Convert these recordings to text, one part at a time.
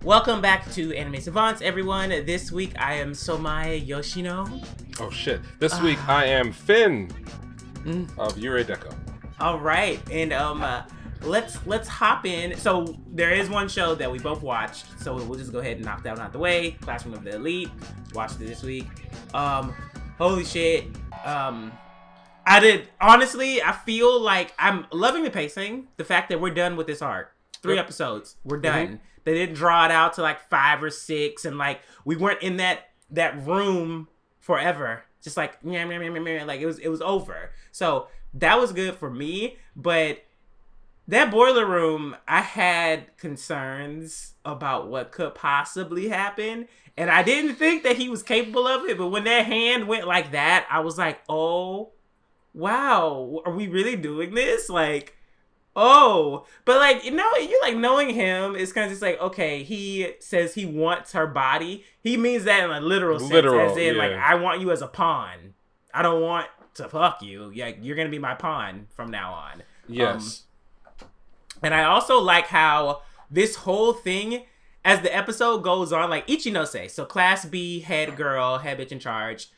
Welcome back to Anime Savants, everyone. This week I am Somai Yoshino. Oh shit. This week I am Finn of Yurei Deco. All right, and let's hop in. So there is one show that we both watched, so we'll just go ahead and knock that one out the way. Classroom of the Elite. Watched it this week. Holy shit. I feel like I'm loving the pacing. The fact that we're done with this arc. 3 episodes. We're done. Mm-hmm. They didn't draw it out to like 5 or 6, and like we weren't in that room forever. Just like like it was over. So that was good for me. But that boiler room, I had concerns about what could possibly happen, and I didn't think that he was capable of it. But when that hand went like that, I was like, oh wow, are we really doing this? Like, oh, but like, you know, you like knowing him is kind of just like, okay, he says he wants her body. He means that in a literal sense, as in like, I want you as a pawn. I don't want to fuck you. Yeah, you're gonna be my pawn from now on. Yes. And I also like how this whole thing, as the episode goes on, like Ichinose, so Class B, head girl, head bitch in charge.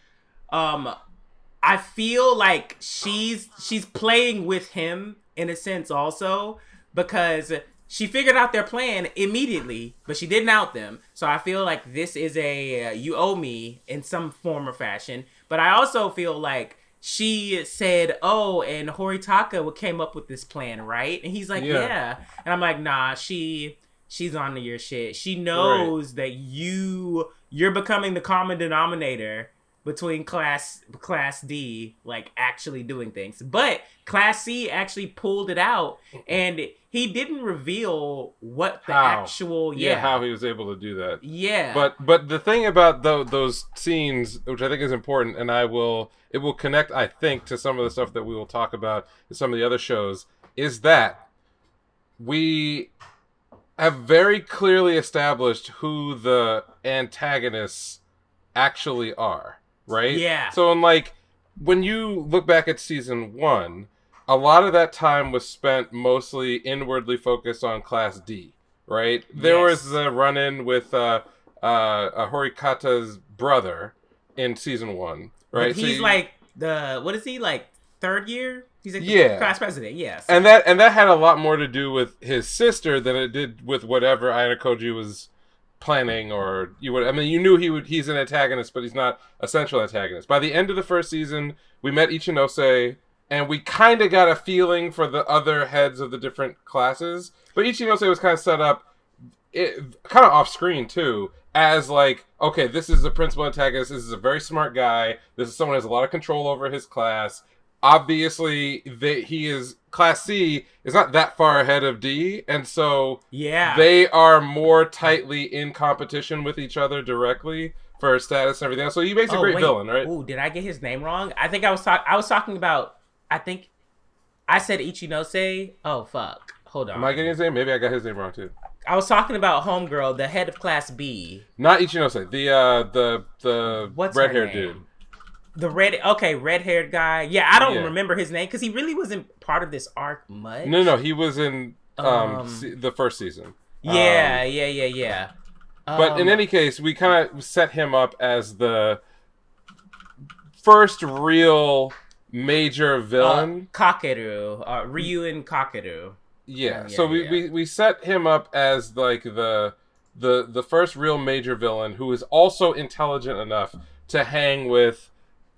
I feel like she's playing with him in a sense also, because she figured out their plan immediately, but she didn't out them. So I feel like this is a you owe me in some form or fashion. But I also feel like she said, oh, and Horitaka came up with this plan, right? And he's like, yeah. And I'm like, nah, she's on to your shit. She knows that you're becoming the common denominator between class D, like actually doing things. But Class C actually pulled it out, and he didn't reveal what the actual how he was able to do that. Yeah. But the thing about those scenes, which I think is important, and it will connect, I think, to some of the stuff that we will talk about in some of the other shows, is that we have very clearly established who the antagonists actually are. Right? Yeah. So, when you look back at season 1, a lot of that time was spent mostly inwardly focused on Class D, right? There was the run-in with Horikata's brother in season 1, right? But he's what is he, like, 3rd year? He's like class president, yes. And that had a lot more to do with his sister than it did with whatever Ayanokoji was planning, or you knew he's an antagonist, but he's not a central antagonist. By the end of the first season, we met Ichinose, and we kind of got a feeling for the other heads of the different classes. But Ichinose was kind of set up, kind of off screen too, as like, okay, this is the principal antagonist. This is a very smart guy. This is someone who has a lot of control over his class. Obviously, Class C is not that far ahead of D, and so they are more tightly in competition with each other directly for status and everything else. So he makes a great villain, right? Ooh, did I get his name wrong? I think I was talking about. I think I said Ichinose. Oh fuck! Hold on. Am I getting his name? Maybe I got his name wrong too. I was talking about Homegirl, the head of Class B. Not Ichinose. The red-haired dude. The red-haired guy. Yeah, I don't remember his name because he really wasn't part of this arc much. No, he was in the first season. Yeah. But in any case, we kind of set him up as the first real major villain. Kakeru, Ryu and Kakeru. Yeah. So we set him up as like the first real major villain who is also intelligent enough to hang with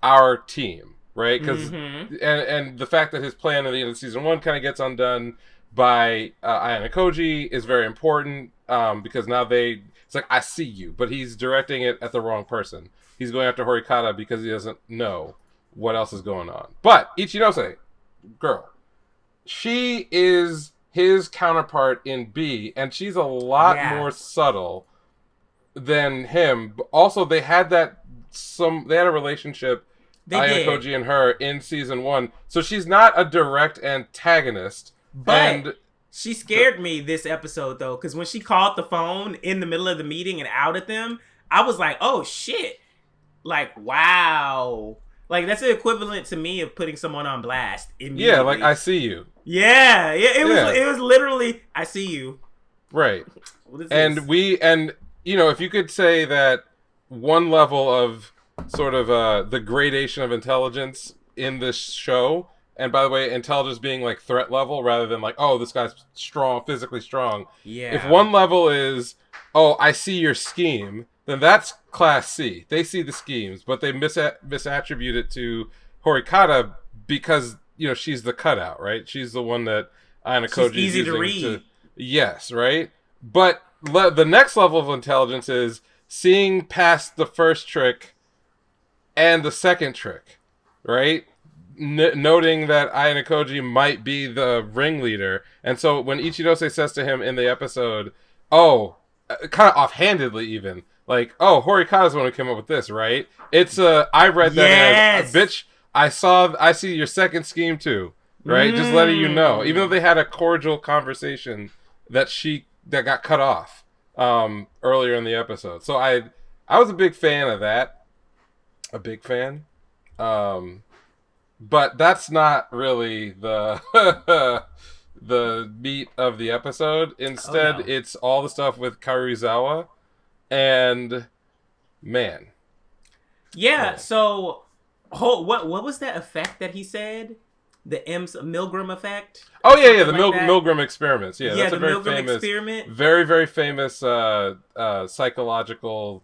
our team, right? Because and the fact that his plan at the end of season 1 kind of gets undone by Ayanokoji is very important, because now it's like, I see you, but he's directing it at the wrong person. He's going after Horikata because he doesn't know what else is going on. But Ichinose, girl, she is his counterpart in B, and she's a lot more subtle than him. But also, they had a relationship, Ayanokoji and her, in season 1. So she's not a direct antagonist. But she scared me this episode, though, because when she called the phone in the middle of the meeting and outed them, I was like, oh, shit. Like, wow. Like, that's the equivalent to me of putting someone on blast immediately. Yeah, like, I see you. Yeah. It was literally, I see you. Right. What is And this? if you could say that one level of sort of the gradation of intelligence in this show, and by the way, intelligence being like threat level rather than like, oh, this guy's strong, physically strong. If Yeah. one level is, oh, I see your scheme, then that's class C. They see the schemes, but they misattribute it to Horikata because, she's the cutout, right? She's the one that Ayano She's Koji is easy to using to... read. Yes, right? But the next level of intelligence is seeing past the first trick and the second trick, right? Noting that Ayano Koji might be the ringleader. And so when Ichinose says to him in the episode, oh, kind of offhandedly even, like, oh, Horikata's the one who came up with this, right? It's, I read that as, bitch, I see your second scheme too, right? Just letting you know. Even though they had a cordial conversation that got cut off earlier in the episode. So I was a big fan of that. A big fan. But that's not really the the meat of the episode. Instead, It's all the stuff with Karuizawa and man. Yeah, so what was that effect that he said? The Milgram effect? Oh yeah, the Milgram experiments. Yeah, that's the a very Milgram famous experiment. Very, very famous psychological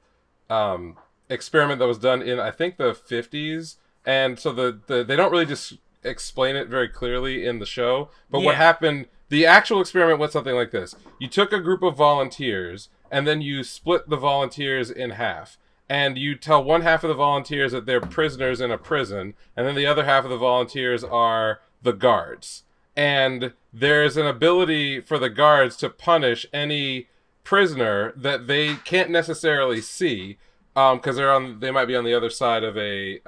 experiment that was done in, I think, the 50s. And so they don't really just explain it very clearly in the show. But what happened, the actual experiment went something like this. You took a group of volunteers, and then you split the volunteers in half. And you tell one half of the volunteers that they're prisoners in a prison, and then the other half of the volunteers are the guards. And there's an ability for the guards to punish any prisoner that they can't necessarily see, because they might be on the other side of a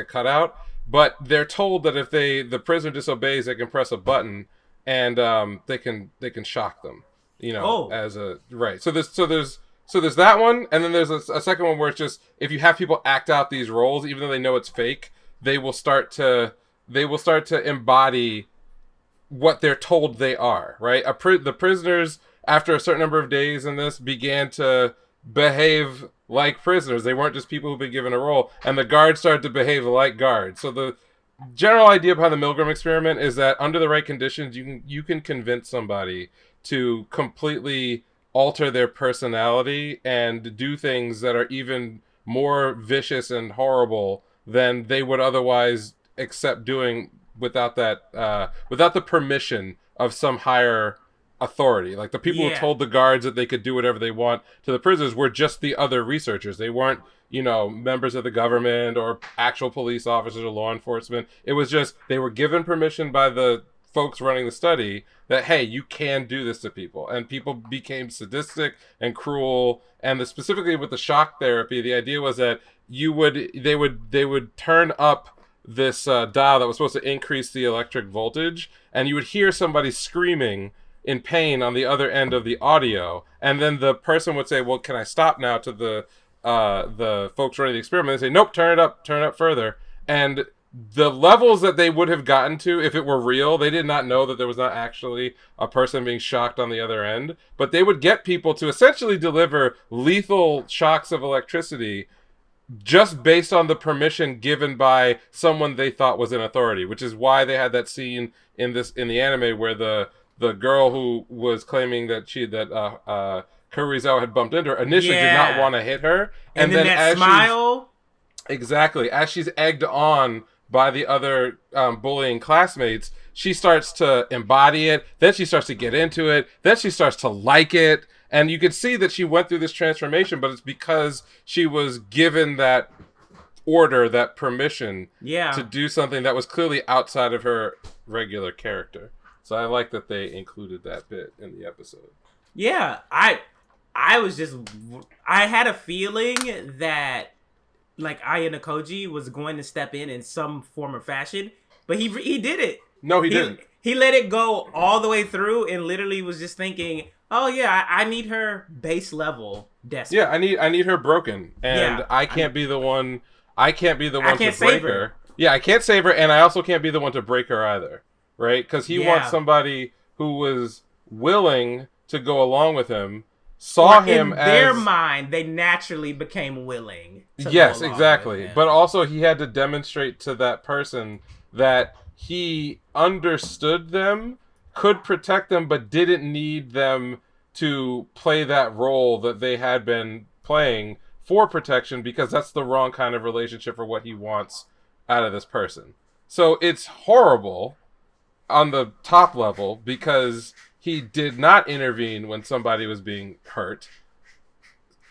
cutout, but they're told that if the prisoner disobeys, they can press a button and they can shock them, as a right. So there's that one, and then there's a second one where it's just if you have people act out these roles, even though they know it's fake, they will start to embody what they're told they are, right? The prisoners, after a certain number of days in this, began to behave like prisoners. They weren't just people who've been given a role, and the guards started to behave like guards. So the general idea behind the Milgram experiment is that under the right conditions, you can convince somebody to completely alter their personality and do things that are even more vicious and horrible than they would otherwise accept doing without the permission of some higher authority. Like the people who told the guards that they could do whatever they want to the prisoners were just the other researchers. They weren't, members of the government or actual police officers or law enforcement. It was just they were given permission by the folks running the study that, hey, you can do this to people. And people became sadistic and cruel. And specifically with the shock therapy, the idea was that they would turn up this dial that was supposed to increase the electric voltage, and you would hear somebody screaming in pain on the other end of the audio, and then the person would say, well, can I stop now, to the folks running the experiment. They say, nope, turn it up further. And the levels that they would have gotten to if it were real, they did not know that there was not actually a person being shocked on the other end, but they would get people to essentially deliver lethal shocks of electricity just based on the permission given by someone they thought was in authority, which is why they had that scene in the anime where the girl who was claiming that Kurizawa had bumped into her initially did not want to hit her, and then that as smile, exactly, as she's egged on by the other bullying classmates, she starts to embody it. Then she starts to get into it. Then she starts to like it. And you can see that she went through this transformation, but it's because she was given that order, that permission to do something that was clearly outside of her regular character. So I like that they included that bit in the episode. Yeah, I had a feeling that like Ayano Koji was going to step in some form or fashion, but he did it. No, he didn't. He let it go all the way through and literally was just thinking, oh yeah, I need her base level desperate. Yeah, I need her broken, and I can't be the one. I can't be the one to break her. Yeah, I can't save her, and I also can't be the one to break her either, right? Because he wants somebody who was willing to go along with him, saw him in as... their mind, they naturally became willing to Yes, go along exactly. with him. But also he had to demonstrate to that person that he understood them, could protect them, but didn't need them to play that role that they had been playing for protection, because that's the wrong kind of relationship for what he wants out of this person. So it's horrible on the top level because he did not intervene when somebody was being hurt.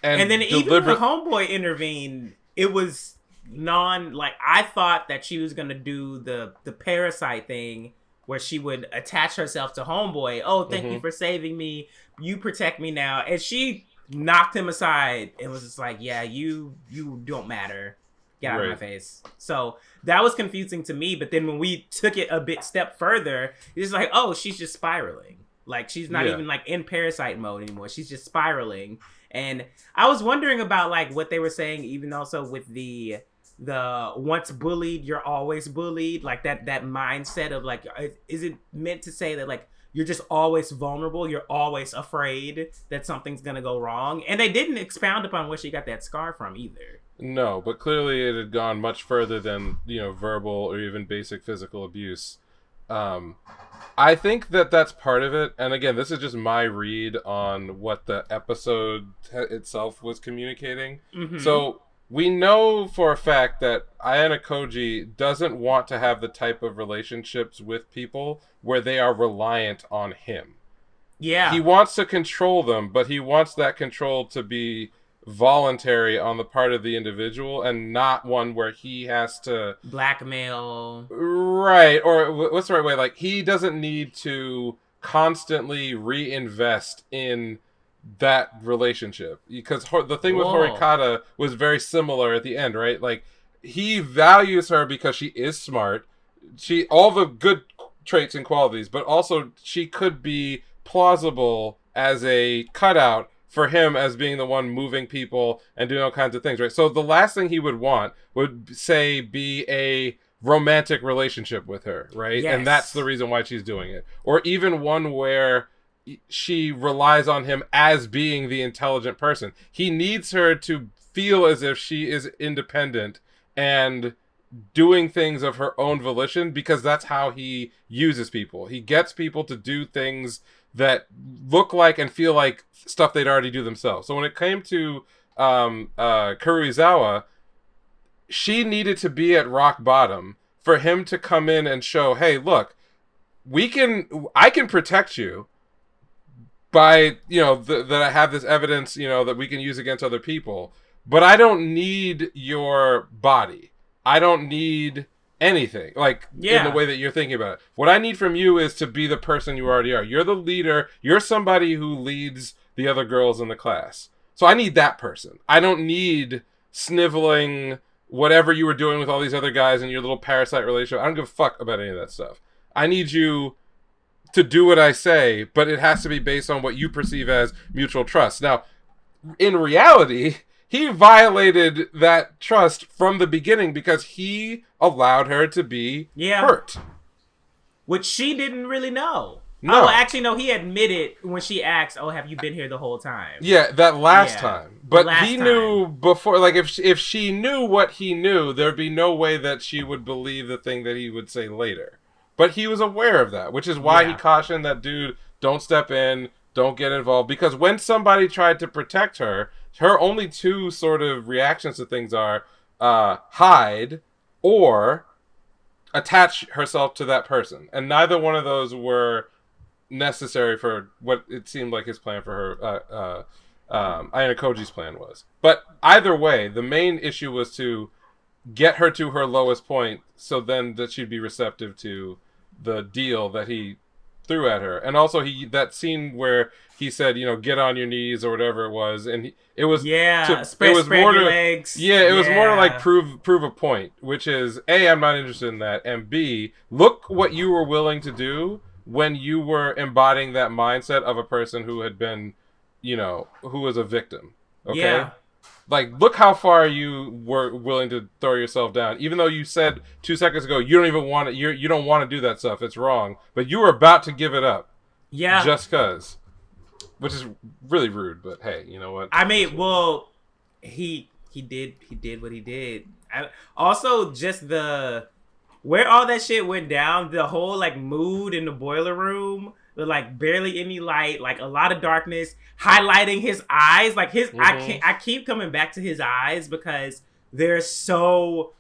And then even when Homeboy intervened, it was I thought that she was going to do the parasite thing where she would attach herself to Homeboy. Oh, thank you for saving me. You protect me now. And she knocked him aside and was just like, yeah, you don't matter. Get out of my face. So that was confusing to me. But then when we took it a step further, it's like, oh, she's just spiraling. Like, she's not even like in parasite mode anymore. She's just spiraling. And I was wondering about like what they were saying, even also with the once bullied, you're always bullied. Like that mindset of like, is it meant to say that like you're just always vulnerable? You're always afraid that something's going to go wrong? And they didn't expound upon where she got that scar from either. No, but clearly it had gone much further than, verbal or even basic physical abuse. I think that that's part of it. And again, this is just my read on what the episode itself was communicating. Mm-hmm. So we know for a fact that Ayano Koji doesn't want to have the type of relationships with people where they are reliant on him. Yeah. He wants to control them, but he wants that control to be voluntary on the part of the individual and not one where he has to blackmail, right? Or what's the right way? Like, he doesn't need to constantly reinvest in that relationship, because the thing with Horikata was very similar at the end, right? Like, he values her because she is smart, she all the good traits and qualities, but also she could be plausible as a cutout for him as being the one moving people and doing all kinds of things, right? So the last thing he would want would, say, be a romantic relationship with her, right? Yes. And that's the reason why she's doing it. Or even one where she relies on him as being the intelligent person. He needs her to feel as if she is independent and doing things of her own volition, because that's how he uses people. He gets people to do things that look like and feel like stuff they'd already do themselves. So when it came to Kuruizawa, she needed to be at rock bottom for him to come in and show, hey, look, I can protect you by, that I have this evidence, that we can use against other people, but I don't need your body. I don't need anything, in the way that you're thinking about it. What I need from you is to be the person you already are. You're the leader. You're somebody who leads the other girls in the class. So I need that person. I don't need sniveling whatever you were doing with all these other guys in your little parasite relationship. I don't give a fuck about any of that stuff. I need you to do what I say, but it has to be based on what you perceive as mutual trust. Now, in reality, he violated that trust from the beginning because he allowed her to be hurt. Which she didn't really know. No. Oh, actually, no, he admitted when she asked, oh, have you been here the whole time? Yeah, that last time. But he knew before, like, if she knew what he knew, there'd be no way that she would believe the thing that he would say later. But he was aware of that, which is why he cautioned that dude, don't step in, don't get involved. Because when somebody tried to protect her, her only two sort of reactions to things are hide or attach herself to that person. And neither one of those were necessary for what it seemed like his plan for her, Ayano Koji's plan was. But either way, the main issue was to get her to her lowest point so then that she'd be receptive to the deal that he threw at her. And also that scene where he said, get on your knees or whatever it was, and it was spread your legs. It was more to like prove a point, which is A, I'm not interested in that, and B, look what you were willing to do when you were embodying that mindset of a person who had been, who was a victim. Okay? Yeah. Like, look how far you were willing to throw yourself down. Even though you said 2 seconds ago you don't even want to, you don't want to do that stuff. It's wrong. But you were about to give it up. Yeah. Just cause. which is really rude. But hey, you know what? I mean, well, he did what he did. Also, just where all that shit went down, the whole like mood in the boiler room, with like barely any light, like a lot of darkness, highlighting his eyes. Like I keep coming back to his eyes because they're so,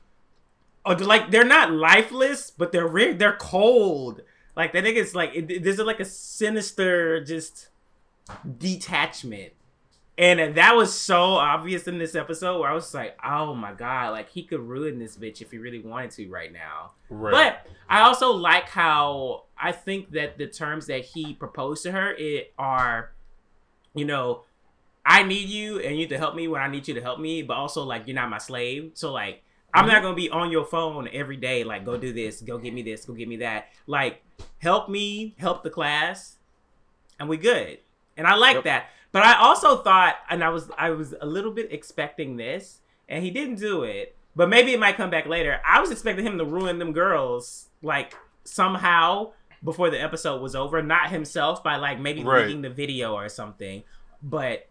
like they're not lifeless, but they're cold. Like that nigga's like there's like a sinister just detachment. And that was so obvious in this episode where I was like, oh my God, like he could ruin this bitch if he really wanted to right now. Right. But I also like how I think that the terms that he proposed to her are, you know, I need you and you need to help me when I need you to help me, but also like you're not my slave. So like I'm not going to be on your phone every day, like go do this, go get me this, go get me that. Like help me, help the class, and we good. And I like that. But I also thought, and I was a little bit expecting this, and he didn't do it. But maybe it might come back later. I was expecting him to ruin them girls, like, somehow before the episode was over. Not himself, by, like, maybe leaking the video or something. But,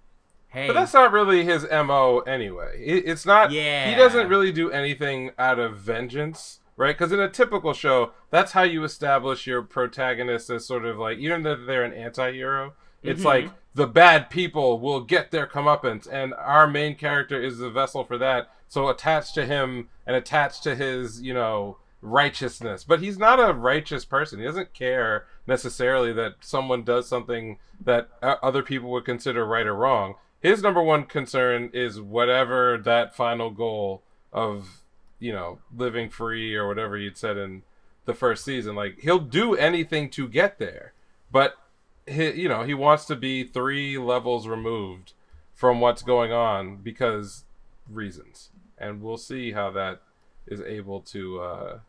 hey. But that's not really his MO anyway. It's not... Yeah. He doesn't really do anything out of vengeance, right? Because in a typical show, that's how you establish your protagonist as sort of, like, even though they're an anti-hero, it's like... The bad people will get their comeuppance, and our main character is the vessel for that. So attached to him and attached to his, you know, righteousness. But he's not a righteous person. He doesn't care necessarily that someone does something that other people would consider right or wrong. His number one concern is whatever that final goal of, you know, living free or whatever he'd said in the first season. Like, he'll do anything to get there. But he wants to be 3 levels removed from what's going on because reasons, and we'll see how that is able to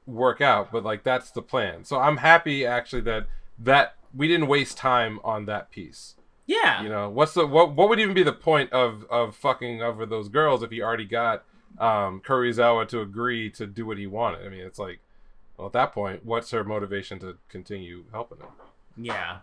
work out. But like that's the plan. So I'm happy actually that we didn't waste time on that piece. Yeah. You know what would even be the point of fucking over those girls if he already got Kurizawa to agree to do what he wanted? I mean, it's like, well, at that point, what's her motivation to continue helping him? Yeah.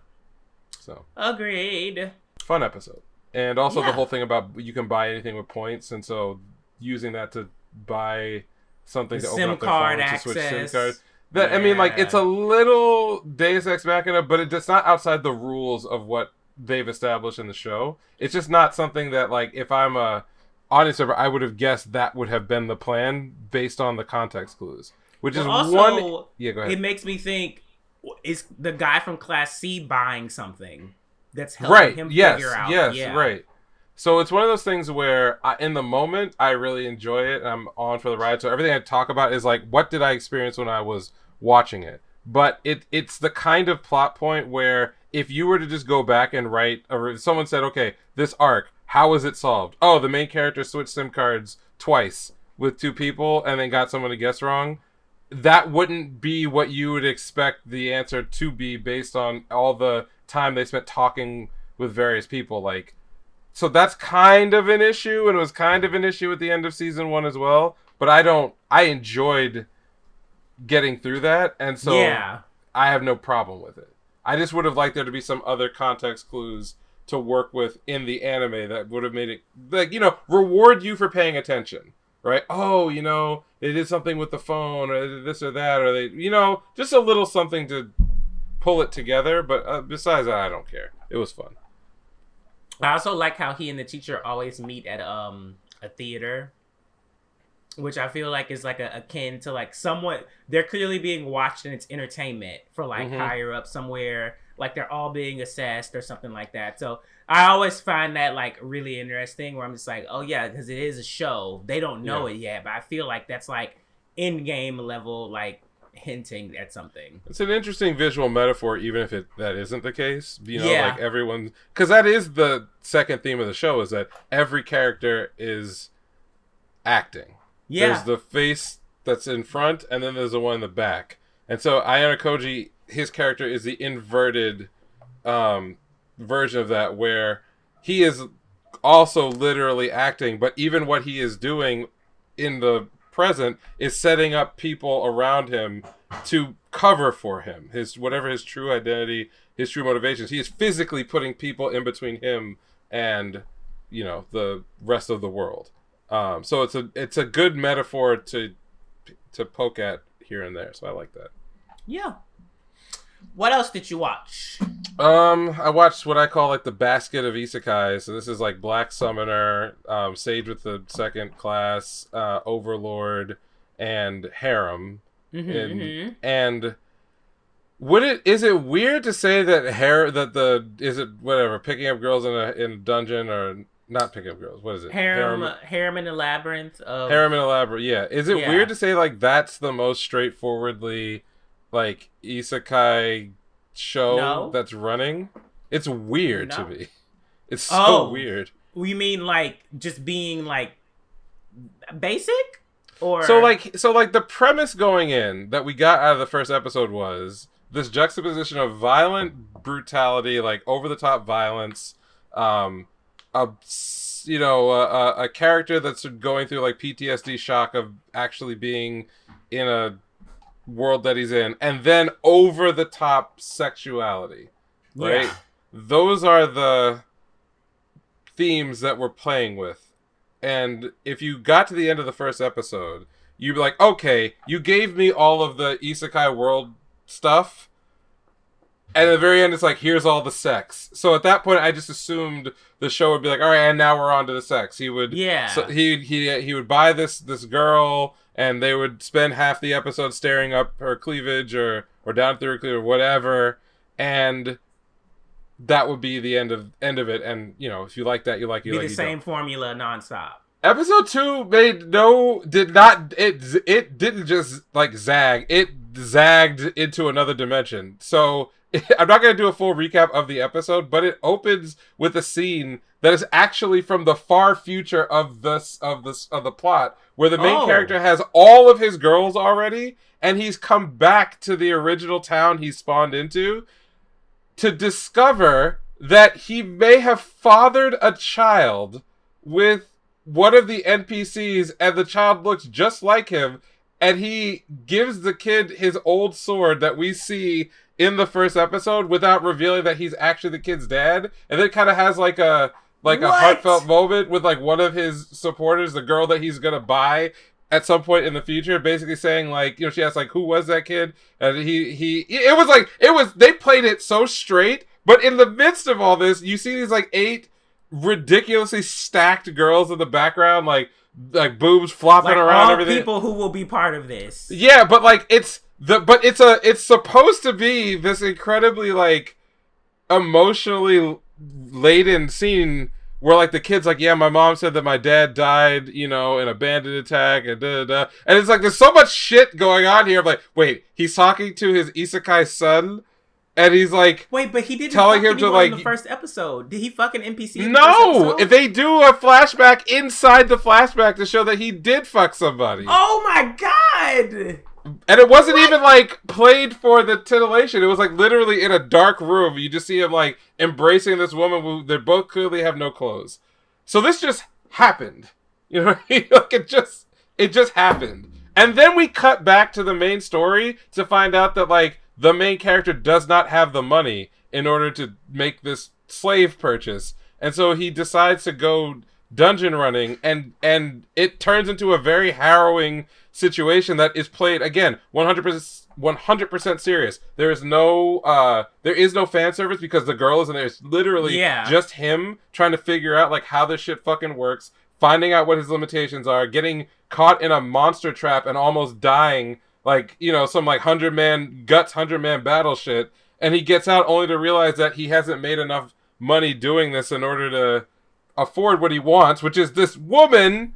So. Agreed. Fun episode. And also the whole thing about you can buy anything with points, and so using that to buy something to open up their phone to switch SIM cards. That I mean, like, it's a little Deus Ex Machina, but it's not outside the rules of what they've established in the show. It's just not something that, like, if I'm a audience member, I would have guessed that would have been the plan based on the context clues. Which is also, one... Yeah, go ahead. It makes me think... Is the guy from Class C buying something that's helping him figure out? Yes, right. So it's one of those things where in the moment, I really enjoy it and I'm on for the ride. So everything I talk about is like, what did I experience when I was watching it? But it's the kind of plot point where if you were to just go back and write, or if someone said, okay, this arc, how was it solved? Oh, the main character switched SIM cards twice with 2 people and then got someone to guess wrong. That wouldn't be what you would expect the answer to be based on all the time they spent talking with various people. Like, so that's kind of an issue, and it was kind of an issue at the end of season 1 as well. But I enjoyed getting through that, and so I have no problem with it. I just would have liked there to be some other context clues to work with in the anime that would have made it, like, you know, reward you for paying attention. Right? Oh, you know, they did something with the phone, or they did this or that, or they, you know, just a little something to pull it together. But besides that, I don't care. It was fun. I also like how he and the teacher always meet at a theater, which I feel like is like akin to like somewhat, they're clearly being watched and it's entertainment for like higher up somewhere. Like they're all being assessed or something like that. So I always find that like really interesting where I'm just like, oh yeah, because it is a show. They don't know it yet, but I feel like that's like in-game level, like hinting at something. It's an interesting visual metaphor, even if that isn't the case. You know, like everyone, because that is the second theme of the show, is that every character is acting. Yeah. There's the face that's in front, and then there's the one in the back. And so Ayano Koji, his character is the inverted version of that, where he is also literally acting, but even what he is doing in the present is setting up people around him to cover for him, his whatever his true identity, his true motivations. He is physically putting people in between him and, you know, the rest of the world. So it's a good metaphor to poke at here and there. So I like that. Yeah. What else did you watch? I watched what I call like the basket of isekai. So this is like Black Summoner, Sage with the Second Class, Overlord, and Harem. And is it weird to say that picking up girls in a dungeon, or not picking up girls? What is it? Harem in the Labyrinth. Harem in the Labyrinth. Yeah. Is it weird to say like that's the most straightforwardly like isekai show that's running? It's weird to me. It's so weird. You mean like just being like basic? Or so like the premise going in that we got out of the first episode was this juxtaposition of violent brutality, like over the top violence, a character that's going through like PTSD shock of actually being in a world that he's in, and then over the top sexuality, right? Yeah. Those are the themes that we're playing with. And if you got to the end of the first episode, you'd be like, okay, you gave me all of the isekai world stuff, and at the very end it's like, here's all the sex. So at that point I just assumed the show would be like, all right, and now we're on to the sex. He would he would buy this girl, and they would spend half the episode staring up her cleavage or down through her cleavage or whatever, and that would be the end of it. And you know, if you like that, you like it. Be the same formula nonstop. Episode 2 it didn't just like zag. It zagged into another dimension. So I'm not going to do a full recap of the episode, but it opens with a scene that is actually from the far future of the plot, where the main character has all of his girls already, and he's come back to the original town he spawned into to discover that he may have fathered a child with one of the NPCs, and the child looks just like him, and he gives the kid his old sword that we see in the first episode without revealing that he's actually the kid's dad. And then it kind of has like a heartfelt moment with like one of his supporters, the girl that he's gonna buy at some point in the future, basically saying like, you know, she asks like, who was that kid? And they played it so straight, but in the midst of all this, you see these like 8 ridiculously stacked girls in the background, like boobs flopping around, all everything. People who will be part of this. Yeah, but like it's supposed to be this incredibly like emotionally laden scene where like the kid's like, yeah, my mom said that my dad died, you know, in a bandit attack, and and it's like there's so much shit going on here. I'm like, wait, he's talking to his isekai son, and he's like, wait, but he didn't telling him to like in the first episode. Did he fuck an NPC? In no, the first episode? If they do a flashback inside the flashback to show that he did fuck somebody. Oh my god! And it wasn't even like played for the titillation. It was like literally in a dark room. You just see him like embracing this woman who they both clearly have no clothes. So this just happened. You know what I mean? Like it just happened. And then we cut back to the main story to find out that like the main character does not have the money in order to make this slave purchase. And so he decides to go dungeon running, and it turns into a very harrowing situation that is played again 100% serious. There is no fan service because the girl is in there. It's literally just him trying to figure out like how this shit fucking works, finding out what his limitations are, getting caught in a monster trap and almost dying, like, you know, some like 100-man battle shit, and he gets out only to realize that he hasn't made enough money doing this in order to afford what he wants, which is this woman.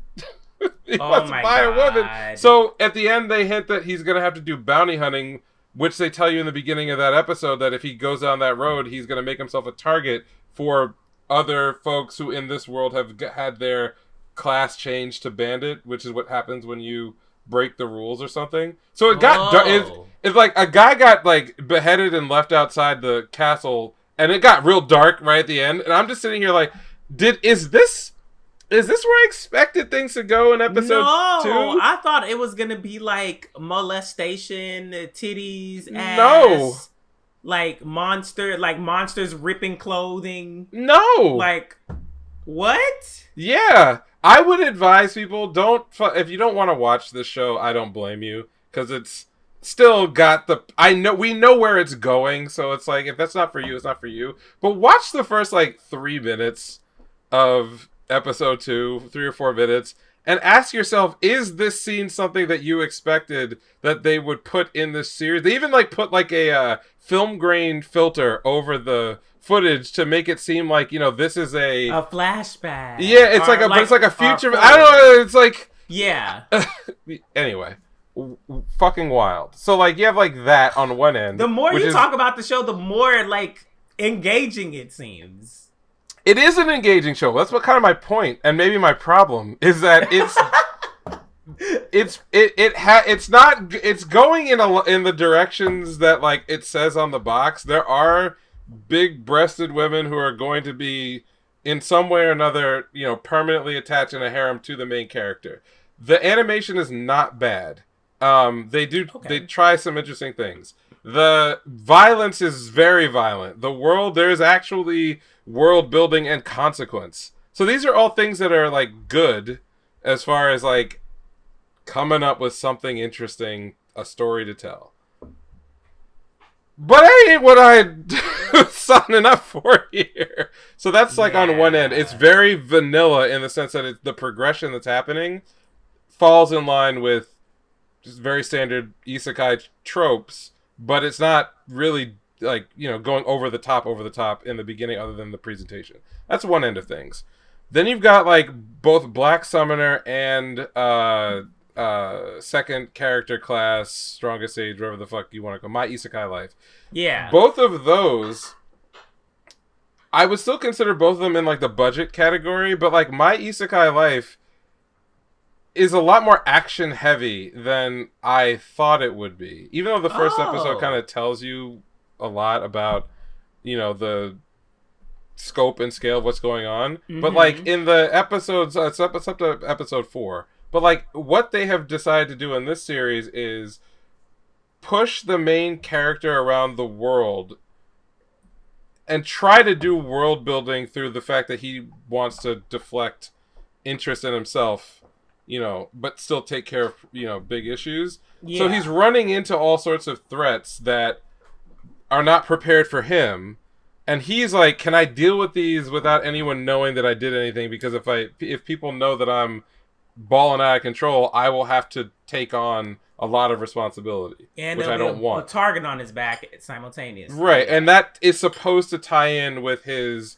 He wants to buy a woman. So at the end, they hint that he's going to have to do bounty hunting, which they tell you in the beginning of that episode that if he goes down that road, he's going to make himself a target for other folks who in this world have had their class changed to bandit, which is what happens when you break the rules or something. So it got it's like a guy got like beheaded and left outside the castle, and it got real dark right at the end. And I'm just sitting here like, is this where I expected things to go in episode 2? I thought it was gonna be like molestation, titties, ass. like monsters ripping clothing. No. Like, what? Yeah, I would advise people if you don't want to watch this show, I don't blame you, because it's still got we know where it's going, so it's like if that's not for you, it's not for you. But watch the first like 3 minutes of episode 2, 3 or 4 minutes, and ask yourself, is this scene something that you expected that they would put in this series? They even like put like a film grain filter over the footage to make it seem like, you know, this is a flashback. Yeah, it's but it's like a future. I don't know. It's like yeah. Anyway, fucking wild. So like you have like that on one end. The more you talk about the show, the more like engaging it seems. It is an engaging show. That's what kind of my point, and maybe my problem is that it's going in the directions that like it says on the box. There are big-breasted women who are going to be in some way or another, you know, permanently attached in a harem to the main character. The animation is not bad. They try some interesting things. The violence is very violent. There's actually world building and consequence. So these are all things that are like good as far as like coming up with something interesting, a story to tell. But that ain't what I signing up for here. So that's like on one end, it's very vanilla in the sense that the progression that's happening falls in line with just very standard isekai tropes, but it's not really like, you know, going over the top in the beginning other than the presentation. That's one end of things. Then you've got like both Black Summoner and second character class, strongest age, whatever the fuck you want to go, My Isekai Life. Yeah. Both of those, I would still consider both of them in like the budget category, but like My Isekai Life is a lot more action heavy than I thought it would be. Even though the first episode kind of tells you a lot about, you know, the scope and scale of what's going on. Mm-hmm. But like in the episodes, it's up to episode 4. But like what they have decided to do in this series is push the main character around the world and try to do world building through the fact that he wants to deflect interest in himself, you know, but still take care of, you know, big issues. Yeah. So he's running into all sorts of threats that are not prepared for him. And he's like, can I deal with these without anyone knowing that I did anything? Because if people know that I'm balling out of control, I will have to take on a lot of responsibility, and which I don't want. A target on his back simultaneously. Right, and that is supposed to tie in with his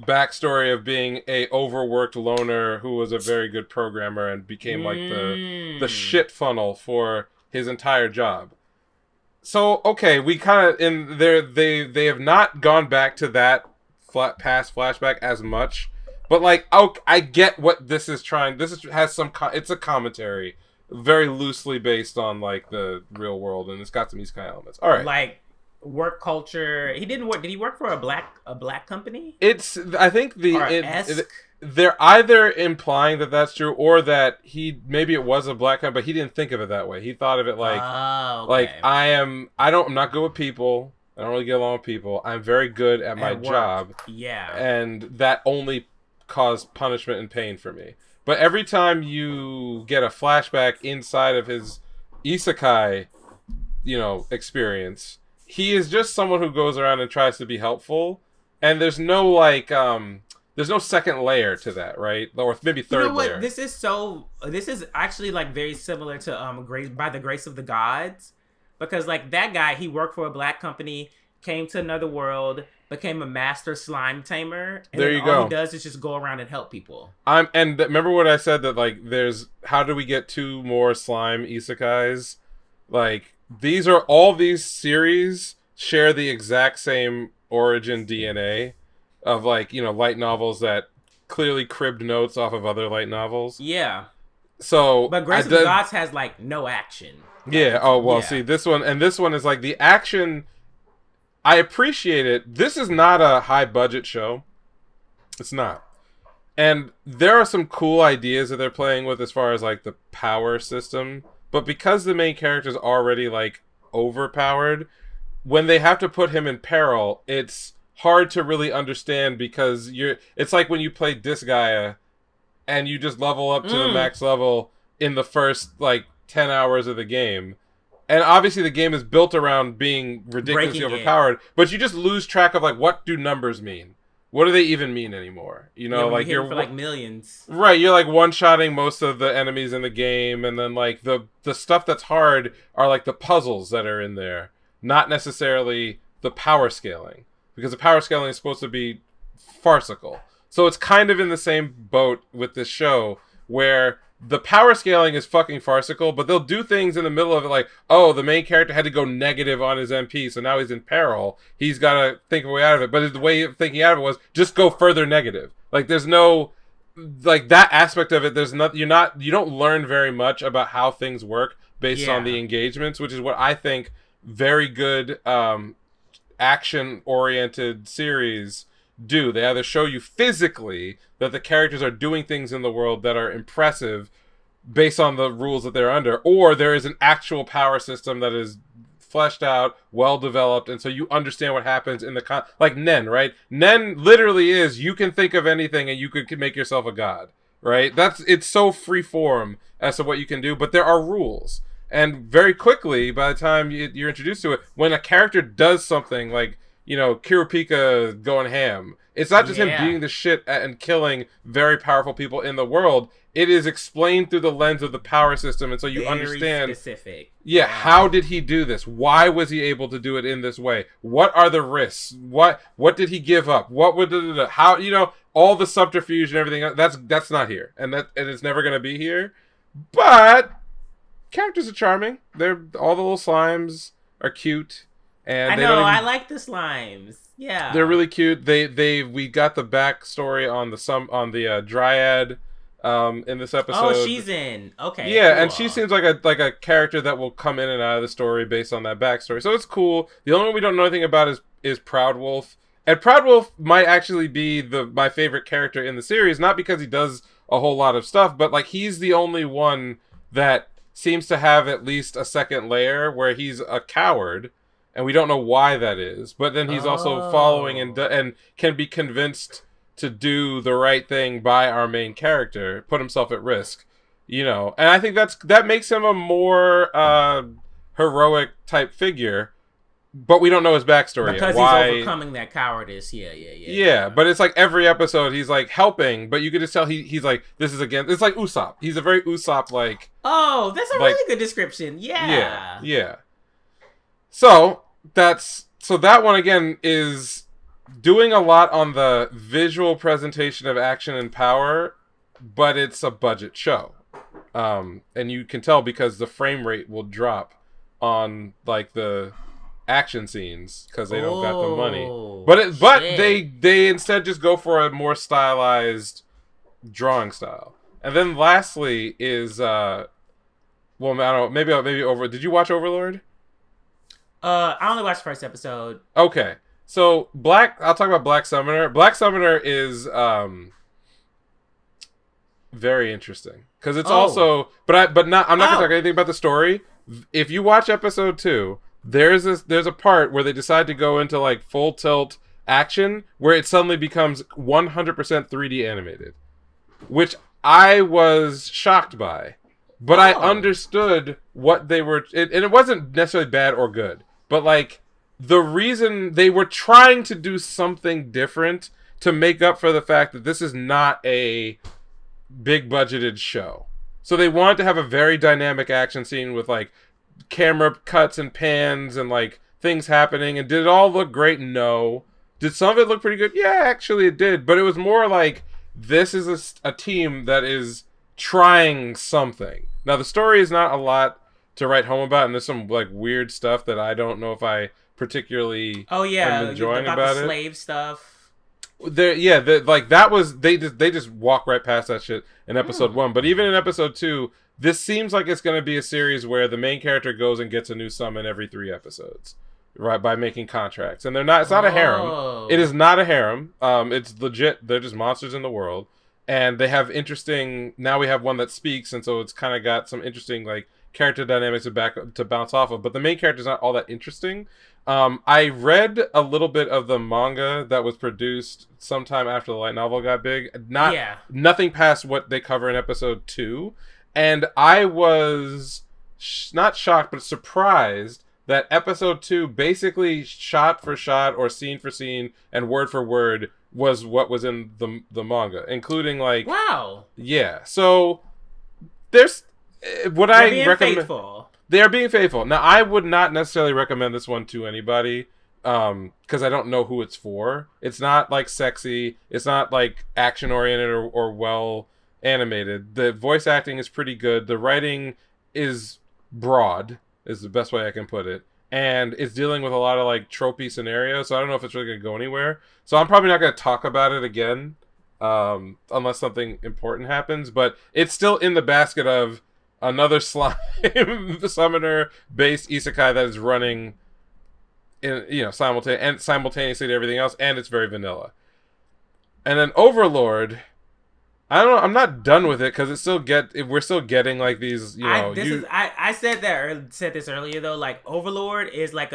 backstory of being a overworked loner who was a very good programmer and became like the shit funnel for his entire job. So okay, we kind of in there they have not gone back to that past flashback as much, but like I get what this is trying. It's a commentary, very loosely based on like the real world, and it's got some isekai elements. All right, like work culture. He didn't work. Did he work for a black company? I think they're either implying that that's true or that maybe it was a black company, but he didn't think of it that way. He thought of it like, like I'm not good with people. I don't really get along with people. I'm very good at my job. Yeah. And that only caused punishment and pain for me. But every time you get a flashback inside of his isekai, you know, experience, he is just someone who goes around and tries to be helpful. And there's no like there's no second layer to that, right? Or maybe third layer. This is actually like very similar to By the Grace of the Gods, because like that guy, he worked for a black company, came to another world, became a master slime tamer, and there you go. All he does is just go around and help people. Remember what I said that like how do we get 2 more slime isekais? Like all these series share the exact same origin DNA of like, you know, light novels that clearly cribbed notes off of other light novels. Yeah. So, but Grace of the Gods has like no action. Yeah. Oh well. Yeah. See, this one is like the action. I appreciate it. This is not a high budget show. It's not. And there are some cool ideas that they're playing with as far as like the power system. But because the main character is already like overpowered, when they have to put him in peril, it's hard to really understand because it's like when you play Disgaea and you just level up to the max level in the first like 10 hours of the game. And obviously the game is built around being ridiculously overpowered, but you just lose track of like, what do numbers mean? What do they even mean anymore? You know, like you're for like millions. Right, you're like one-shotting most of the enemies in the game, and then like the stuff that's hard are like the puzzles that are in there, not necessarily the power scaling, because the power scaling is supposed to be farcical. So it's kind of in the same boat with this show where the power scaling is fucking farcical, but they'll do things in the middle of it like, oh, the main character had to go negative on his MP, so now he's in peril. He's got to think a way out of it. But the way of thinking out of it was just go further negative. Like there's no, like that aspect of it. There's not, you don't learn very much about how things work based on the engagements, which is what I think very good action-oriented series do. They either show you physically that the characters are doing things in the world that are impressive based on the rules that they're under, or there is an actual power system that is fleshed out, well developed, and so you understand what happens in the like Nen, right? Nen literally is, you can think of anything and you could make yourself a god, right? It's so free form as to what you can do, but there are rules. And very quickly, by the time you're introduced to it, when a character does something like, you know, Kurapika going ham, it's not just him beating the shit and killing very powerful people in the world. It is explained through the lens of the power system, and so you understand. Specific. Yeah, how did he do this? Why was he able to do it in this way? What are the risks? What did he give up? What would how, you know, all the subterfuge and everything? That's not here, and it's never gonna be here. But characters are charming. They're all the little slimes are cute. And I know, I like the slimes. Yeah, they're really cute. We got the backstory on the Dryad in this episode. Oh, she's in. Okay. Yeah, cool. And she seems like a character that will come in and out of the story based on that backstory. So it's cool. The only one we don't know anything about is Proud Wolf. And Proud Wolf might actually be my favorite character in the series, not because he does a whole lot of stuff, but like he's the only one that seems to have at least a second layer where he's a coward. And we don't know why that is, but then he's also following and can be convinced to do the right thing by our main character, put himself at risk, you know. And I think that makes him a more heroic type figure, but we don't know his backstory because yet. He's overcoming that cowardice. Yeah, but it's like every episode he's like helping, but you could just tell he's like, this is again. It's like Usopp. He's a very Usopp like. Oh, that's a really good description. Yeah. Yeah. So that one again is doing a lot on the visual presentation of action and power, but it's a budget show, and you can tell because the frame rate will drop on like the action scenes because they don't got the money. But they instead just go for a more stylized drawing style. And then lastly is well, I don't know, maybe over. Did you watch Overlord? I only watched the first episode. Okay. So I'll talk about Black Summoner. Black Summoner is very interesting because it's also, I'm not going to talk anything about the story. If you watch episode 2, there's a part where they decide to go into like full tilt action where it suddenly becomes 100% 3D animated, which I was shocked by, but I understood what they were, and it wasn't necessarily bad or good. But, like, the reason they were trying to do something different to make up for the fact that this is not a big-budgeted show. So they wanted to have a very dynamic action scene with, like, camera cuts and pans and, like, things happening. And did it all look great? No. Did some of it look pretty good? Yeah, actually it did. But it was more like, this is a team that is trying something. Now, the story is not a lot to write home about, and there's some like weird stuff that I don't know if I particularly am enjoying about the it. Slave stuff. That was they just walk right past that shit in episode 1. But even in episode 2, this seems like it's going to be a series where the main character goes and gets a new summon every 3 episodes, right? By making contracts, and it's not a harem. It is not a harem. It's legit. They're just monsters in the world. And they have interesting. Now we have one that speaks, and so it's kind of got some interesting like character dynamics to bounce off of. But the main character's not all that interesting. I read a little bit of the manga that was produced sometime after the light novel got big. Nothing past what they cover in episode 2. And I was not shocked, but surprised that episode 2 basically shot for shot or scene for scene and word for word was what was in the manga, including like... Wow. Yeah. So there's... What I recommend... Faithful. They are being faithful. Now, I would not necessarily recommend this one to anybody because I don't know who it's for. It's not like sexy. It's not like action oriented or well animated. The voice acting is pretty good. The writing is broad, is the best way I can put it. And it's dealing with a lot of like tropey scenarios, so I don't know if it's really going to go anywhere. So I'm probably not going to talk about it again unless something important happens. But it's still in the basket of another slime summoner based isekai that is running in simultaneously to everything else, and it's very vanilla. And then Overlord, I don't know, I'm not done with it because we're still getting like these, I said this earlier though, like Overlord is like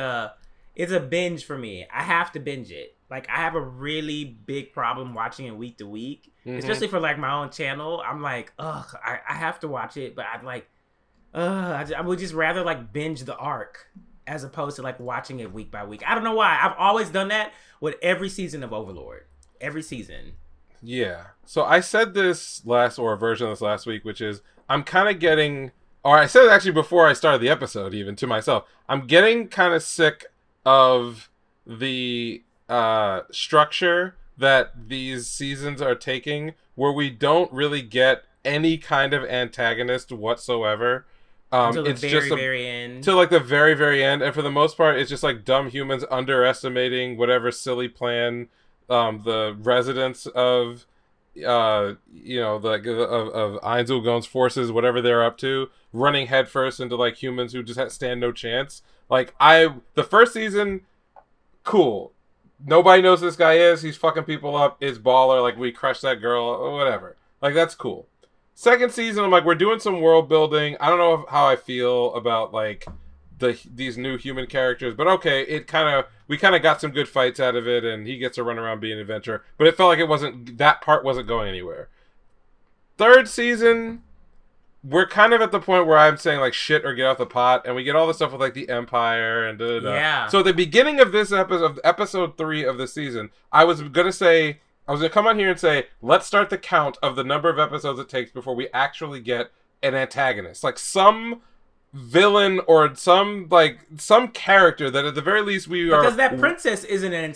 it's a binge for me. I have to binge it. Like I have a really big problem watching it week to week. Especially for like my own channel. I'm like, I have to watch it, but I'd like, I would just rather like binge the arc as opposed to like watching it week by week. I don't know why. I've always done that with every season of Overlord. Every season. Yeah. So I said this a version of this last week, which is I'm kind of getting, or I said it actually before I started the episode even to myself, I'm getting kind of sick of the structure that these seasons are taking, where we don't really get any kind of antagonist whatsoever. Until the very end. Till like the very, very end. And for the most part, it's just like dumb humans underestimating whatever silly plan the residents of of Einzelgon's forces, whatever they're up to, running headfirst into like humans who just stand no chance. Like the first season, cool. Nobody knows who this guy is. He's fucking people up. It's baller. Like, we crushed that girl or whatever. Like, that's cool. Second season, I'm like, we're doing some world building. I don't know how I feel about, like, these new human characters. But okay, we kind of got some good fights out of it, and he gets to run around being an adventurer. But it felt like that part wasn't going anywhere. Third season, we're kind of at the point where I'm saying, like, shit or get off the pot, and we get all this stuff with, like, the Empire and da-da-da. Yeah. So at the beginning of this episode 3 of the season, I was going to come on here and say, let's start the count of the number of episodes it takes before we actually get an antagonist. Like, some villain or some character that at the very least because that princess isn't an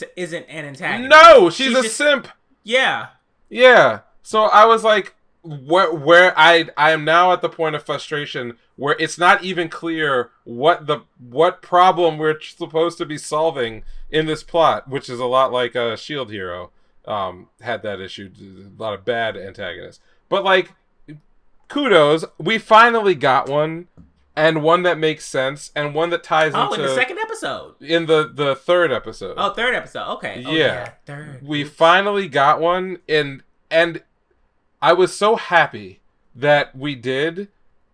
antagonist. No, she's a simp. Yeah. Yeah. So I was like, where I am now at the point of frustration where it's not even clear what problem we're supposed to be solving in this plot, which is a lot like a Shield Hero had that issue, a lot of bad antagonists. But like, kudos, we finally got one, and one that makes sense, and one that ties into... in the second episode. In the third episode. Oh, third episode. Okay. Oh, yeah. Third. We finally got one, and I was so happy that we did,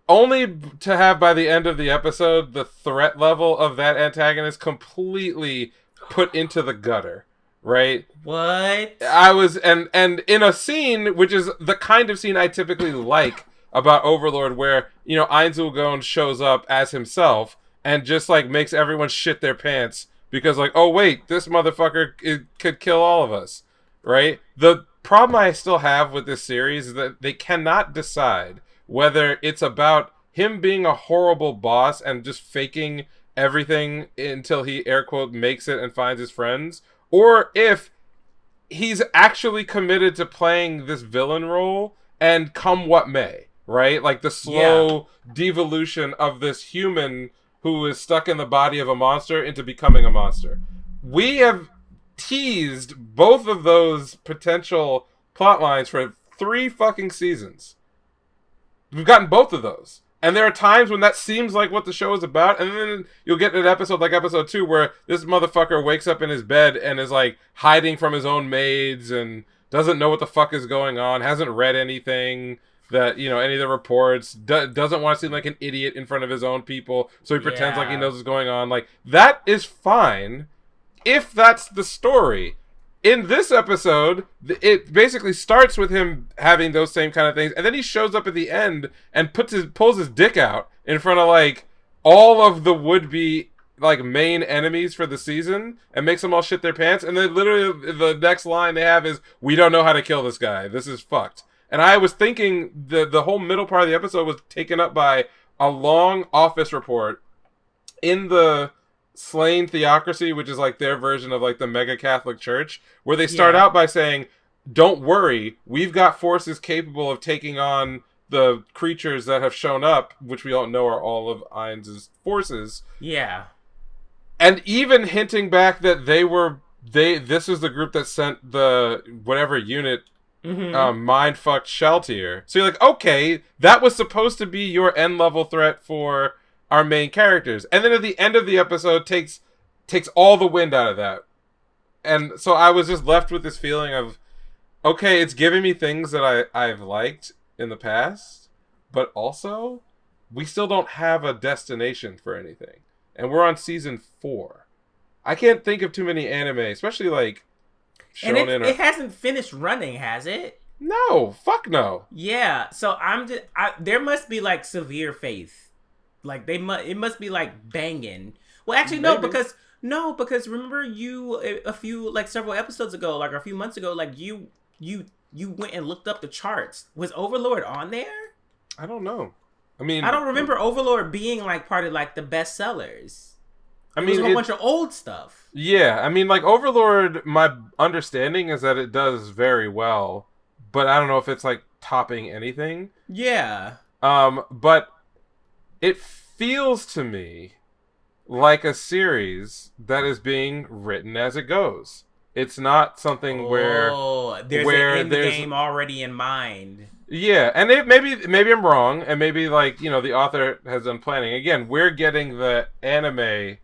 only to have by the end of the episode the threat level of that antagonist completely put into the gutter, right? What? I was, and in a scene, which is the kind of scene I typically like about Overlord, where, Einzelgon shows up as himself and just, like, makes everyone shit their pants because, like, oh, wait, this motherfucker could kill all of us, right? The problem I still have with this series is that they cannot decide whether it's about him being a horrible boss and just faking everything until he, air quote, makes it and finds his friends, or if he's actually committed to playing this villain role and come what may, right? Like the slow devolution of this human who is stuck in the body of a monster into becoming a monster. We have teased both of those potential plot lines for 3 fucking seasons. We've gotten both of those. And there are times when that seems like what the show is about, and then you'll get an episode like episode 2 where this motherfucker wakes up in his bed and is like hiding from his own maids and doesn't know what the fuck is going on, hasn't read anything, that, you know, any of the reports, doesn't want to seem like an idiot in front of his own people, so he pretends like he knows what's going on. Like, that is fine if that's the story. In this episode, it basically starts with him having those same kind of things, and then he shows up at the end and pulls his dick out in front of, like, all of the would-be, like, main enemies for the season, and makes them all shit their pants, and then literally the next line they have is, "We don't know how to kill this guy. This is fucked." And I was thinking the whole middle part of the episode was taken up by a long office report in the Slain Theocracy, which is like their version of like the mega Catholic Church, where they start out by saying, "Don't worry, we've got forces capable of taking on the creatures that have shown up," which we all know are all of Ainz' forces. Yeah. And even hinting back that this is the group that sent the whatever unit mind-fucked Sheltier. So you're like, okay, that was supposed to be your end-level threat for our main characters. And then at the end of the episode takes all the wind out of that. And so I was just left with this feeling of, okay, it's giving me things that I've liked in the past, but also we still don't have a destination for anything. And we're on season 4. I can't think of too many anime, especially like shonen. And it hasn't finished running, has it? No, fuck no. Yeah, so there must be like severe faith. Like it must be like banging. Well, actually, Maybe. because remember several episodes ago, like a few months ago, like you went and looked up the charts. Was Overlord on there? I don't know. I mean, I don't remember Overlord being like part of like the best sellers. I mean, it was a whole bunch of old stuff. Yeah, I mean, like Overlord, my understanding is that it does very well, but I don't know if it's like topping anything. Yeah. But it feels to me like a series that is being written as it goes. It's not something where there's an end game already in mind. Yeah, and maybe I'm wrong, and maybe like, you know, the author has done planning. Again, we're getting the anime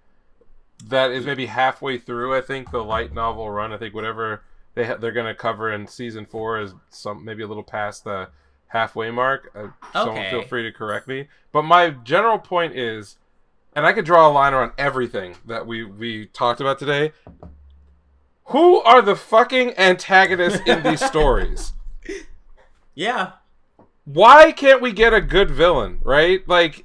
that is maybe halfway through. I think the light novel run. I think whatever they're going to cover in season 4 is maybe a little past the halfway mark. Someone feel free to correct me. But my general point is, and I could draw a line around everything that we talked about today. Who are the fucking antagonists in these stories? Yeah. Why can't we get a good villain, right? Like,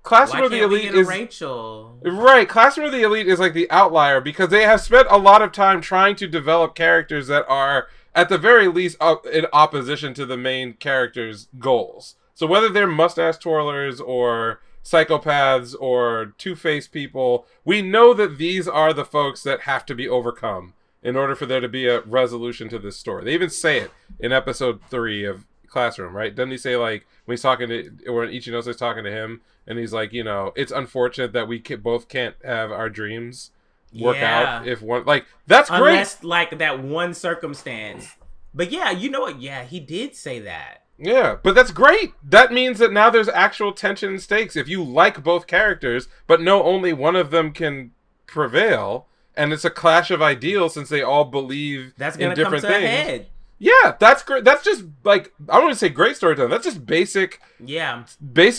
Classroom of the Elite is Rachel. Right, Classroom of the Elite is like the outlier because they have spent a lot of time trying to develop characters that are, at the very least, in opposition to the main character's goals. So whether they're mustache twirlers or psychopaths or two-faced people, we know that these are the folks that have to be overcome in order for there to be a resolution to this story. They even say it in episode 3 of Classroom, right? Doesn't he say, like, when he's talking to, or when Ichinosuke's talking to him, and he's like, you know, it's unfortunate that we both can't have our dreams work out if one, like, that's great. Unless, like, that one circumstance. But yeah, you know what? Yeah, he did say that. Yeah, but that's great. That means that now there's actual tension and stakes. If you like both characters, but know only one of them can prevail, and it's a clash of ideals since they all believe in different things. Head. Yeah, that's great. That's just like, I don't want to say great storytelling. That's just basic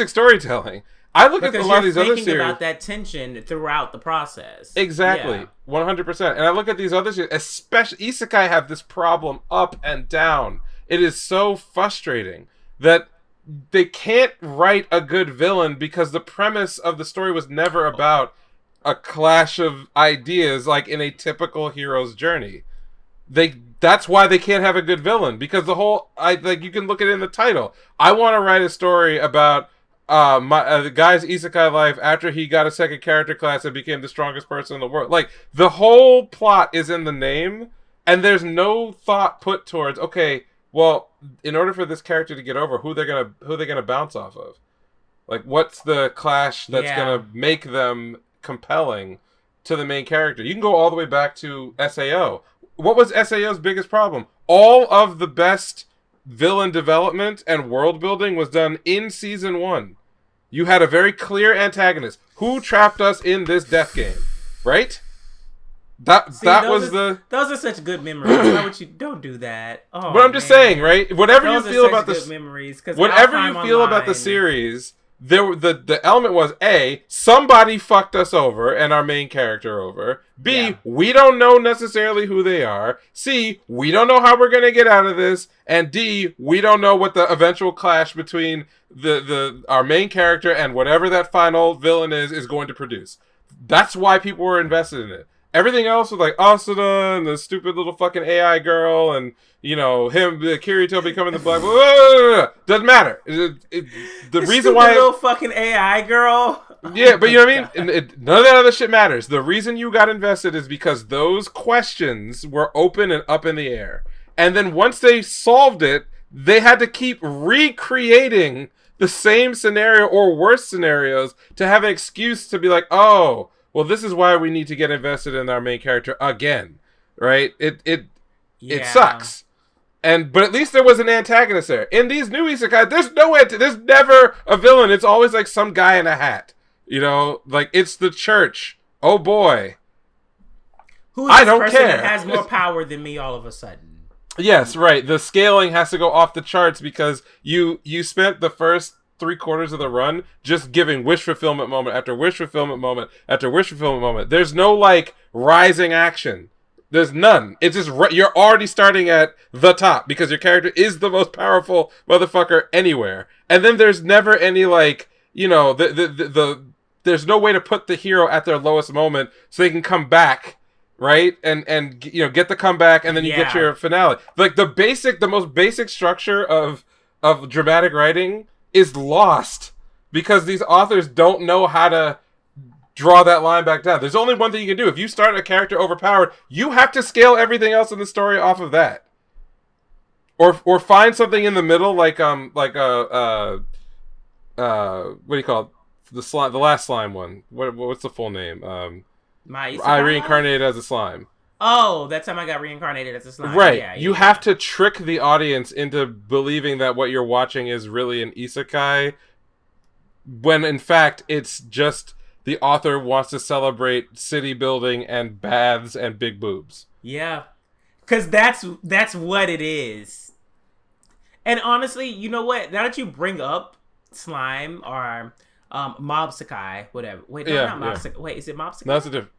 storytelling. I look at a lot of these other series. Thinking about that tension throughout the process. Exactly, 100%. And I look at these other series, especially Isekai, have this problem up and down. It is so frustrating that they can't write a good villain because the premise of the story was never about a clash of ideas like in a typical hero's journey. That's why they can't have a good villain, because the whole, you can look at it in the title. I want to write a story about the guy's isekai life after he got a second character class and became the strongest person in the world. Like, the whole plot is in the name, and there's no thought put towards, okay, well, in order for this character to get over, who they gonna bounce off of? Like, what's the clash that's gonna make them compelling to the main character? You can go all the way back to SAO. What was SAO's biggest problem? All of the best villain development and world building was done in season 1. You had a very clear antagonist. Who trapped us in this death game? Right? Those are such good memories. Why would you don't do that? Oh, but I'm just saying, right? Whatever you feel about this, memories. Whatever you feel about the series, the element was A, somebody fucked us over and our main character over. B, we don't know necessarily who they are. C, we don't know how we're gonna get out of this. And D, we don't know what the eventual clash between our main character and whatever that final villain is going to produce. That's why people were invested in it. Everything else was like Asuna and the stupid little fucking AI girl and, you know, Kirito becoming the black... Doesn't matter. The reason why... little fucking AI girl? Yeah, but you know what I mean? None of that other shit matters. The reason you got invested is because those questions were open and up in the air. And then once they solved it, they had to keep recreating the same scenario or worse scenarios to have an excuse to be like, oh... well, this is why we need to get invested in our main character again, right? It sucks, but at least there was an antagonist there. In these new isekai, there's never a villain. It's always like some guy in a hat, you know, like it's the church. Oh boy, I don't care. That has more power than me all of a sudden. Yes, right. The scaling has to go off the charts because you spent the first 3/4 of the run just giving wish fulfillment moment after wish fulfillment moment after wish fulfillment moment. There's no like rising action. There's none. It's just you're already starting at the top because your character is the most powerful motherfucker anywhere. And then there's never any like, you know, there's no way to put the hero at their lowest moment so they can come back, right? And you know, get the comeback and then you get your finale. Like the most basic structure of dramatic writing is lost because these authors don't know how to draw that line back down. There's only one thing you can do. If you start a character overpowered, you have to scale everything else in the story off of that. Or find something in the middle like what do you call it? The last slime one. What's the full name? I reincarnated as a slime. Oh, that time I got reincarnated as a slime. Right. Yeah, you have to trick the audience into believing that what you're watching is really an isekai, when in fact it's just the author wants to celebrate city building and baths and big boobs. Yeah. Because that's what it is. And honestly, you know what? Now that you bring up slime or mobsekai, whatever. Wait, no, not mobsekai. Wait, is it mobsekai? No, that's a different...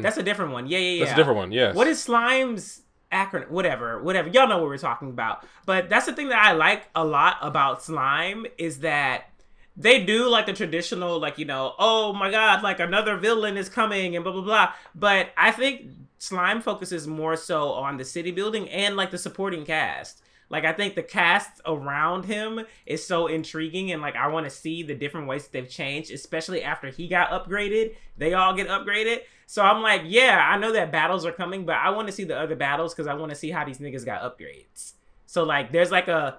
that's a different one. Yeah. That's a different one, yes. What is Slime's acronym? Whatever. Y'all know what we're talking about. But that's the thing that I like a lot about Slime is that they do like the traditional, like, you know, oh my god, like another villain is coming and blah, blah, blah. But I think Slime focuses more so on the city building and like the supporting cast. Like, I think the cast around him is so intriguing, and, like, I want to see the different ways that they've changed, especially after he got upgraded. They all get upgraded. So I'm like, yeah, I know that battles are coming, but I want to see the other battles because I want to see how these niggas got upgrades. So, like, there's a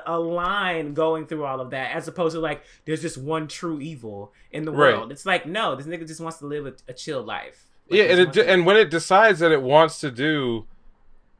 line going through all of that, as opposed to, like, there's just one true evil in the world. Right. It's like, no, this nigga just wants to live a chill life. Like, yeah, and when it decides that it wants to do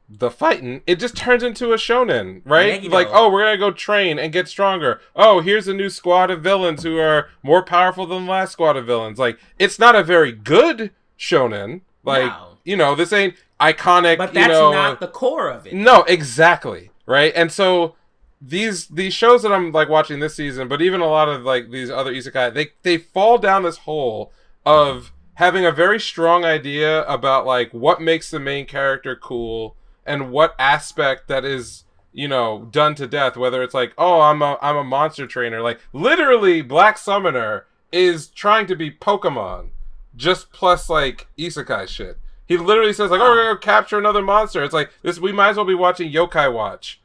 the fighting, it just turns into a shonen, right? Like, oh, we're gonna go train and get stronger. Oh, here's a new squad of villains who are more powerful than the last squad of villains. Like, it's not a very good shonen. Like, you know, this ain't iconic. But that's not the core of it. No, exactly, right? And so these shows that I'm like watching this season, but even a lot of like these other isekai, they fall down this hole of having a very strong idea about like what makes the main character cool. And what aspect that is, you know, done to death, whether it's like, oh, I'm a monster trainer. Like, literally, Black Summoner is trying to be Pokemon, just plus, like, isekai shit. He literally says, like, oh, we're going to capture another monster. It's like, we might as well be watching Yokai Watch,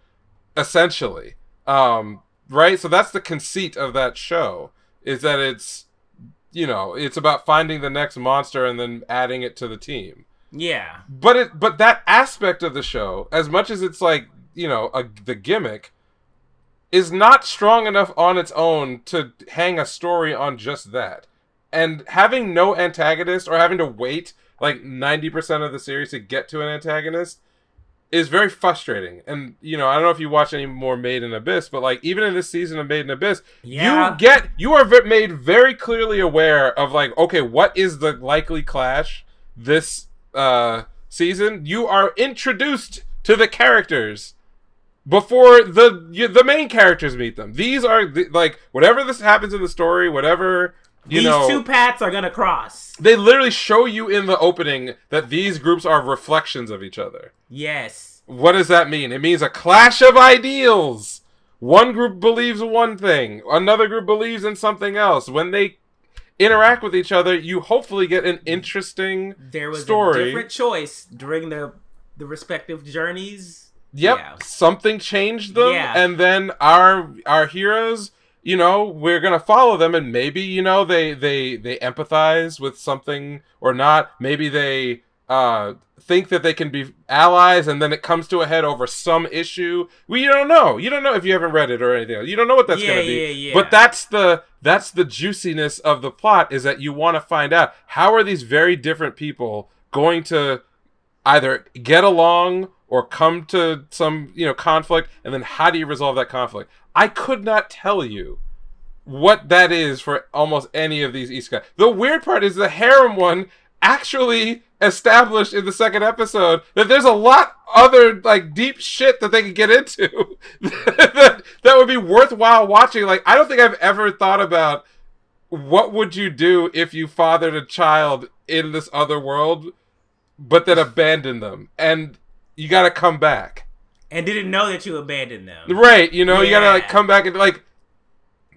essentially. Right? So that's the conceit of that show, is that it's, you know, it's about finding the next monster and then adding it to the team. Yeah, but that aspect of the show, as much as it's like, you know, the gimmick, is not strong enough on its own to hang a story on just that. And having no antagonist or having to wait like 90% of the series to get to an antagonist is very frustrating. And, you know, I don't know if you watch any more Made in Abyss, but, like, even in this season of Made in Abyss, you are made very clearly aware of, like, okay, what is the likely clash this season? You are introduced to the characters before the main characters meet them. These are, like, whatever this happens in the story, whatever... These two paths are gonna cross. They literally show you in the opening that these groups are reflections of each other. Yes. What does that mean? It means a clash of ideals. One group believes one thing. Another group believes in something else. When they interact with each other, you hopefully get an interesting story. There was a different choice during the respective journeys. Yep. Yeah. Something changed them. Yeah. And then our heroes... You know, we're gonna follow them, and maybe, you know, they empathize with something or not. Maybe they think that they can be allies, and then it comes to a head over some issue. Well, you don't know. You don't know if you haven't read it or anything else. You don't know what that's gonna be. Yeah. But that's the juiciness of the plot, is that you want to find out, how are these very different people going to either get along or come to some, you know, conflict, and then how do you resolve that conflict? I could not tell you what that is for almost any of these isekai. The weird part is the harem one actually established in the second episode that there's a lot other, like, deep shit that they could get into that would be worthwhile watching. Like, I don't think I've ever thought about what would you do if you fathered a child in this other world, but then abandoned them, and you gotta come back. And didn't know that you abandoned them. Right, you know, you gotta, like, come back and, like,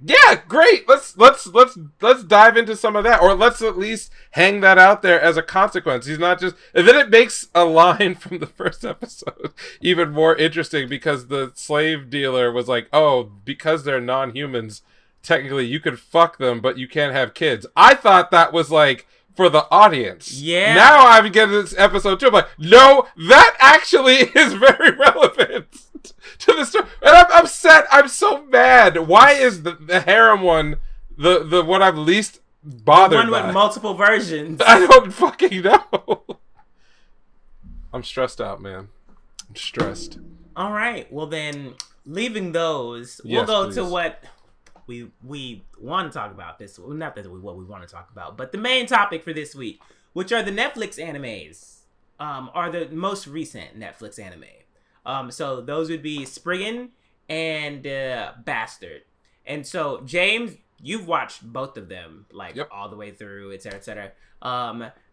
yeah, great. Let's dive into some of that, or let's at least hang that out there as a consequence. He's not just, and then it makes a line from the first episode even more interesting, because the slave dealer was like, "Oh, because they're non-humans, technically you could fuck them, but you can't have kids." I thought that was like for the audience. Yeah. Now I'm getting this episode too. I'm like, no, that actually is very relevant to the story. And I'm upset. I'm so mad. Why is the harem one the one I'm least bothered by? The one with multiple versions. I don't fucking know. I'm stressed out, man. I'm stressed. All right. Well, then, leaving those, we'll go to what we want to talk about this. Well, not that what we want to talk about, but the main topic for this week, which are the Netflix animes, are the most recent Netflix anime. So those would be Spriggan and Bastard. And so, James, you've watched both of them, like, all the way through, etc., etc.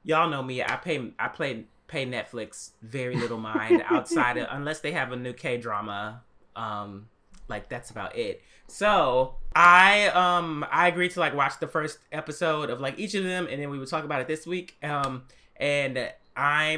Y'all know me. I pay Netflix very little mind outside of, unless they have a new K-drama. Like, that's about it. So I agreed to, like, watch the first episode of, like, each of them, and then we would talk about it this week. And I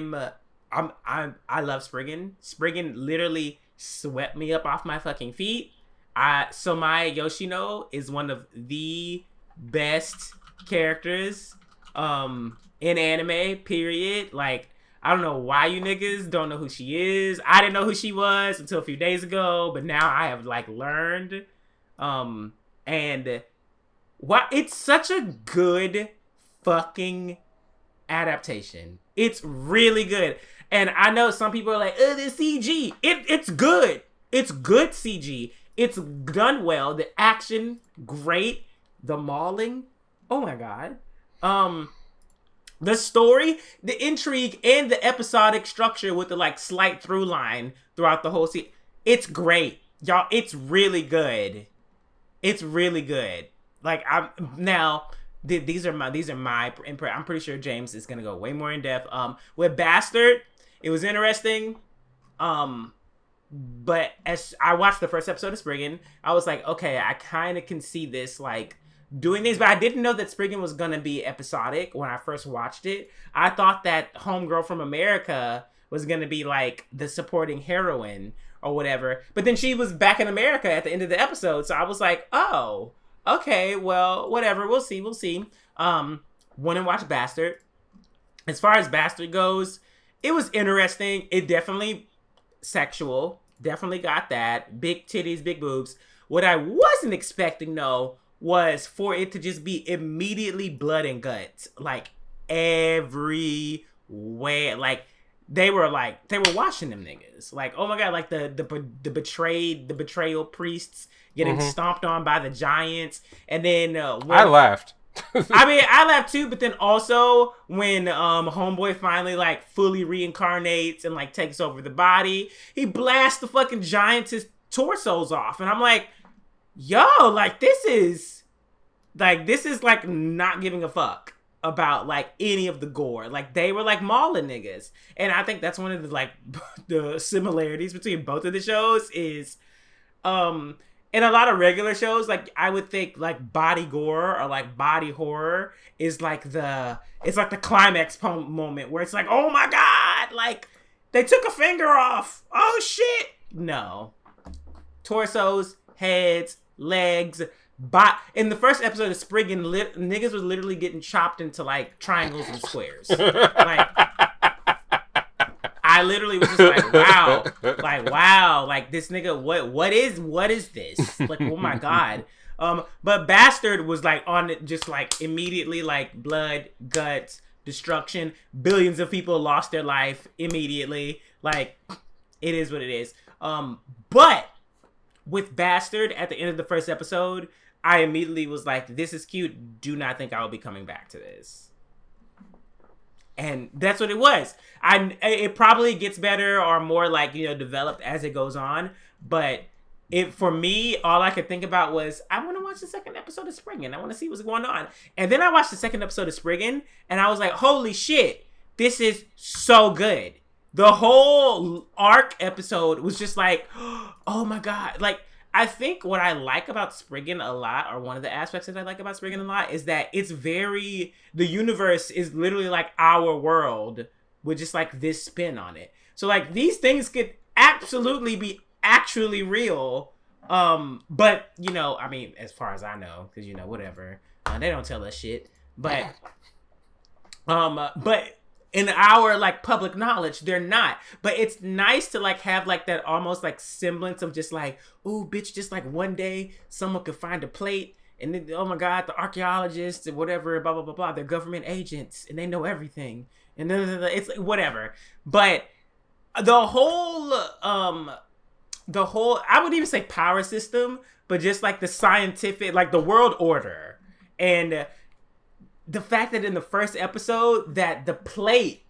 love Spriggan. Spriggan literally swept me up off my fucking feet. Somai Yoshino is one of the best characters in anime, period. Like, I don't know why you niggas don't know who she is. I didn't know who she was until a few days ago, but now I have, like, learned. And why it's such a good fucking adaptation. It's really good. And I know some people are like, oh, the CG. It's good. It's good CG. It's done well. The action, great. The mauling, oh my god. The story, the intrigue, and the episodic structure with the, like, slight through line throughout the whole season. It's great. Y'all, it's really good. It's really good. Like, these are my input. I'm pretty sure James is gonna go way more in depth. With Bastard, it was interesting. But as I watched the first episode of Spriggan, I was like, okay, I kind of can see this, like, doing things, but I didn't know that Spriggan was gonna be episodic when I first watched it. I thought that Homegirl from America was gonna be, like, the supporting heroine or whatever, but then she was back in America at the end of the episode, so I was like, oh, okay, well, whatever, we'll see. Went and watched Bastard. As far as Bastard goes, it was interesting. It definitely sexual, definitely got that, big titties, big boobs. What I wasn't expecting, though, was for it to just be immediately blood and guts, like, everywhere. Like, they were watching them niggas. Like, oh my god, like the betrayal priests getting stomped on by the giants, and then I laughed. I mean, I laughed too, but then also when homeboy finally like fully reincarnates and like takes over the body, he blasts the fucking giants' torsos off, and I'm like, yo, like this is like not giving a fuck about like any of the gore. Like they were like mauling niggas, and I think that's one of the like the similarities between both of the shows is in a lot of regular shows, like I would think like body gore or like body horror is like the climax moment where it's like, oh my god, like they took a finger off, oh shit. No, torsos, heads, legs. In the first episode of Spriggan, niggas was literally getting chopped into like triangles and squares. Like, I literally was just like, wow, like this nigga, what is this? Like, oh my god. But Bastard was like on it, just like immediately, like blood, guts, destruction. Billions of people lost their life immediately. Like, it is what it is. But with Bastard at the end of the first episode, I immediately was like, this is cute. Do not think I will be coming back to this. And that's what it was. It probably gets better or more like, you know, developed as it goes on. But for me, all I could think about was, I want to watch the second episode of Spriggan. I want to see what's going on. And then I watched the second episode of Spriggan, and I was like, holy shit, this is so good. The whole arc episode was just like, oh my god. Like, I think what I like about Spriggan a lot, or one of the aspects that I like about Spriggan a lot, is that the universe is literally like our world with just like this spin on it. So like these things could absolutely be actually real. But you know, I mean, as far as I know, because you know, whatever, they don't tell us shit. But in our like public knowledge, they're not. But it's nice to like have like that almost like semblance of just like, ooh, bitch, just like one day someone could find a plate, and then, oh my god, the archaeologists and whatever, blah blah blah blah, they're government agents and they know everything, and then it's like whatever. But the whole I wouldn't even say power system, but just like the scientific, like the world order, and the fact that in the first episode that the plate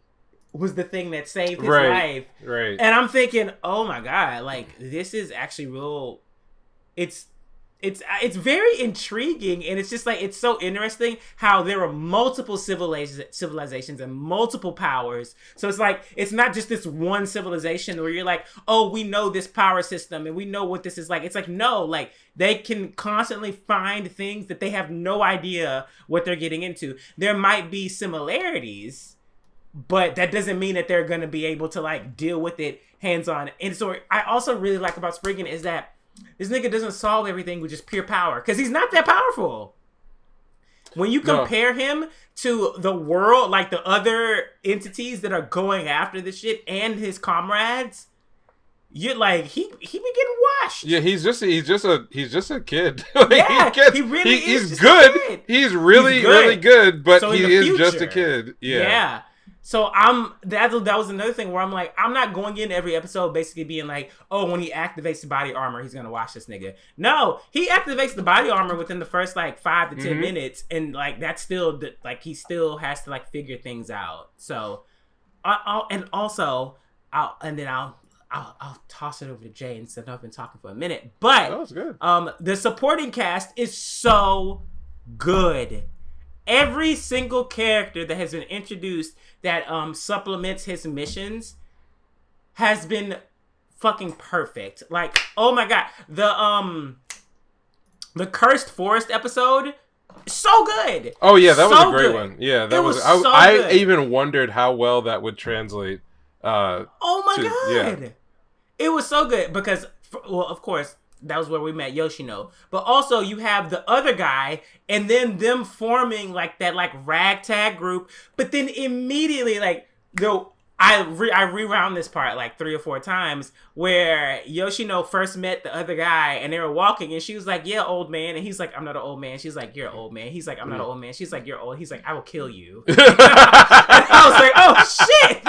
was the thing that saved his life. Right. And I'm thinking, oh my god, like this is actually real. It's very intriguing, and it's just like, it's so interesting how there are multiple civilizations and multiple powers. So it's like, it's not just this one civilization where you're like, oh, we know this power system and we know what this is like. It's like, no, like they can constantly find things that they have no idea what they're getting into. There might be similarities, but that doesn't mean that they're going to be able to like deal with it hands-on. And so I also really like about Spriggan is that this nigga doesn't solve everything with just pure power, because he's not that powerful. When you compare him to the world, like the other entities that are going after this shit and his comrades, you're like, he be getting washed. Yeah, he's just a kid. He really is. He's good. He's really good, but so he is just a kid. Yeah. So that was another thing where I'm like, I'm not going in every episode basically being like, oh, when he activates the body armor, he's gonna watch this nigga. No, he activates the body armor within the first like 5 to 10 minutes, and like that's still like he still has to like figure things out. So, I'll toss it over to Jay instead of I've been talking for a minute. But that was good. The supporting cast is so good. Every single character that has been introduced that supplements his missions has been fucking perfect. Like, oh my god, the Cursed Forest episode, so good. Oh yeah, that was a great one. Yeah, that was. I even wondered how well that would translate. Oh my god, yeah. It was so good because, well, of course, that was where we met Yoshino. But also you have the other guy and then them forming like that like ragtag group. But then immediately like I rewound this part like 3 or 4 times where Yoshino first met the other guy and they were walking and she was like, yeah, old man. And he's like, I'm not an old man. She's like, you're an old man. He's like, I'm not an old man. She's like, you're old. He's like, I will kill you. And I was like, oh shit.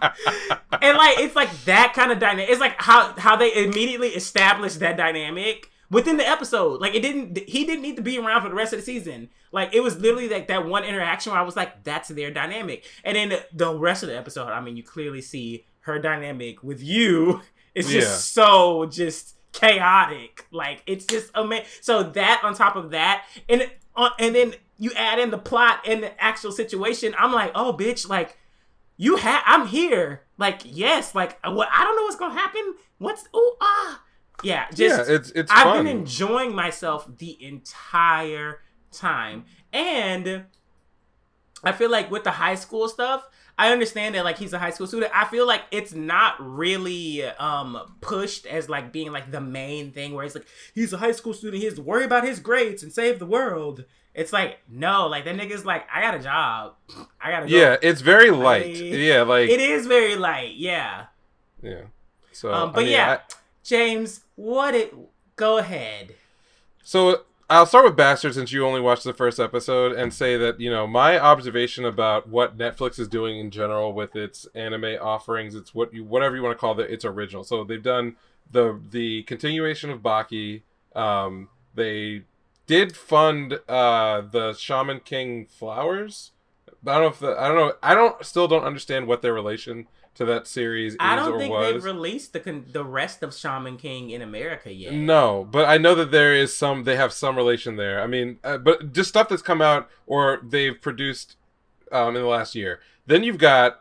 And like it's like that kind of dynamic. It's like how they immediately established that dynamic within the episode. Like he didn't need to be around for the rest of the season. Like it was literally like that one interaction where I was like, that's their dynamic. And then the rest of the episode, I mean, you clearly see her dynamic with you. It's just so just chaotic. Like it's just amazing. So that on top of that, and then you add in the plot and the actual situation. I'm like, oh bitch, like I'm here. Like yes, like what? I don't know what's gonna happen. Yeah, just it's I've fun. been enjoying myself the entire time, and I feel like with the high school stuff, I understand that like he's a high school student. I feel like it's not really pushed as like being like the main thing where it's like he's a high school student, he has to worry about his grades and save the world. It's like no, like that nigga's like I got a job, I gotta go. Yeah, it's very light. Yeah, like it is very light. Yeah. So, James, go ahead. So I'll start with Bastard since you only watched the first episode and say that, my observation about what Netflix is doing in general with its anime offerings, it's whatever you want to call it, it's original. So they've done the continuation of Baki. They did fund the Shaman King Flowers. I still don't understand what their relation to that series is or was. I don't think they've released the rest of Shaman King in America yet. No, but I know that they have some relation there. I mean, but just stuff that's come out or they've produced in the last year. Then you've got,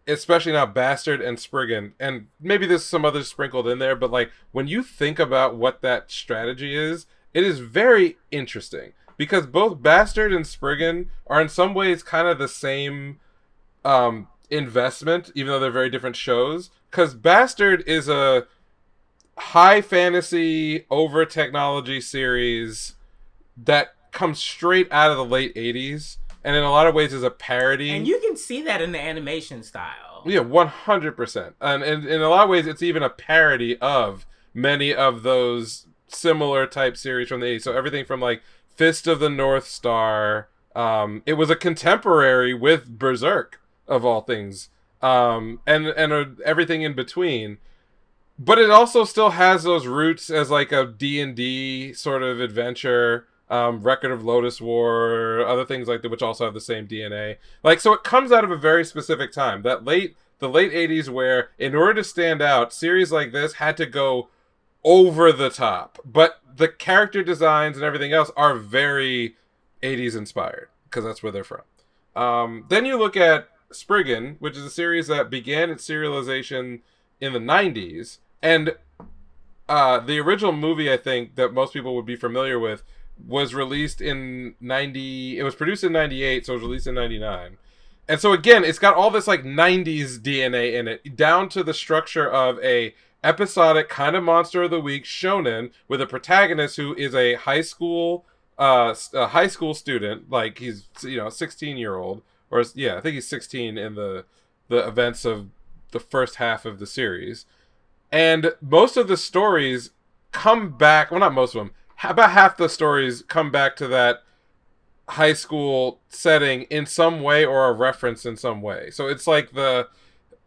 especially now, Bastard and Spriggan, and maybe there's some others sprinkled in there, but like when you think about what that strategy is, it is very interesting because both Bastard and Spriggan are in some ways kind of the same investment, even though they're very different shows. Because Bastard is a high fantasy over technology series that comes straight out of the late 80s, and in a lot of ways is a parody. And you can see that in the animation style. Yeah, 100%. And in a lot of ways, it's even a parody of many of those similar type series from the 80s. So everything from like Fist of the North Star. It was a contemporary with Berserk, of all things, and everything in between. But it also still has those roots as like a D&D sort of adventure, Record of Lotus War, other things like that, which also have the same DNA. Like, so it comes out of a very specific time, the late 80s, where in order to stand out, series like this had to go over the top. But the character designs and everything else are very 80s inspired, because that's where they're from. Then you look at Spriggan, which is a series that began its serialization in the 90s, and the original movie, I think, that most people would be familiar with was released in 90. It was produced in 98, so it was released in 99. And so again, it's got all this like 90s DNA in it, down to the structure of a episodic kind of monster of the week shonen with a protagonist who is a high school student, like he's 16-year-old, or I think he's 16 in the events of the first half of the series. And most of the stories come back, well, not most of them, about half the stories come back to that high school setting in some way or a reference in some way. So it's like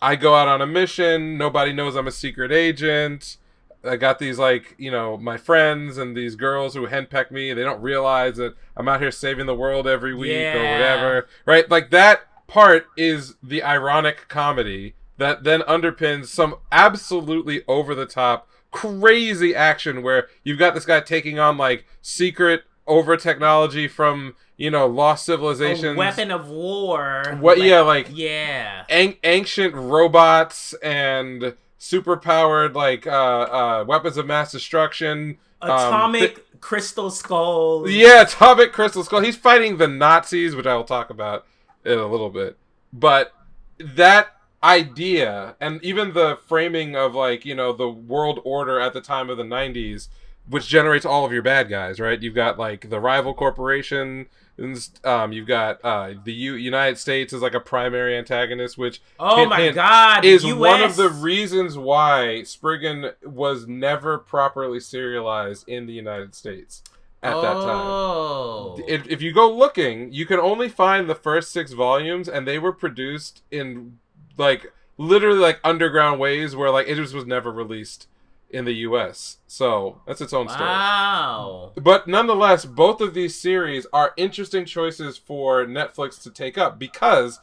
I go out on a mission, nobody knows I'm a secret agent, I got these my friends and these girls who henpeck me, they don't realize that I'm out here saving the world every week or whatever, right? Like that part is the ironic comedy that then underpins some absolutely over-the-top, crazy action where you've got this guy taking on, like, secret over-technology from, lost civilizations. A weapon of war. Ancient robots and super-powered, weapons of mass destruction. Atomic crystal skulls. Yeah, atomic crystal skull. He's fighting the Nazis, which I will talk about in a little bit. But that idea, and even the framing of the world order at the time of the 90s, which generates all of your bad guys, right? You've got the rival corporation, you've got the United States as a primary antagonist, which God is US. One of the reasons why Spriggan was never properly serialized in the United States at that time. If you go looking, you can only find the first 6 volumes, and they were produced in literally like underground ways where like it just was never released in the US. So that's its own story. Wow. But nonetheless, both of these series are interesting choices for Netflix to take up, because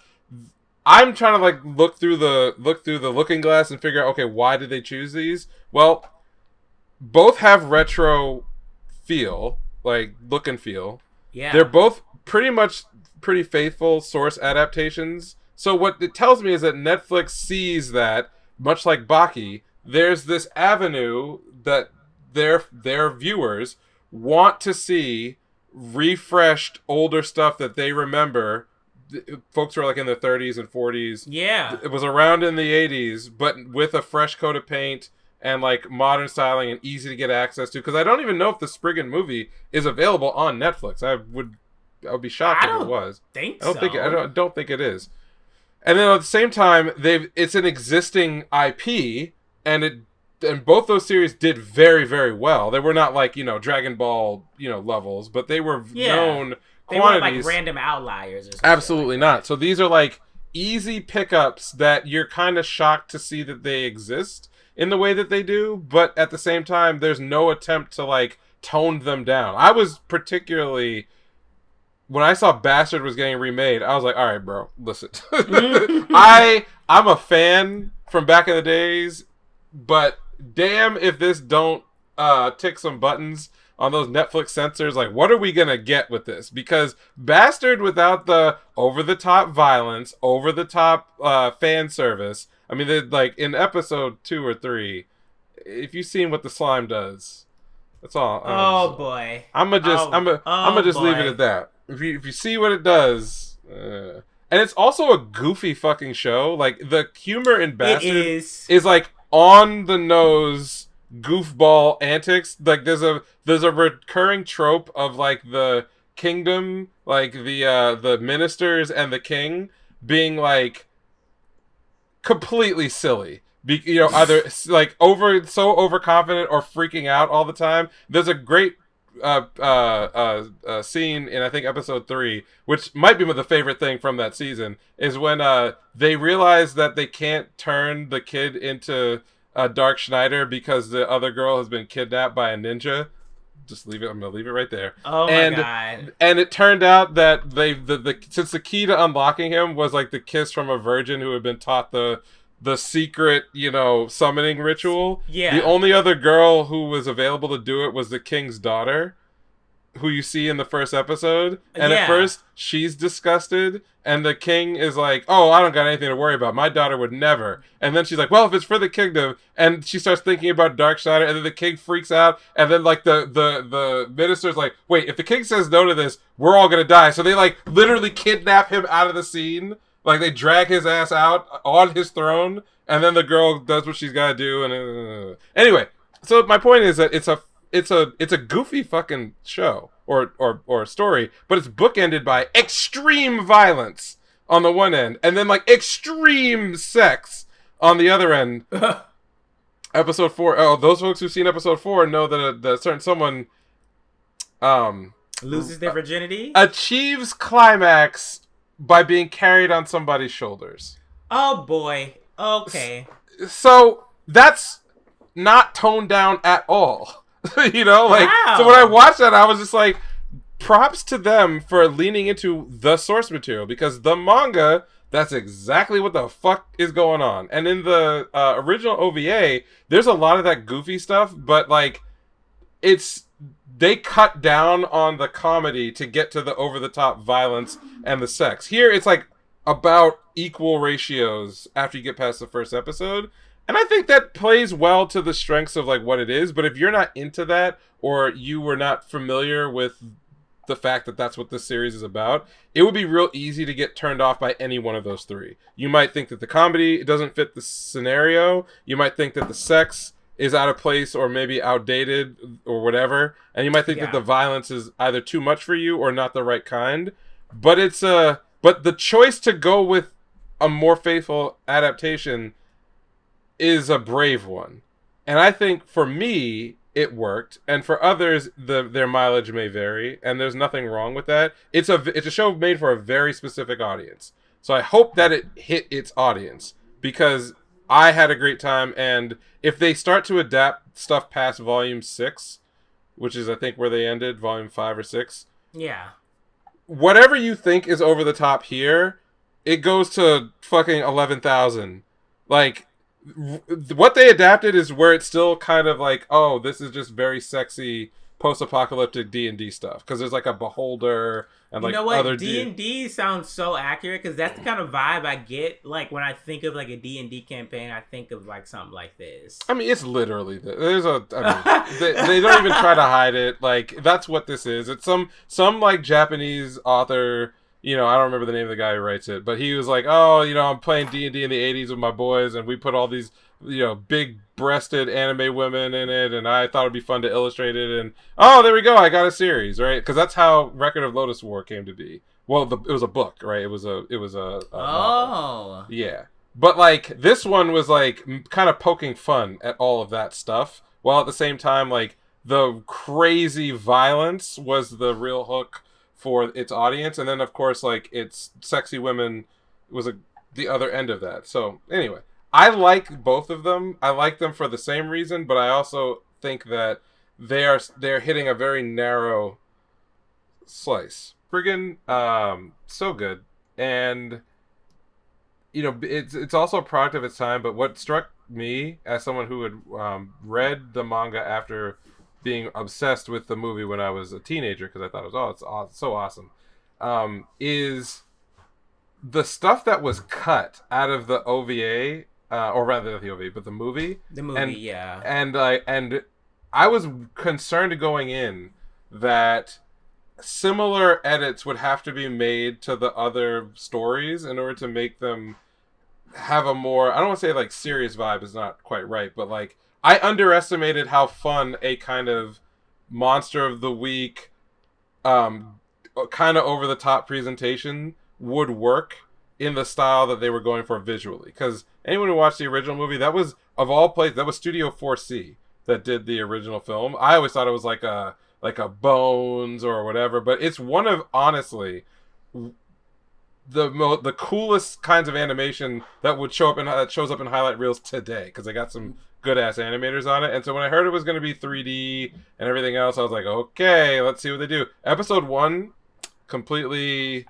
I'm trying to like look through the looking glass and figure out, okay, why did they choose these? Well, both have retro feel, like look and feel. Yeah. They're both pretty faithful source adaptations. So what it tells me is that Netflix sees that, much like Baki, there's this avenue that their viewers want to see refreshed older stuff that they remember. Folks who are like in their 30s and 40s. Yeah. It was around in the 80s, but with a fresh coat of paint and like modern styling and easy to get access to. Because I don't even know if the Spriggan movie is available on Netflix. I would be shocked if it was. I don't think it is. And then at the same time, it's an existing IP, and both those series did very, very well. They were not like, Dragon Ball, levels, but they were known they quantities. Weren't like random outliers or something. Absolutely not. So these are like easy pickups that you're kind of shocked to see that they exist in the way that they do, but at the same time, there's no attempt to like tone them down. I was particularly... When I saw Bastard was getting remade, I was like, all right, bro, listen. I'm a fan from back in the days, but damn if this don't tick some buttons on those Netflix censors. Like, what are we going to get with this? Because Bastard, without the over-the-top violence, over-the-top fan service, I mean, like, in episode 2 or 3, if you've seen what the slime does, that's all. Boy. I'm gonna just leave it at that. If you see what it does, and it's also a goofy fucking show. Like the humor in Bastard is like on the nose goofball antics. Like there's a recurring trope of like the kingdom, like the ministers and the king being like completely silly. Either like overconfident or freaking out all the time. There's a great scene in I think episode 3, which might be the favorite thing from that season, is when they realize that they can't turn the kid into Dark Schneider because the other girl has been kidnapped by a ninja. Just leave it. I'm gonna leave it right there. Oh my god! And it turned out that since the key to unlocking him was like the kiss from a virgin who had been taught the secret, summoning ritual. Yeah. The only other girl who was available to do it was the king's daughter, who you see in the first episode. And at first, she's disgusted, and the king is like, "Oh, I don't got anything to worry about. My daughter would never." And then she's like, "Well, if it's for the kingdom," and she starts thinking about Dark Schneider, and then the king freaks out, and then like the minister's like, "Wait, if the king says no to this, we're all gonna die." So they like literally kidnap him out of the scene. Like, they drag his ass out on his throne, and then the girl does what she's got to do. And anyway, so my point is that it's a goofy fucking show or story, but it's bookended by extreme violence on the one end, and then like extreme sex on the other end. Episode 4. Oh, those folks who've seen episode 4 know that a certain someone loses their virginity, achieves climax by being carried on somebody's shoulders. Oh boy. Okay. So that's not toned down at all. Wow. So when I watched that, I was just like, props to them for leaning into the source material, because the manga, that's exactly what the fuck is going on. And in the original OVA, there's a lot of that goofy stuff, but like they cut down on the comedy to get to the over-the-top violence and the sex. Here, it's like about equal ratios after you get past the first episode. And I think that plays well to the strengths of like what it is. But if you're not into that, or you were not familiar with the fact that that's what this series is about, it would be real easy to get turned off by any one of those three. You might think that the comedy doesn't fit the scenario. You might think that the sex is out of place or maybe outdated or whatever, and you might think that the violence is either too much for you or not the right kind. But but the choice to go with a more faithful adaptation is a brave one, and I think for me it worked, and for others their mileage may vary, and there's nothing wrong with that. It's a show made for a very specific audience, so I hope that it hit its audience, because I had a great time, and if they start to adapt stuff past volume 6, which is I think where they ended, volume 5 or 6. Yeah. Whatever you think is over the top here, it goes to fucking 11,000. Like, what they adapted is where it's still kind of like, oh, this is just very sexy post-apocalyptic D&D stuff, because there's like a beholder and like, you know what, other D&D sounds so accurate, because that's the kind of vibe I get like when I think of like a D&D campaign. I think of like something like this. I mean, it's literally they don't even try to hide it. Like, that's what this is. It's some like Japanese author, you know, I don't remember the name of the guy who writes it, but he was like, oh, you know, I'm playing D&D in the 80s with my boys, and we put all these, you know, big-breasted anime women in it, and I thought it'd be fun to illustrate it, and oh, there we go, I got a series, right? Because that's how Record of Lotus War came to be. Well, it was a book, right? It was a novel. Yeah. But like, this one was like kind of poking fun at all of that stuff, while at the same time, like, the crazy violence was the real hook for its audience, and then of course, like, its sexy women was the other end of that. So anyway, I like both of them. I like them for the same reason, but I also think that they're hitting a very narrow slice. Spriggan, so good, and you know, it's also a product of its time. But what struck me as someone who had read the manga after being obsessed with the movie when I was a teenager, because I thought it was so awesome, is the stuff that was cut out of the OVA, or rather not the OVA, but the movie. The movie, yeah. And I was concerned going in that similar edits would have to be made to the other stories in order to make them have a more, I don't want to say like serious vibe is not quite right, but like, I underestimated how fun a kind of monster of the week, kind of over the top presentation would work in the style that they were going for visually. Because anyone who watched the original movie, that was, of all places, that was Studio 4C that did the original film. I always thought it was like a Bones or whatever, but it's one of, honestly, the coolest kinds of animation that would show up that shows up in highlight reels today, because they got some good ass animators on it. And so when I heard it was going to be 3D and everything else, I was like, okay, let's see what they do. Episode 1 completely,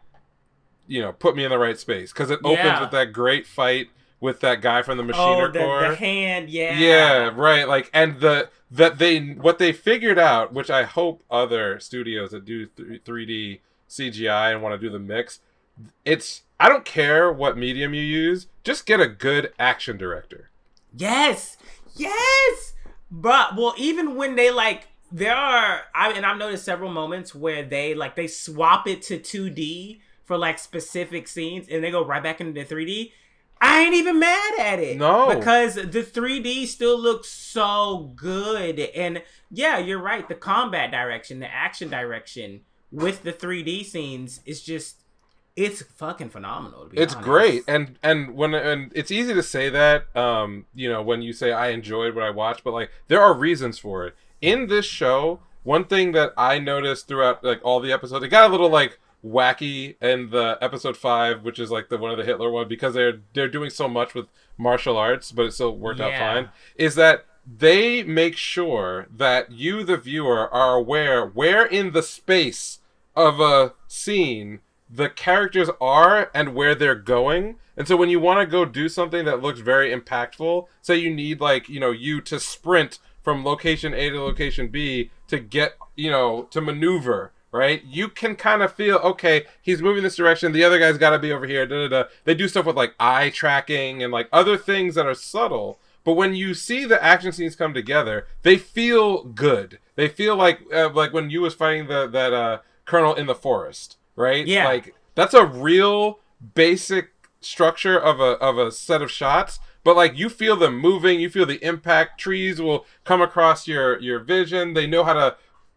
you know, put me in the right space, because it opens with that great fight with that guy from the Machiner Corps. The hand, yeah, right. Like, and what they figured out, which I hope other studios that do 3D CGI and want to do the mix, I don't care what medium you use, just get a good action director. Yes. But well, even when they like, I've noticed several moments where they swap it to 2D for like specific scenes, and they go right back into 3D. I ain't even mad at it. No. Because the 3D still looks so good. And yeah, you're right. The combat direction, the action direction with the 3D scenes is just, it's fucking phenomenal, to be honest. It's great. And it's easy to say that, you know, when you say I enjoyed what I watched, but like, there are reasons for it. In this show, one thing that I noticed throughout like all the episodes, it got a little like wacky in the episode 5, which is like the one of the Hitler one, because they're doing so much with martial arts, but it still worked out fine, is that they make sure that you, the viewer, are aware where in the space of a scene the characters are and where they're going. And so when you want to go do something that looks very impactful, say you need, like, you know, you to sprint from location A to location B to get, you know, to maneuver, right? You can kind of feel, okay, he's moving this direction, the other guy's got to be over here, They do stuff with like eye tracking and like other things that are subtle, but when you see the action scenes come together, they feel good. They feel like when you was fighting that colonel in the forest, right? Yeah. Like, that's a real basic structure of a set of shots, but like, you feel them moving, you feel the impact, trees will come across your vision, they know how to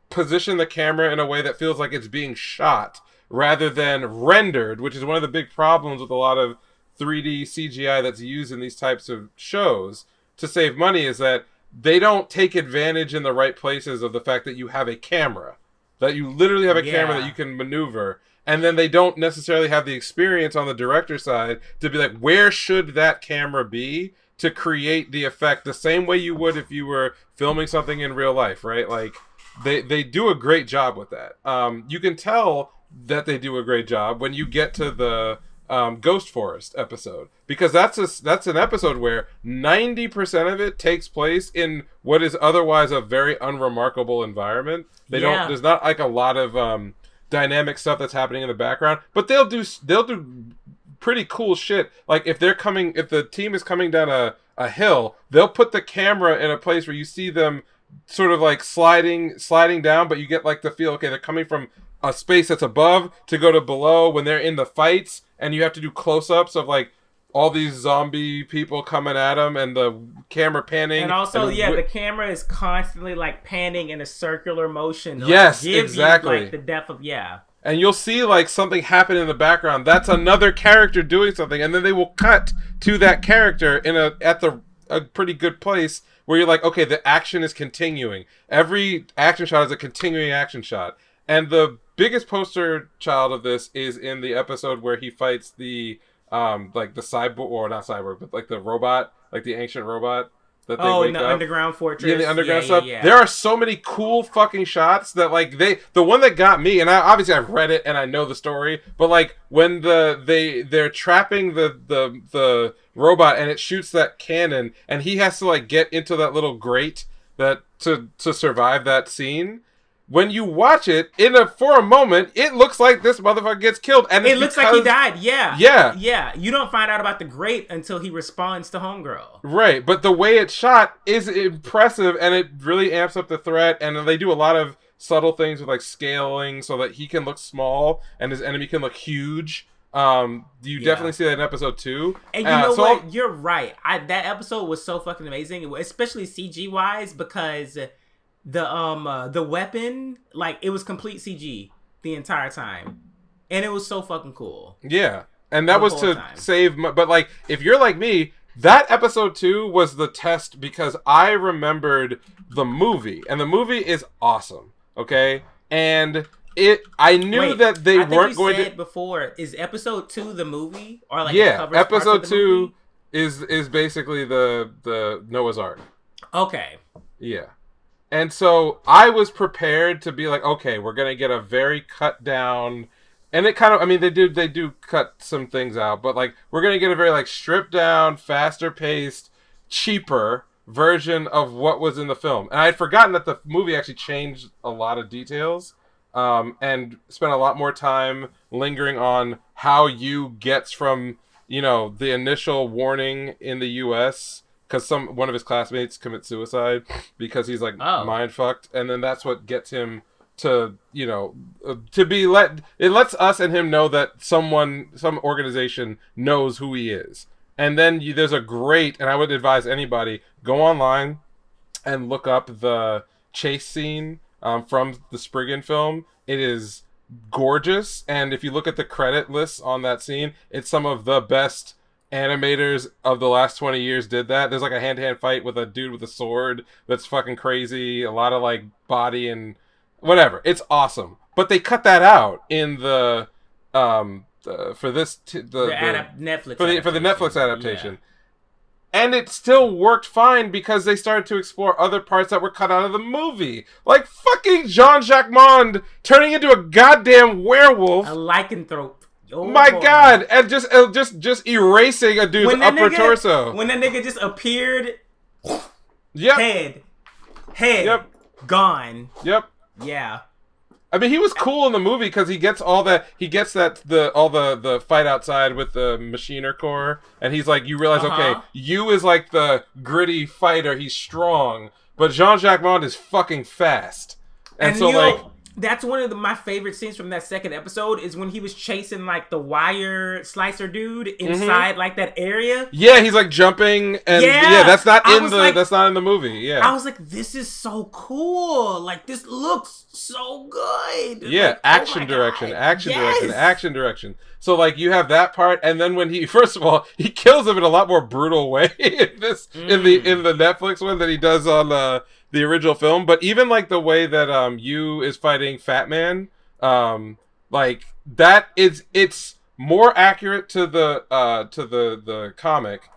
position the camera in a way that feels like it's being shot rather than rendered, which is one of the big problems with a lot of 3D CGI that's used in these types of shows to save money, is that they don't take advantage in the right places of the fact that you have a camera, that you literally have a camera that you can maneuver. and then they don't necessarily have the experience on the director side to be like, where should that camera be to create the effect the same way you would if you were filming something in real life, right? Like, they do a great job with that. You can tell that they do a great job when you get to the Ghost Forest episode, because that's an episode where 90% of it takes place in what is otherwise a very unremarkable environment. There's not like a lot of dynamic stuff that's happening in the background, but they'll do pretty cool shit. Like if the team is coming down a hill, they'll put the camera in a place where you see them sort of like sliding down, but you get like the feel, okay, they're coming from a space that's above to go to below when they're in the fights, and you have to do close-ups of like all these zombie people coming at them, and the camera panning. And also, the camera is constantly like panning in a circular motion. Yes, gives exactly. You, like, the depth of And you'll see like something happen in the background. That's another character doing something, and then they will cut to that character at a pretty good place where you're like, okay, the action is continuing. Every action shot is a continuing action shot. And the biggest poster child of this is in the episode where he fights the like the cyborg, or not cyborg, but like the robot, like the ancient robot that they wake in the up. Underground Fortress. Yeah, the underground stuff. Yeah. There are so many cool fucking shots that like the one that got me, and obviously I've read it and I know the story, but like when they're trapping the robot and it shoots that cannon and he has to like get into that little grate that to survive that scene. When you watch it, for a moment, it looks like this motherfucker gets killed. And it looks like he died, yeah. Yeah. Yeah, you don't find out about the grate until he responds to Homegirl. Right, but the way it's shot is impressive, and it really amps up the threat, and they do a lot of subtle things with like scaling so that he can look small and his enemy can look huge. You definitely see that in episode 2. And you know what? You're right. That episode was so fucking amazing, especially CG-wise, because the weapon, like, it was complete CG the entire time, and it was so fucking cool. Yeah, and that was to save but like, if you're like me, that episode 2 was the test, because I remembered the movie, and the movie is awesome, okay? And I knew that they weren't going to. Before, is episode 2 the movie, or like episode 2 is basically the Noah's Ark. Okay. Yeah. And so I was prepared to be like, okay, we're gonna get a very cut down, and it kind of, I mean, they do cut some things out, but like we're gonna get a very like stripped down, faster paced, cheaper version of what was in the film. And I had forgotten that the movie actually changed a lot of details, and spent a lot more time lingering on how you gets from, the initial warning in the U.S. because one of his classmates commits suicide because he's like mind fucked, and then that's what gets him to it lets us and him know that some organization knows who he is. And then there's a great, and I would advise anybody, go online and look up the chase scene from the Spriggan film. It is gorgeous, and if you look at the credit lists on that scene, it's some of the best animators of the last 20 years did that. There's like a hand-to-hand fight with a dude with a sword that's fucking crazy, a lot of like body and whatever. It's awesome, but they cut that out in the Netflix adaptation. Yeah. And it still worked fine because they started to explore other parts that were cut out of the movie, like fucking Jean-Jacques Monde turning into a goddamn werewolf, a lycanthrope. Oh my God! And just erasing a dude's upper torso. When that nigga just appeared, yep. head, yep, gone. Yep. Yeah. I mean, he was cool in the movie because he gets all that. He gets the fight outside with the Machiner Corps, and he's like, you realize, okay, you is like the gritty fighter. He's strong, but Jean-Jacques Monde is fucking fast, and so like. That's one of my favorite scenes from that second episode is when he was chasing like the wire slicer dude inside like that area. Yeah, he's like jumping and that's not in the movie. Yeah. I was like, this is so cool. Like, this looks so good. Yeah, like, action direction. So like you have that part, and then when first of all, he kills him in a lot more brutal way in the Netflix one than he does on the original film. But even like the way that is fighting Fat Man, like it's more accurate to the comic.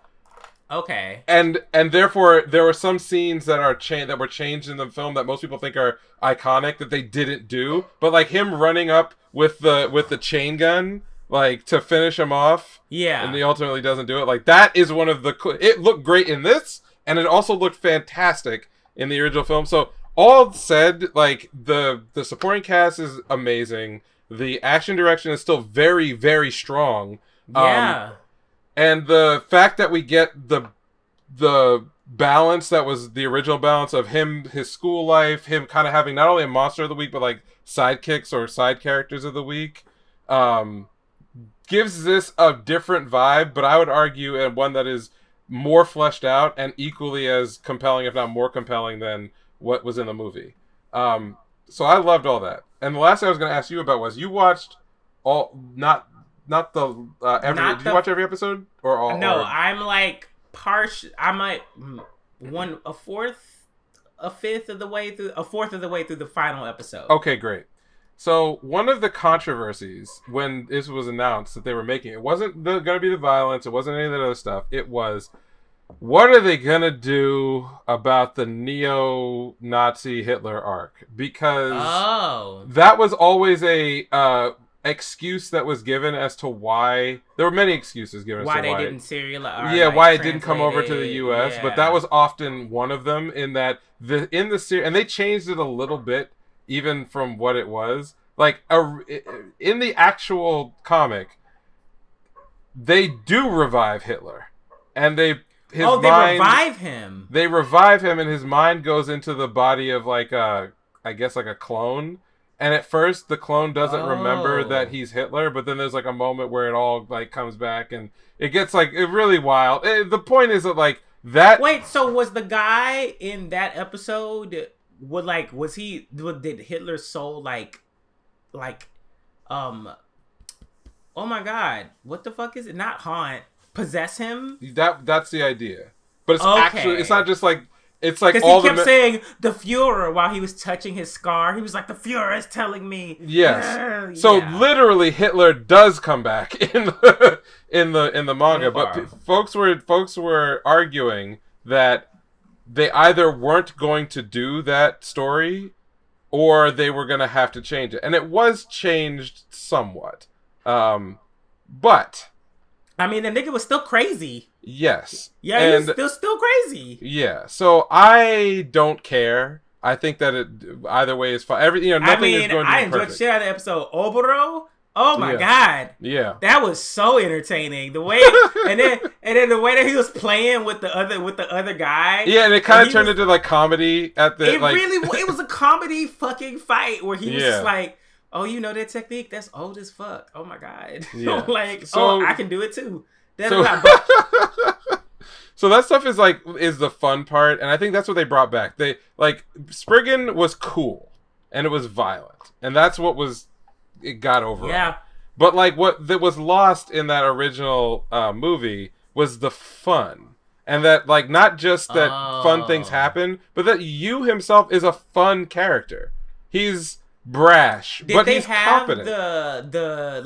Okay. And therefore there were some scenes that were changed in the film that most people think are iconic that they didn't do. But like him running up with the chain gun, like to finish him off. Yeah. And he ultimately doesn't do it. Like that is one of the it looked great in this, and it also looked fantastic in the original film. So all said, like the supporting cast is amazing. The action direction is still very, very strong. Yeah. And the fact that we get the balance that was the original balance of him, his school life, him kind of having not only a monster of the week, but like sidekicks or side characters of the week, gives this a different vibe, but I would argue and one that is more fleshed out and equally as compelling, if not more compelling than what was in the movie. So I loved all that. And the last thing I was going to ask you about was you watched all, not the did you watch every episode or all? No, or... I'm like I'm like a fourth of the way through the final episode. Okay, great. So one of the controversies when this was announced that they were making it wasn't going to be the violence, it wasn't any of that other stuff. It was, what are they going to do about the neo-Nazi Hitler arc? Because that was always a excuse that was given as to why there were many excuses given why as to they why didn't serialize. Yeah, why it didn't come over to the US, yeah. But that was often one of them in that in the series, and they changed it a little bit even from what it was. Like in the actual comic, they do revive Hitler. And they revive him. They revive him and his mind goes into the body of like a clone. And at first, the clone doesn't remember that he's Hitler, but then there's like a moment where it all like comes back, and it gets like really wild. The point is that like that. Wait, so was the guy in that episode? Did Hitler's soul oh my god, what the fuck is it? Not haunt, possess him? That's the idea, but it's actually it's not just like. It's like all he kept saying the Fuhrer while he was touching his scar. He was like, the Fuhrer is telling me. Yes. So literally Hitler does come back in the manga, but folks were arguing that they either weren't going to do that story or they were going to have to change it. And it was changed somewhat. But I mean, the nigga was still crazy. Yes. Yeah, he's still crazy. Yeah. So I don't care. I think that it either way is fine. Nothing is going to be perfect. I enjoyed the shit out of the episode. Oboro. Oh my god. Yeah. That was so entertaining. The way and then the way that he was playing with the other guy. Yeah, and it kind of turned into like comedy at the it was a comedy fucking fight where he was just like, oh, you know that technique? That's old as fuck. Oh my god. Yeah. I can do it too. So that stuff is the fun part, and I think that's what they brought back. They like Spriggan was cool and it was violent, and that's what it got over. Yeah. But like what that was lost in that original movie was the fun, and that like not just that fun things happen, but that Yu himself is a fun character. He's brash, but he's competent. Did they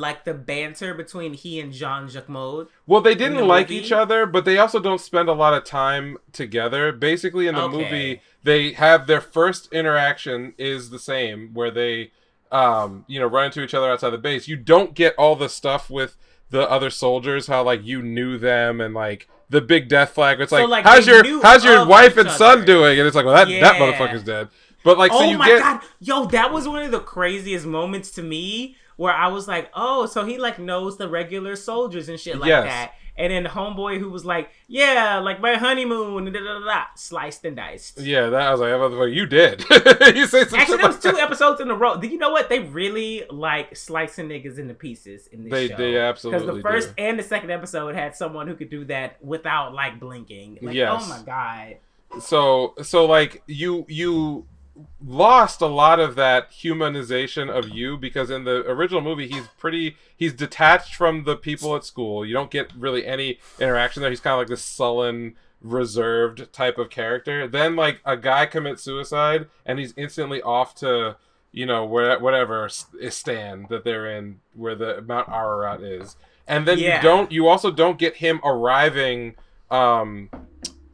have the banter between he and Jean-Jacques Mode? Well, they didn't like each other, but they also don't spend a lot of time together. Basically, in the movie, they have their first interaction is the same, where they, run into each other outside the base. You don't get all the stuff with the other soldiers, how like you knew them and like the big death flag. It's like how's your wife and son doing? And it's like, well, that motherfucker's dead. But like, God, yo, that was one of the craziest moments to me where I was like, oh, so he like knows the regular soldiers and shit like that. And then homeboy who was like, yeah, like my honeymoon, sliced and diced. Yeah, that I was like, you did. You say some Actually, there was 2 episodes in a row. Do you know what? They really like slicing niggas into pieces in this show. They absolutely because the first and the second episode had someone who could do that without like blinking. Like, oh my god. So like you lost a lot of that humanization of you, because in the original movie he's detached from the people at school. You don't get really any interaction there. He's kind of like this sullen, reserved type of character. Then like a guy commits suicide and he's instantly off to whatever stand that they're in, where the Mount Ararat is. And then you also don't get him arriving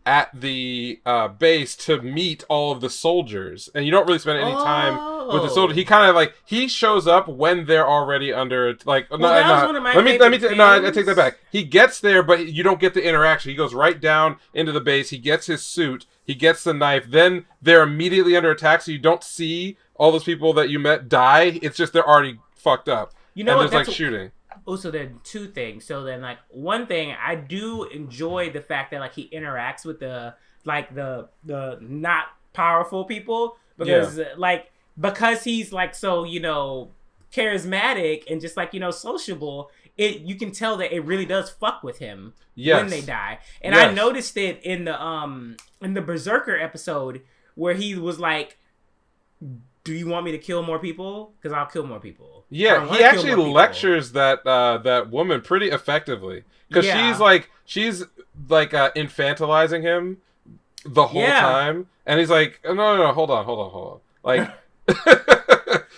at the base to meet all of the soldiers, and you don't really spend any time with the soldiers. He kind of he shows up when they're already under that was one of my favorite things. I take that back. He gets there, but you don't get the interaction. He goes right down into the base. He gets his suit. He gets the knife. Then they're immediately under attack, so you don't see all those people that you met die. It's just they're already fucked up. You know, and there's shooting. Oh, so then two things. So then, one thing, I do enjoy the fact that he interacts with the not powerful people, because because he's so charismatic and just sociable. You can tell that it really does fuck with him when they die. And I noticed it in the Berserker episode where he was like, do you want me to kill more people? Because I'll kill more people. Yeah, he actually lectures that woman pretty effectively. Because she's infantilizing him the whole time. And he's like, no, hold on.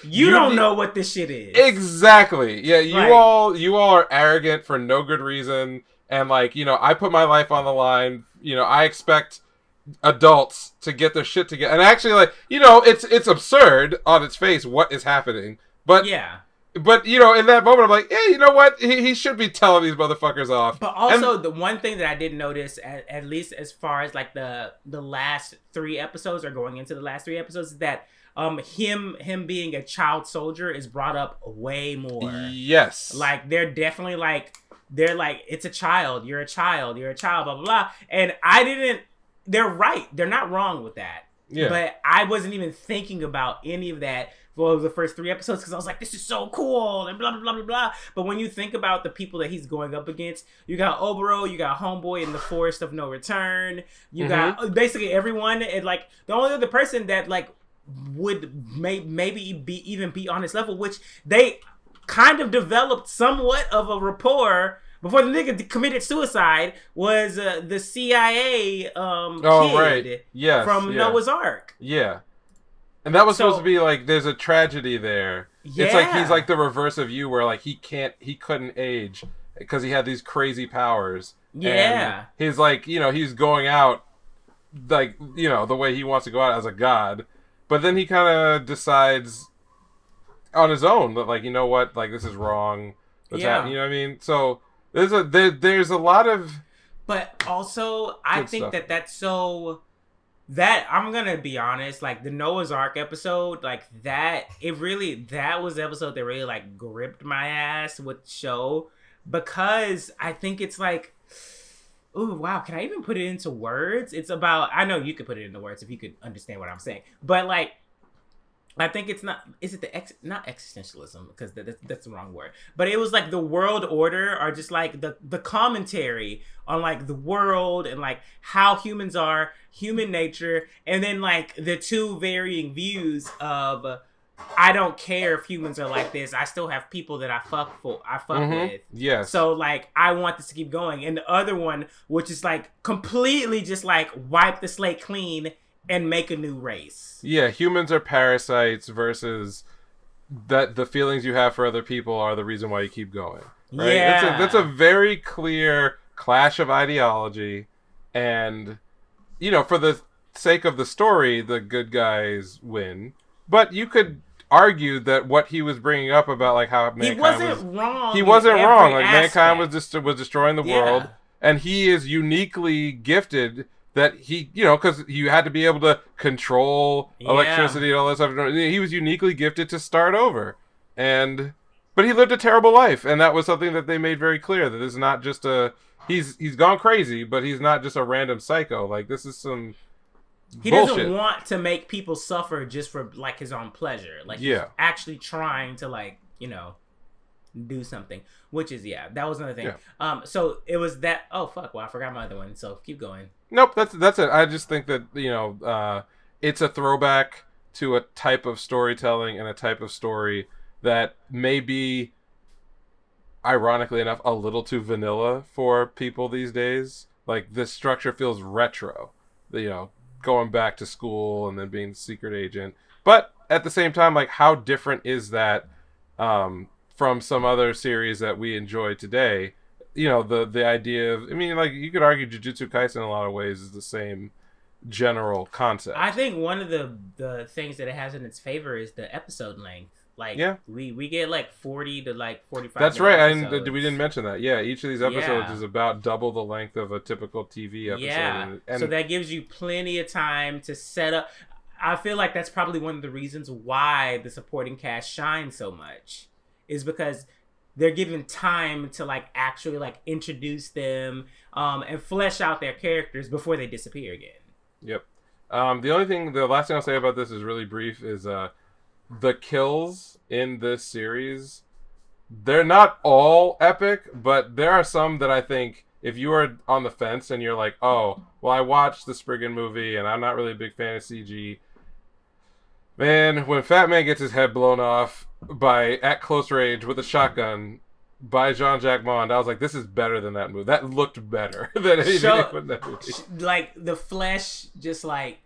You don't know what this shit is. Exactly. Yeah, you all are arrogant for no good reason. And I put my life on the line. I expect adults to get their shit together. And actually, it's absurd on its face what is happening. But But, in that moment, I'm like, yeah, you know what? He should be telling these motherfuckers off. But also, the one thing that I did notice, at least as far as, the last 3 episodes, or going into the last 3 episodes, is that him being a child soldier is brought up way more. Yes. They're definitely, it's a child. You're a child, blah, blah, blah. And they're right. They're not wrong with that. Yeah. But I wasn't even thinking about any of that for the first 3 episodes, because I was like, this is so cool, and blah, blah, blah, blah, blah. But when you think about the people that he's going up against, you got Oboro, you got Homeboy in the Forest of No Return, you got basically everyone, and the only other person that would maybe be on his level, which they kind of developed somewhat of a rapport before the nigga committed suicide, was the CIA kid from Noah's Ark. Yeah. And that was supposed to be there's a tragedy there. Yeah. It's he's the reverse of you, where he couldn't age because he had these crazy powers. Yeah. And he's he's going out the way he wants to go out as a god. But then he kind of decides on his own that you know what, this is wrong. What's happening? You know what I mean? So there's a lot of, but also I think stuff. That's so. That, I'm gonna be honest, the Noah's Ark episode, that was the episode that really gripped my ass with the show, because I think it's ooh, wow, can I even put it into words? It's about, I know you could put it into words if you could understand what I'm saying, but I think it's not, is it not existentialism, because that's the wrong word, but it was the world order, or just the commentary on the world and how humans are, human nature, and then the two varying views of, I don't care if humans are like this, I still have people that I fuck with. Yes. So I want this to keep going. And the other one, which is completely just wipe the slate clean and make a new race. Yeah, humans are parasites versus that the feelings you have for other people are the reason why you keep going. Right? Yeah. That's a very clear clash of ideology, and for the sake of the story, the good guys win. But you could argue that what he was bringing up about how mankind wrong. He wasn't wrong. Mankind was destroying the world, and he is uniquely gifted. That he, because you had to be able to control electricity and all that stuff. He was uniquely gifted to start over, but he lived a terrible life, and that was something that they made very clear. That this is not just he's gone crazy, but he's not just a random psycho. This is some He bullshit. Doesn't want to make people suffer just for his own pleasure. He's actually trying to do something, which is that was another thing. So it was that. Oh fuck! Well, I forgot my other one. So keep going. Nope, that's it. I just think that it's a throwback to a type of storytelling and a type of story that may be, ironically enough, a little too vanilla for people these days. This structure feels retro. Going back to school and then being the secret agent. But at the same time, like, how different is that from some other series that we enjoy today? You know, the idea of, I mean, like, you could argue Jujutsu Kaisen in a lot of ways is the same general concept. I think one of the things that it has in its favor is the episode length. Like, we get like 40 to like 45. That's right. Episodes. We didn't mention that. Yeah, each of these episodes is about double the length of a typical TV episode. Yeah, and so that gives you plenty of time to set up. I feel like that's probably one of the reasons why the supporting cast shines so much, is because they're given time to like actually like introduce them and flesh out their characters before they disappear again. Yep. The last thing I'll say about this is really brief. Is the kills in this series, they're not all epic, but there are some that I think if you are on the fence and you're like, oh, well, I watched the Spriggan movie and I'm not really a big fan of CG. Man, when Fat Man gets his head blown off at close range with a shotgun by Jean-Jacques Mond, I was like, this is better than that movie. That looked better than anything in that movie. Like, the flesh just like,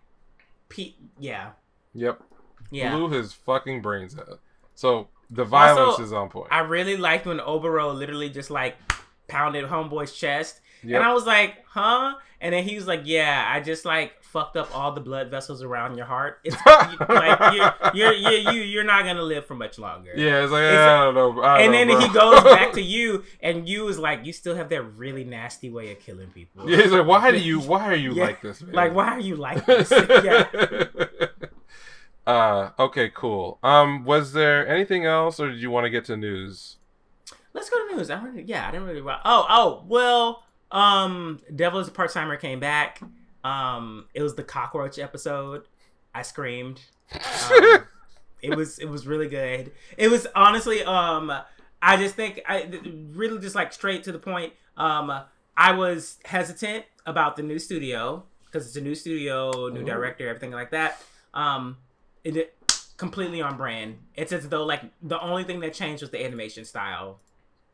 yeah. Yep. Yeah. Blew his fucking brains out. So the violence also, is on point. I really liked when Obero literally just like pounded Homeboy's chest. Yep. And I was like, huh? And then he was like, yeah, I just like fucked up all the blood vessels around your heart. It's like you're not gonna live for much longer. Yeah, it's like, I don't know. And then he goes back to you, and you is like, you still have that really nasty way of killing people. Yeah, he's like, why are you like this, man? Like, why are you like this? Yeah. Okay, cool. Was there anything else, or did you want to get to news? Let's go to news. I didn't really. Devil is a Part-Timer came back. It was the cockroach episode. I screamed. It was really good. It was honestly, I just think really just like straight to the point. I was hesitant about the new studio because it's a new studio, new director, everything like that. It completely on brand. It's as though like the only thing that changed was the animation style.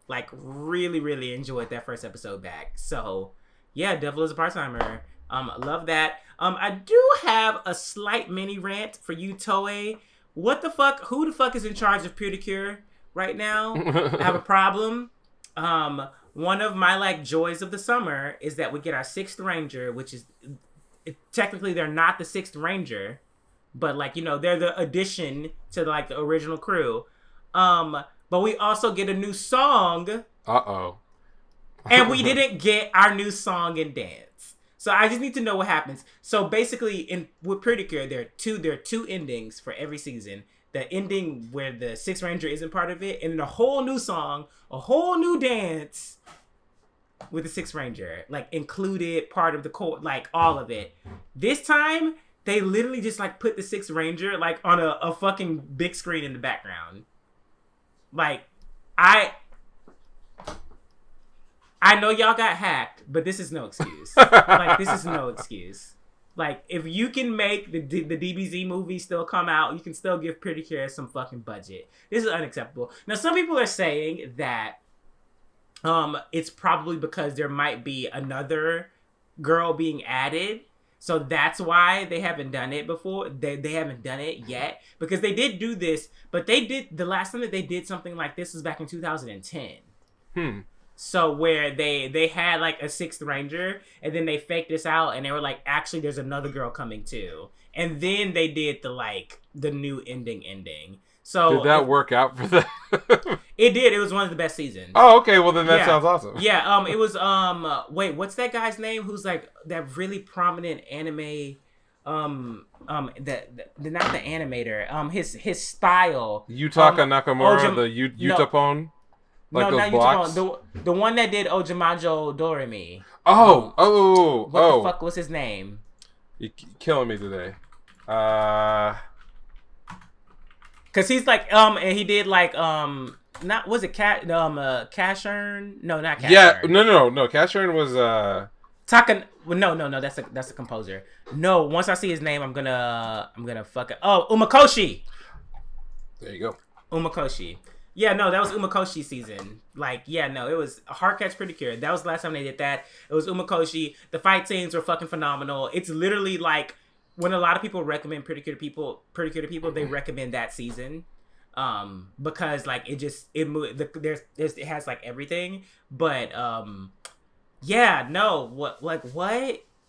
Like, really, really enjoyed that first episode back. So, yeah, Devil is a Part-Timer. Love that. I do have a slight mini rant for you, Toei. What the fuck? Who the fuck is in charge of Pure right now? I have a problem. One of my, like, joys of the summer is that we get our 6th Ranger, which is... technically, they're not the 6th Ranger. But, like, you know, they're the addition to, like, the original crew. But we also get a new song. Uh-oh. And we didn't get our new song and dance. So I just need to know what happens. So basically, with Pretty Cure, there are two endings for every season. The ending where the 6th Ranger isn't part of it, and then a whole new song, a whole new dance with the 6th Ranger. Like, included, part of the core, like, all of it. This time, they literally just, like, put the 6th Ranger, like, on a fucking big screen in the background. Like, I know y'all got hacked, but this is no excuse. Like, this is no excuse. Like, if you can make the DBZ movie still come out, you can still give Pretty Cure some fucking budget. This is unacceptable. Now, some people are saying that it's probably because there might be another girl being added. So that's why they haven't done it before. They haven't done it yet. Because they did do this, but the last time that they did something like this was back in 2010. So where they had like a 6th Ranger, and then they faked this out, and they were like, actually there's another girl coming too. And then they did the new ending. So did that work out for them? It did. It was one of the best seasons. Oh, okay. Well, then that sounds awesome. Yeah. It was wait, what's that guy's name? Who's like that really prominent anime? Not the animator. His style. Yutaka Nakamura, the Utapon. Like no, those not blocks? Utapon. The one that did Ojamajo Doremi. What the fuck was his name? You're killing me today. Cause he's like and he did like not was it Cash Earn? No, not Cash Earn. No. Cash Earn was Takan. Well, no. That's a composer. No, once I see his name, I'm gonna fuck it. Oh, Umakoshi. There you go. Umakoshi. Yeah, no, that was Umakoshi season. Like, yeah, no, it was Heart Catch Pretty Cure. That was the last time they did that. It was Umakoshi. The fight scenes were fucking phenomenal. It's literally like when a lot of people recommend Pretty Cure to People, they recommend that season. Because like it has like everything, but yeah, no, what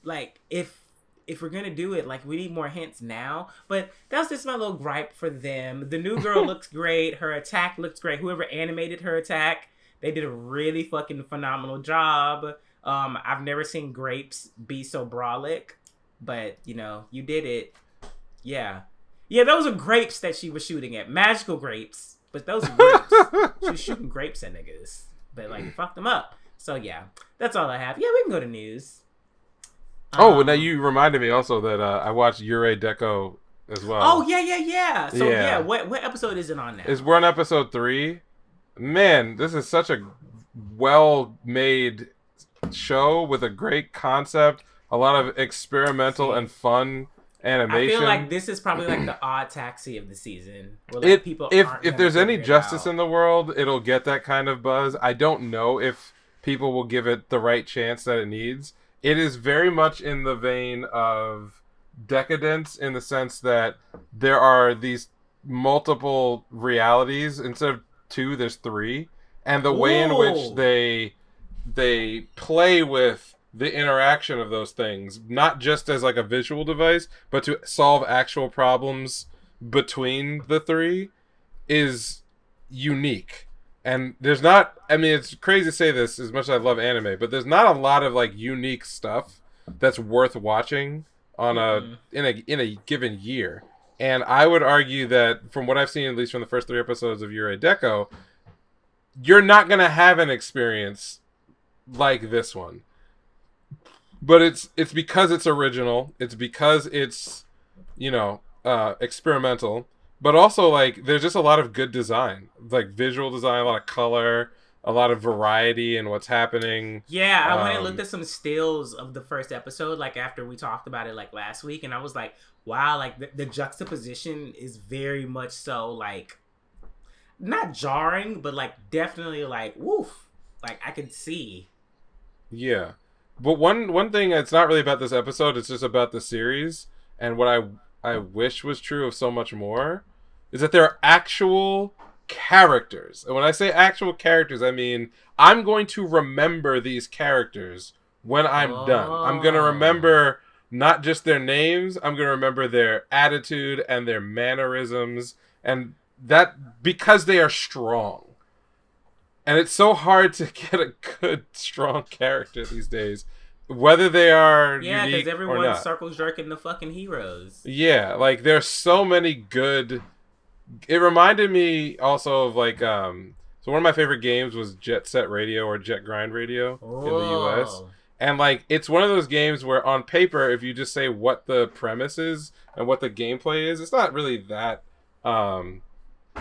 like if we're gonna do it, like we need more hints now. But that was just my little gripe for them. The new girl looks great, her attack looks great. Whoever animated her attack, they did a really fucking phenomenal job. I've never seen grapes be so brolic, but you know, you did it. Yeah. Yeah, those are grapes that she was shooting at. Magical grapes. But those are grapes. She was shooting grapes at niggas. But, like, fucked them up. So, yeah. That's all I have. Yeah, we can go to news. Now you reminded me also that I watched Yurei Deco as well. Oh, yeah. So, yeah, what episode is it on now? We're on episode 3. Man, this is such a well-made show with a great concept. A lot of experimental and fun animation. I feel like this is probably like the odd taxi of the season. Where like people if there's any justice in the world, it'll get that kind of buzz. I don't know if people will give it the right chance that it needs. It is very much in the vein of Decadence in the sense that there are these multiple realities. Instead of 2, there's 3. And the way in which they play with the interaction of those things, not just as like a visual device, but to solve actual problems between the 3, is unique. And there's not, I mean, it's crazy to say this as much as I love anime, but there's not a lot of like unique stuff that's worth watching on in a given year. And I would argue that from what I've seen, at least from the first 3 episodes of Yurei Deco, you're not going to have an experience like this one. But it's because it's original. It's because it's, you know, experimental. But also, like, there's just a lot of good design. Like, visual design, a lot of color, a lot of variety in what's happening. Yeah, I went and looked at some stills of the first episode, like, after we talked about it, like, last week. And I was like, wow, like, the juxtaposition is very much so, like, not jarring, but, like, definitely, like, woof. Like, I could see. Yeah. But one thing that's not really about this episode, it's just about the series, and what I wish was true of so much more, is that there are actual characters. And when I say actual characters, I mean I'm going to remember these characters when I'm done. I'm going to remember not just their names, I'm going to remember their attitude and their mannerisms, and that because they are strong. And it's so hard to get a good, strong character these days, whether they are unique or not. Yeah, because everyone's circles jerking the fucking heroes. Yeah, like there's so many good. It reminded me also of like so one of my favorite games was Jet Set Radio or Jet Grind Radio in the US. And like it's one of those games where on paper, if you just say what the premise is and what the gameplay is, it's not really that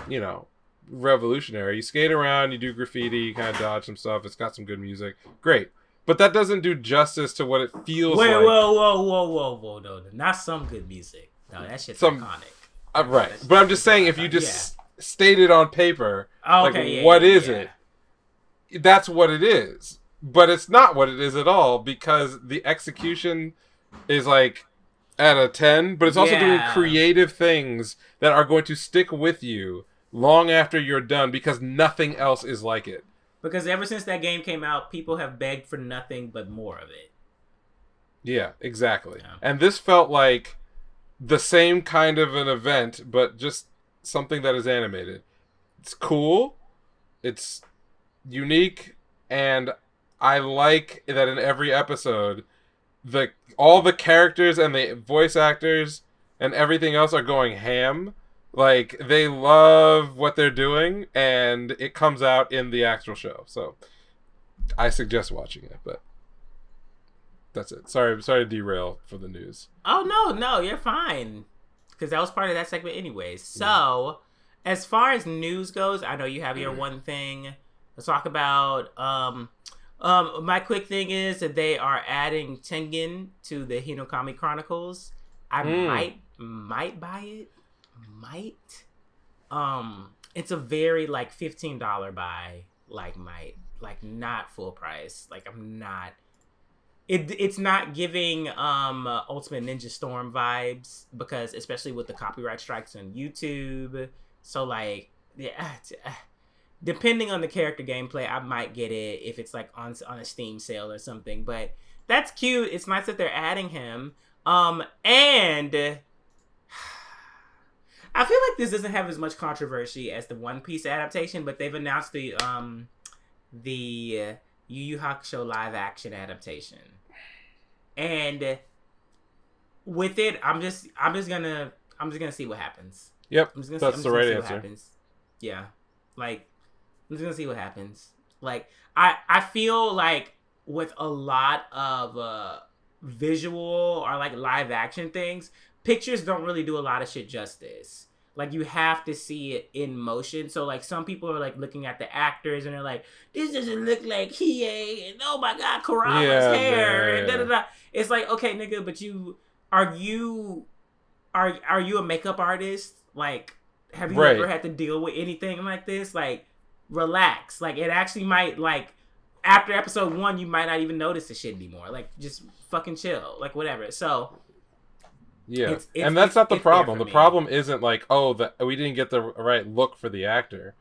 you know, revolutionary. You skate around, you do graffiti, you kind of dodge some stuff. It's got some good music. Great. But that doesn't do justice to what it feels like. Whoa. No. Not some good music. No, that shit's iconic. Right. But I'm just saying, if you just state it on paper, what is it? That's what it is. But it's not what it is at all, because the execution is like at a 10, but it's also doing creative things that are going to stick with you long after you're done, because nothing else is like it. Because ever since that game came out, people have begged for nothing but more of it. Yeah, exactly. Yeah. And this felt like the same kind of an event, but just something that is animated. It's cool. It's unique. And I like that in every episode, all the characters and the voice actors and everything else are going ham. Like, they love what they're doing, and it comes out in the actual show. So, I suggest watching it, but that's it. Sorry to derail for the news. Oh, no, you're fine. Because that was part of that segment anyways. So, as far as news goes, I know you have your one thing. Let's talk about, my quick thing is that they are adding Tengen to the Hinokami Chronicles. I might buy it. It's a very like $15 buy, like not full price. Like I'm not it's not giving Ultimate Ninja Storm vibes, because especially with the copyright strikes on YouTube. So like, yeah, depending on the character gameplay, I might get it if it's like on a Steam sale or something. But that's cute. It's nice that they're adding him. And I feel like this doesn't have as much controversy as the One Piece adaptation, but they've announced the Yu Yu Hakusho live action adaptation, and with it, I'm just gonna see what happens. Yep, that's the right answer. Yeah, like I'm just gonna see what happens. Like I feel like with a lot of visual or like live action things, pictures don't really do a lot of shit justice. Like, you have to see it in motion. So, like, some people are, like, looking at the actors and they're like, this doesn't look like Hiei, and oh my god, Kurama's hair, and da-da-da. It's like, okay, nigga, but are you a makeup artist? Like, have you ever had to deal with anything like this? Like, relax. Like, it actually might, like, after episode 1, you might not even notice the shit anymore. Like, just fucking chill. Like, whatever. So... yeah, and that's not the problem. The problem isn't like, we didn't get the right look for the actor.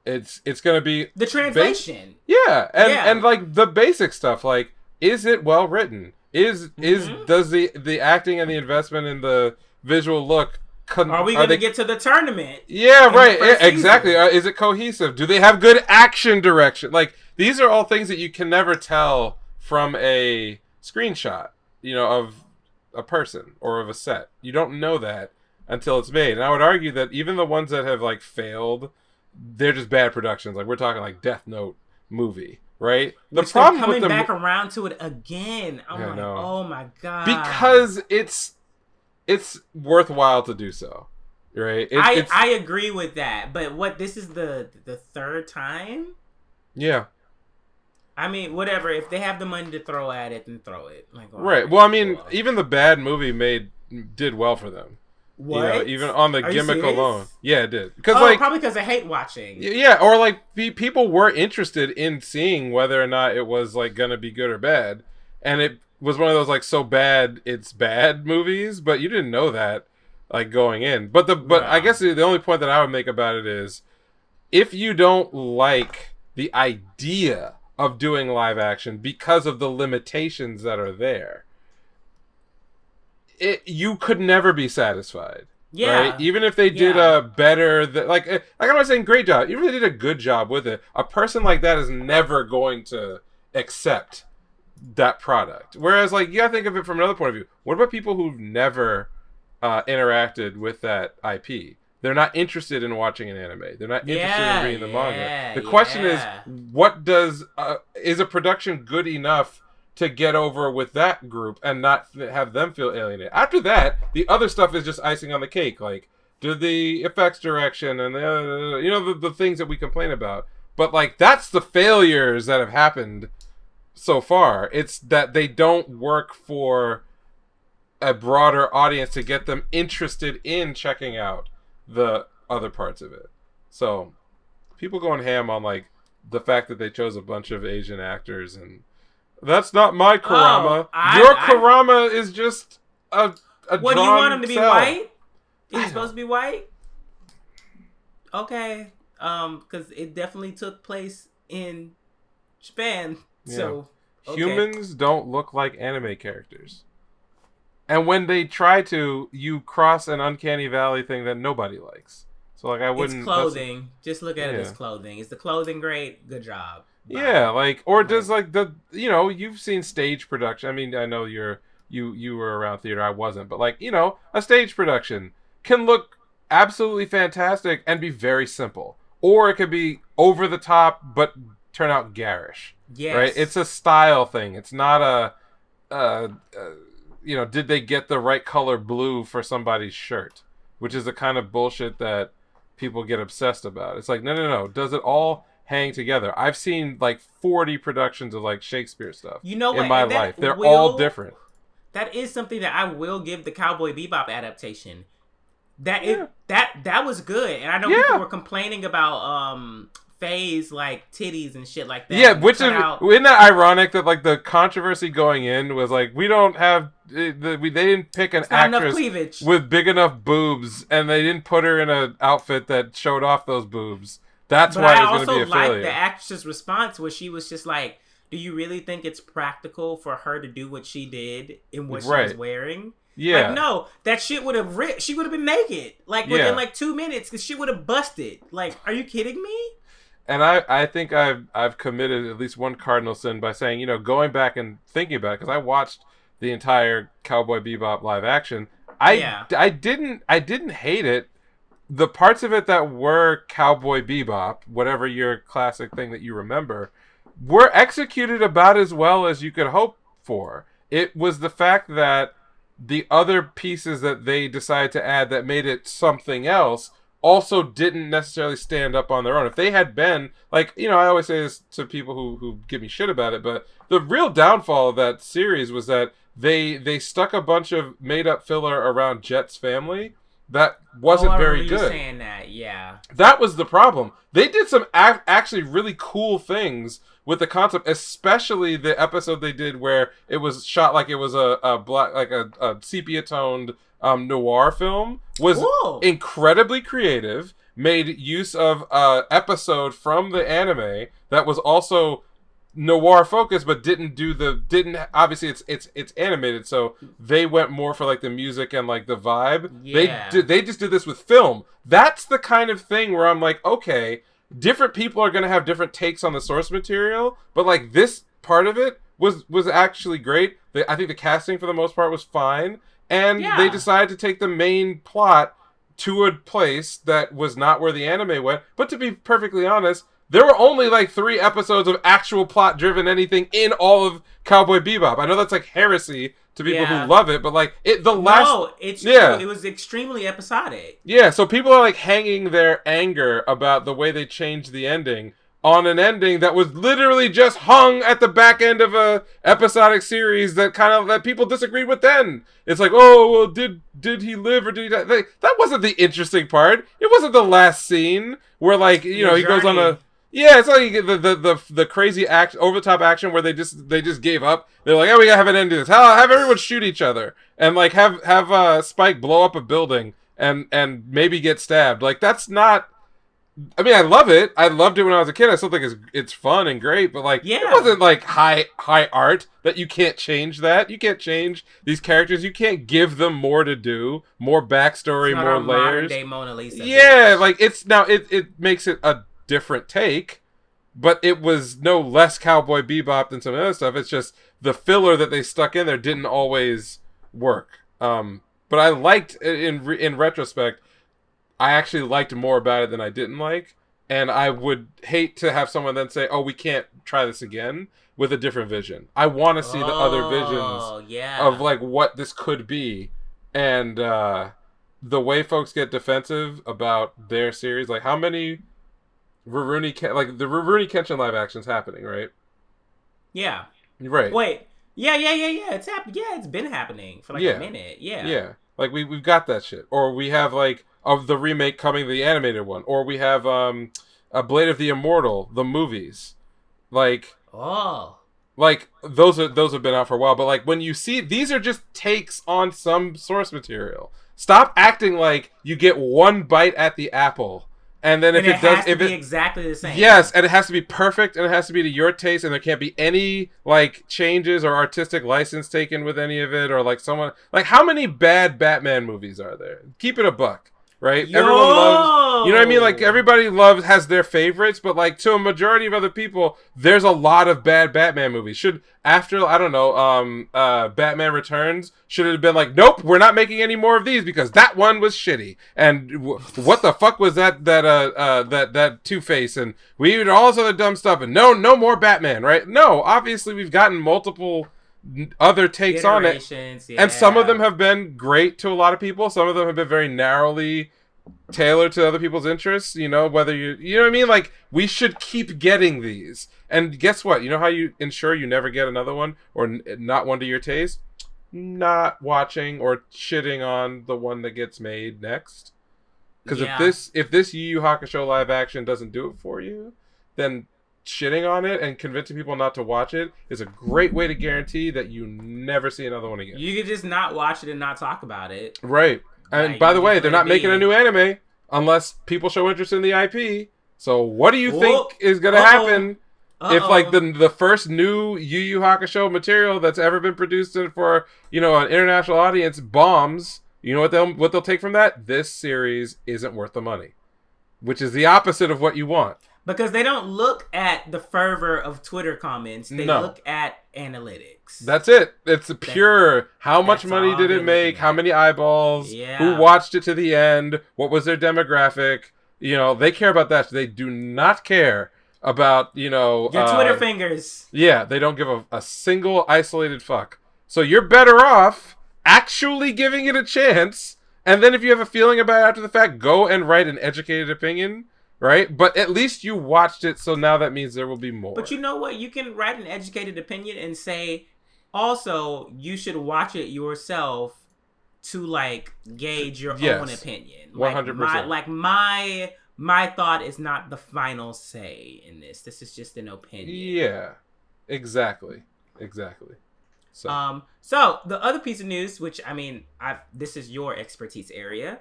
It's gonna be the translation. And like the basic stuff, like, is it well written? Does the acting and the investment in the visual look? Are we gonna get to the tournament? Yeah, right. Exactly. Is it cohesive? Do they have good action direction? Like, these are all things that you can never tell from a screenshot, of a person or of a set. You don't know that until it's made. And I would argue that even the ones that have like failed, they're just bad productions. Like, we're talking like Death Note movie, right? The problem coming back around to it again. Oh my god! Because it's worthwhile to do so, right? I agree with that. But this is the third time. Yeah. I mean, whatever. If they have the money to throw at it, then throw it. Like, right. Well, I mean, even the bad movie did well for them. What? Even on the gimmick alone. Yeah, it did. Probably because I hate watching. Yeah, or like people were interested in seeing whether or not it was like gonna be good or bad, and it was one of those like so bad it's bad movies, but you didn't know that like going in. But I guess the only point that I would make about it is, if you don't like the idea of doing live action because of the limitations that are there, you could never be satisfied. Yeah. Right? Even if they did a better, like I'm not saying great job, even if they did a good job with it, a person like that is never going to accept that product. Whereas, like, you gotta think of it from another point of view. What about people who've never interacted with that IP? They're not interested in watching an anime. They're not interested in reading the manga. The question is, what is a production good enough to get over with that group and not have them feel alienated? After that, the other stuff is just icing on the cake. Like, do the effects direction and the things that we complain about. But like, that's the failures that have happened so far. It's that they don't work for a broader audience to get them interested in checking out the other parts of it. So people going ham on like the fact that they chose a bunch of Asian actors, and that's not my Kurama. Your Kurama is just a what, do you want him to be white? He's supposed to be white? Okay. Because it definitely took place in Japan. Yeah. So okay. Humans don't look like anime characters. And when they try to, you cross an uncanny valley thing that nobody likes. So like, I wouldn't. It's clothing. Just look at it as clothing. Is the clothing great? Good job. Bye. Yeah, like, or does like you've seen stage production. I mean, I know you were around theater. I wasn't, but like, a stage production can look absolutely fantastic and be very simple, or it could be over the top but turn out garish. Yes. Right. It's a style thing. It's not did they get the right color blue for somebody's shirt? Which is the kind of bullshit that people get obsessed about. It's like, no. Does it all hang together? I've seen like 40 productions of like Shakespeare stuff in my life. They're all different. That is something that I will give the Cowboy Bebop adaptation. That was good. And I know people were complaining about phase like titties and shit like that. Yeah, which isn't that ironic that like the controversy going in was like we don't have they didn't pick an actress with big enough boobs, and they didn't put her in an outfit that showed off those boobs. That's why it was going to be a failure. I also liked the actress's response where she was just like, "Do you really think it's practical for her to do what she did in what she was wearing?" Yeah. Like, no, that shit would have ripped. She would have been naked. Like, within like 2 minutes, because she would have busted. Like, are you kidding me? And I think I've committed at least one cardinal sin by saying, you know, going back and thinking about it, because I watched the entire Cowboy Bebop live action. I didn't hate it. The parts of it that were Cowboy Bebop, whatever your classic thing that you remember, were executed about as well as you could hope for. It was the fact that the other pieces that they decided to add that made it something else also didn't necessarily stand up on their own. If they had been, like, you know, I always say this to people who give me shit about it, but the real downfall of that series was that they stuck a bunch of made-up filler around Jet's family that wasn't very good. Saying that, yeah. That was the problem. They did some actually really cool things with the concept, especially the episode they did where it was shot like it was a black, like a sepia toned noir film, was incredibly creative. Made use of episode from the anime that was also noir focused, but didn't obviously it's animated, so they went more for like the music and like the vibe. Yeah. They just did this with film. That's the kind of thing where I'm like, okay, different people are going to have different takes on the source material, but like this part of it was actually great. I think the casting for the most part was fine, and they decided to take the main plot to a place that was not where the anime went. But to be perfectly honest, there were only like 3 episodes of actual plot driven anything in all of Cowboy Bebop. I know that's like heresy to people who love it, but like it's true. It was extremely episodic. Yeah, so people are like hanging their anger about the way they changed the ending on an ending that was literally just hung at the back end of a episodic series that people disagreed with then. It's like, oh, well, did he live or did he die? That wasn't the interesting part. It wasn't the last scene where, like, you know, he goes on a... Yeah, it's like the crazy over the top action where they just gave up. They're like, oh, we gotta have an end to this. Have everyone shoot each other and like have Spike blow up a building and maybe get stabbed. Like, that's not. I mean, I love it. I loved it when I was a kid. I still think it's fun and great, but like, it wasn't like high art that you can't change that. You can't change these characters. You can't give them more to do, more backstory, more layers. Modern-day Mona Lisa. Yeah, like it makes it a different take, but it was no less Cowboy Bebop than some other stuff. It's just the filler that they stuck in there didn't always work. But I liked in retrospect. I actually liked more about it than I didn't like, and I would hate to have someone then say, "Oh, we can't try this again with a different vision." I want to see the other visions of like what this could be, and the way folks get defensive about their series, like how many the Rurouni Kenshin live action's happening, right? Yeah. Right. Wait. Yeah. It's happened. Yeah, it's been happening for like a minute. Yeah. Yeah. Like we've got that shit, or we have like of the remake coming, the animated one, or we have a Blade of the Immortal, the movies, like those have been out for a while. But like when you see these are just takes on some source material. Stop acting like you get one bite at the apple. And then if it has to be exactly the same. Yes, and it has to be perfect, and it has to be to your taste, and there can't be any like changes or artistic license taken with any of it, or like someone like how many bad Batman movies are there? Keep it a buck, right? Everyone loves, you know what I mean? Like everybody has their favorites, but like to a majority of other people, there's a lot of bad Batman movies. Batman Returns, should it have been like, nope, we're not making any more of these because that one was shitty. And what the fuck was that Two-Face, and we did all this other dumb stuff, and no more Batman, right? No, obviously we've gotten multiple other takes on it, and some of them have been great to a lot of people. Some of them have been very narrowly tailored to other people's interests. You know, whether you know what I mean. Like, we should keep getting these. And guess what? You know how you ensure you never get another one or not one to your taste? Not watching or shitting on the one that gets made next. Because if this Yu Yu Hakusho live action doesn't do it for you, then shitting on it and convincing people not to watch it is a great way to guarantee that you never see another one again. You could just not watch it and not talk about it. Right. And by the way, they're not making a new anime unless people show interest in the IP. So what do you think is going to happen if like the first new Yu Yu Hakusho material that's ever been produced for, you know, an international audience bombs? You know what they'll take from that? This series isn't worth the money, which is the opposite of what you want. Because they don't look at the fervor of Twitter comments. They look at analytics. That's it. It's pure. How much money did it make? How many eyeballs? Yeah. Who watched it to the end? What was their demographic? You know, they care about that. They do not care about, you know... your Twitter fingers. Yeah, they don't give a single isolated fuck. So you're better off actually giving it a chance. And then if you have a feeling about it after the fact, go and write an educated opinion. Right? But at least you watched it, so now that means there will be more. But you know what? You can write an educated opinion and say, also, you should watch it yourself to, like, gauge your own opinion. 100%. Like, my thought is not the final say in this. This is just an opinion. Yeah. Exactly. So the other piece of news, which, I mean, this is your expertise area.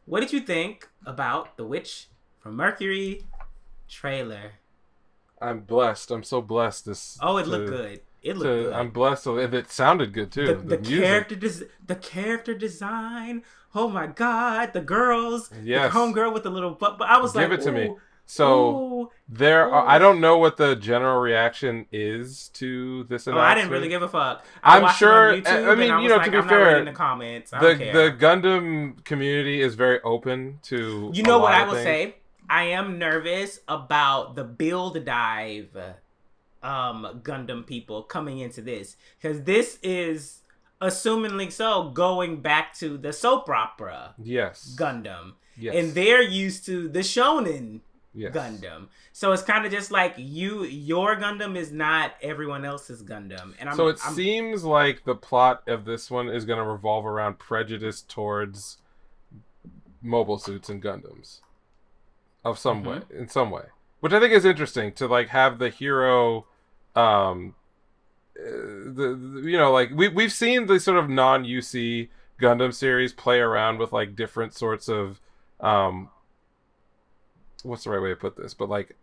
What did you think about The Witch from Mercury trailer? I'm blessed. I'm so blessed. It looked good. It looked good. I'm blessed. And it sounded good too. The character design. Oh my god, the girls. Yes. The homegirl with the little butt. But I was like, give it to me. So I don't know what the general reaction is to this announcement. I didn't really give a fuck. I'm sure. I mean, you know, to be fair, in the comments, the Gundam community is very open to. You know what I will say? I am nervous about the Build Dive Gundam people coming into this, because this is, assumingly so, going back to the soap opera Gundam. Yes. And they're used to the shonen Gundam. So it's kind of just like your Gundam is not everyone else's Gundam. And it seems like the plot of this one is going to revolve around prejudice towards mobile suits and Gundams. Of some way, in some way, which I think is interesting to like have the hero, you know, like we've seen the sort of non-UC Gundam series play around with like different sorts of, what's the right way to put this? But like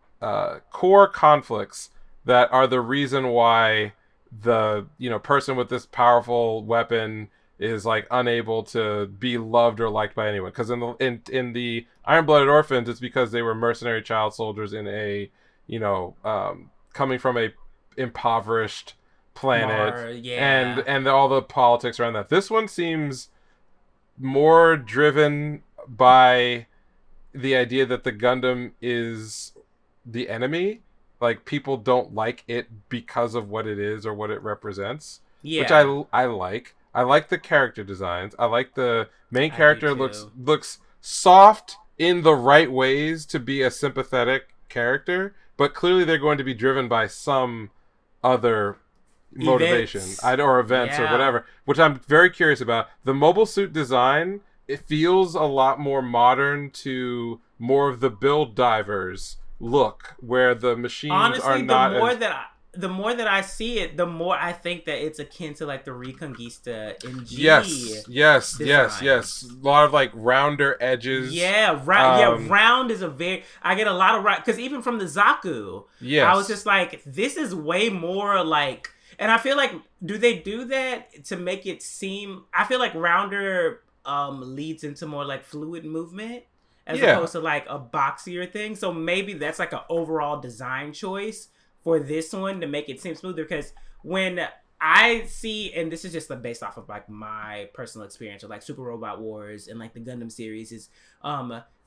core conflicts that are the reason why the person with this powerful weapon is like unable to be loved or liked by anyone. Because in the Iron-Blooded Orphans, it's because they were mercenary child soldiers in a coming from a impoverished planet, and all the politics around that. This one seems more driven by the idea that the Gundam is the enemy. Like, people don't like it because of what it is or what it represents, which I like. I like the character designs. I like the main character looks soft in the right ways to be a sympathetic character, but clearly they're going to be driven by some other motivation or events or whatever, which I'm very curious about. The mobile suit design, it feels a lot more modern to more of the Build Divers look, where the machines are not. The more that I see it, the more I think that it's akin to like the Reconquista in G. Yes. A lot of like rounder edges. Round is I get a lot of round, because even from the Zaku, I was just like, this is way more like, and I feel like, do they do that to make it seem? I feel like rounder leads into more like fluid movement as opposed to like a boxier thing. So maybe that's like an overall design choice for this one to make it seem smoother, because when I see, and this is just based off of like my personal experience with like Super Robot Wars and like the Gundam series, is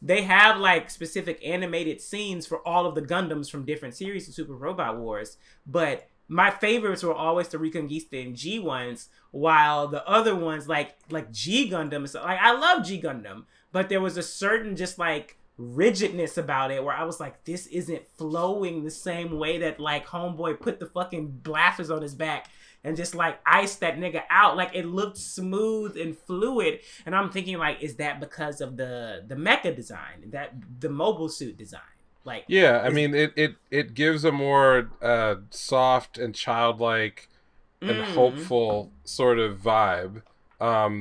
they have like specific animated scenes for all of the Gundams from different series of Super Robot Wars, but my favorites were always the Reconquista and G ones, while the other ones like G Gundam, so like I love G Gundam, but there was a certain just like rigidness about it where I was like, this isn't flowing the same way that like homeboy put the fucking blasters on his back and just like iced that nigga out. Like, it looked smooth and fluid, and I'm thinking like, is that because of the mecha design, that the mobile suit design? Like, Yeah, I mean, it gives a more soft and childlike and mm, hopeful sort of vibe.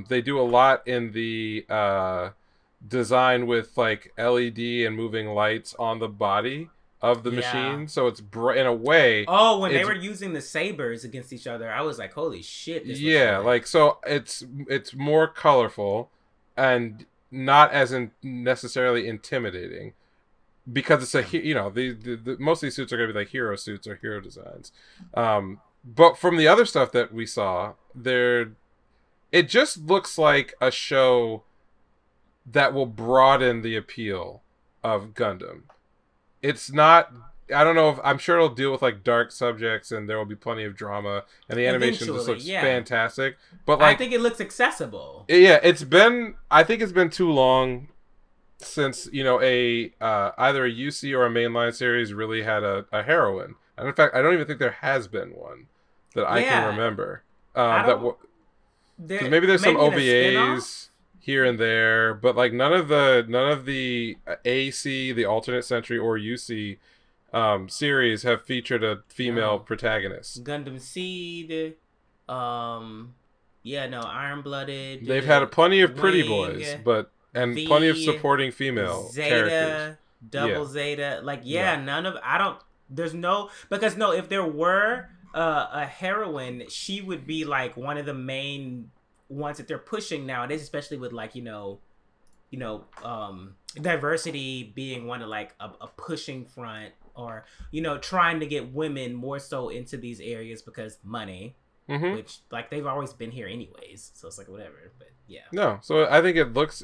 They do a lot in the design with like LED and moving lights on the body of the yeah. machine, so it's in a way Oh, when they it's were using the sabers against each other, I was like, "Holy shit, this looks yeah, good." like so it's more colorful and not as necessarily intimidating because it's a Yeah. the most of these suits are gonna be like hero suits or hero designs. But from the other stuff that we saw, it just looks like a show that will broaden the appeal of Gundam. It's not. I don't know if I'm sure it'll deal with like dark subjects and there will be plenty of drama and the animation just Eventually, looks yeah. fantastic. But I like, think it looks accessible. yeah, I think it's been too long since a either a UC or a mainline series really had a heroine. And in fact, I don't even think there has been one that I can Yeah, remember. I That don't. because There maybe there's some maybe in a spinoff. OVAs here and there, but like none of the AC, the alternate century, or UC series have featured a female No, protagonist. Gundam Seed. Um, yeah, no, Iron Blooded, They've had plenty of pretty Wing, boys, and plenty of V, supporting female characters. Zeta, Yeah, Double Zeta. Like, yeah, no. none of. I don't. There's no because no. If there were a heroine, she would be like one of the main ones that they're pushing nowadays, especially with like diversity being one of like a pushing front, or trying to get women more so into these areas because money, Mm-hmm. which like they've always been here anyways, so it's like whatever. But yeah. No, so I think it looks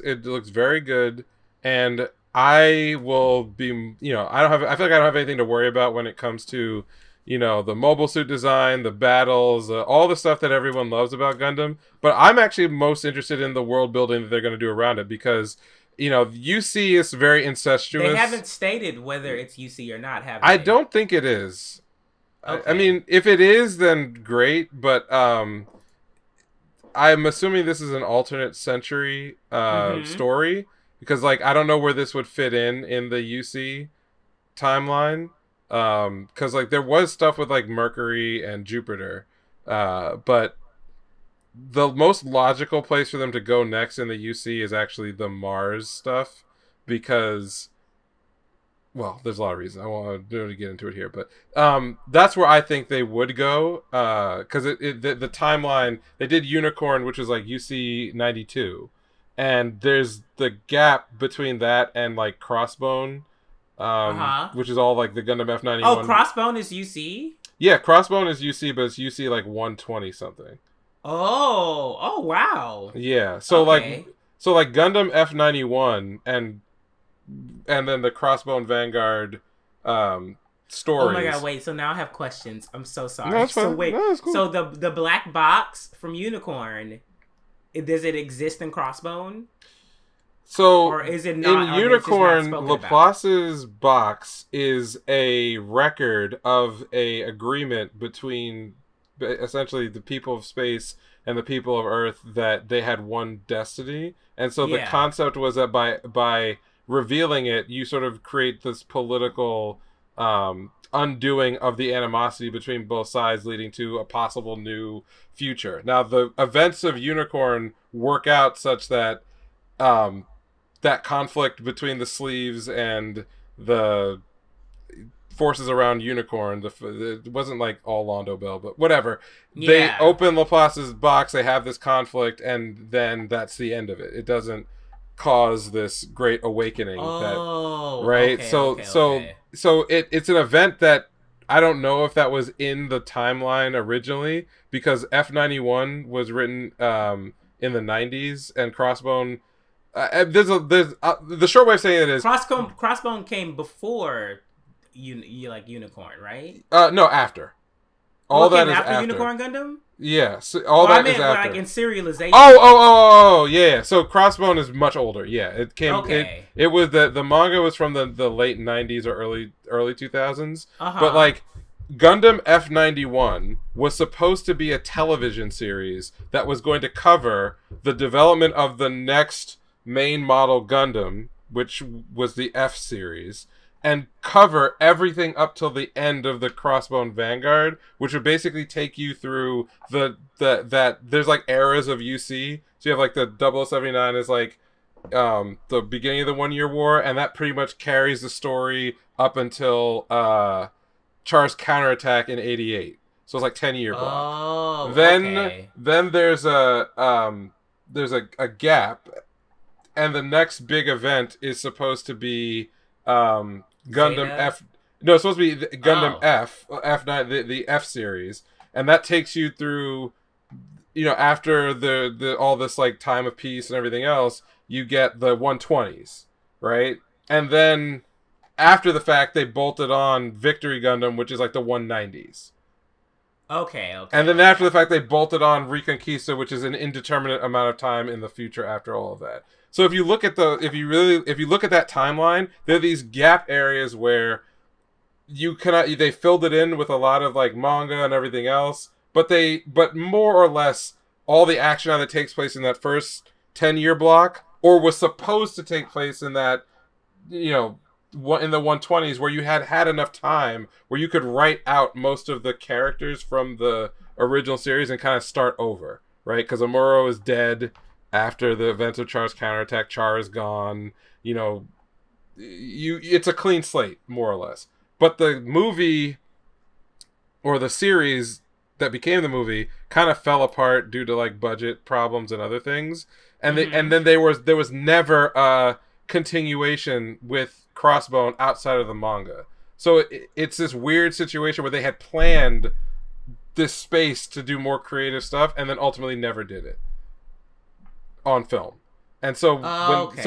very good, and I will be I feel like I don't have anything to worry about when it comes to the mobile suit design, the battles, all the stuff that everyone loves about Gundam. But I'm actually most interested in the world building that they're going to do around it because UC is very They incestuous. haven't stated whether it's UC or not, have I they? don't think it is. I Okay. mean, if it is, then great. But I'm assuming this is an alternate century Mm-hmm. story because like I don't know where this would fit in the UC timeline because like there was stuff with like Mercury and Jupiter, but the most logical place for them to go next in the UC is actually the Mars stuff because well, there's a lot of reasons. I won't really get into it here, but that's where I think they would go because the timeline they did Unicorn, which is like UC 92, and there's the gap between that and like Crossbone, Uh-huh. which is all like the Gundam Oh, F91. Crossbone is UC? Yeah, Crossbone is UC, but it's UC like 120 something. Oh wow. Yeah, Okay. so like Gundam F91 and then the Crossbone Vanguard Oh my god, stories. wait, so now I have questions. I'm so No, sorry. that's So fine. wait, No, that's cool. so the black box from Unicorn, does it exist in Crossbone? So Or is it in not, or it's just not Unicorn, spoken about? Laplace's box is a record of a agreement between essentially the people of space and the people of Earth that they had one destiny. And so the Yeah. concept was that by revealing it, you sort of create this political undoing of the animosity between both sides, leading to a possible new future. Now, the events of Unicorn work out such that um, that conflict between the sleeves and the forces around Unicorn. It wasn't like all Londo Bell, but whatever. They Yeah. open Laplace's box. They have this conflict, and then that's the end of it. It doesn't cause this great awakening that Oh, right. okay, So okay, so okay. so it's an event that I don't know if that was in the timeline originally because F91 was written in the 90s and Crossbone there's the short way of saying it is Crossbone came before you like Unicorn, right? no after Oh, all it that came is after after. Unicorn Gundam? Yeah, so Oh, all I that is meant like after. in serialization. Oh, yeah. So Crossbone is much older. Yeah, Okay. it was the manga was from the late 90s or early 2000s. But Uh-huh. like Gundam F91 was supposed to be a television series that was going to cover the development of the next main model Gundam, which was the F series. and cover everything up till the end of the Crossbone Vanguard, which would basically take you through that there's like eras of UC. So you have like the 0079 is like the beginning of the 1 Year War, and that pretty much carries the story up until Char's counterattack in '88. So it's like 10-year block. Oh, Then there's a gap, and the next big event is supposed to be Gundam Zeta? F. No, it's supposed to be Gundam F9, the F series, and that takes you through. After the all this like time of peace and everything else, you get the 120s, right? And then after the fact, they bolted on Victory Gundam, which is like the 190s. Okay. And then after the fact, they bolted on Reconquista, which is an indeterminate amount of time in the future after all of that. So if you look at if you look at that timeline, there are these gap areas where they filled it in with a lot of like manga and everything else, but more or less all the action either takes place in that first 10-year block or was supposed to take place in that, in the 120s, where you had enough time where you could write out most of the characters from the original series and kind of start over, right? Because Amuro is dead after the events of Char's counterattack. Char is gone. It's a clean slate, more or less. But the movie, or the series that became the movie, kind of fell apart due to like budget problems and other things. And then there was never a continuation with Crossbone outside of the manga. So it's this weird situation where they had planned this space to do more creative stuff and then ultimately never did it on film. And so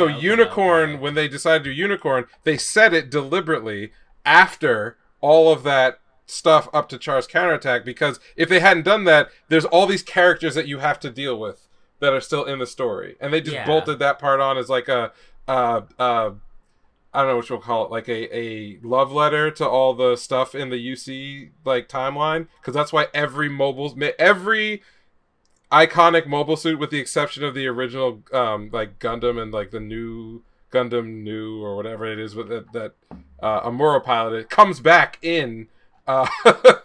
Unicorn, when they decided to do Unicorn, they said it deliberately after all of that stuff up to Char's counterattack, because if they hadn't done that, there's all these characters that you have to deal with that are still in the story, and they just bolted that part on as like a I don't know what you'll call it, like a love letter to all the stuff in the UC like timeline, because that's why every iconic mobile suit, with the exception of the original like Gundam and like the new Gundam New or whatever it is with that Amuro piloted, comes back in the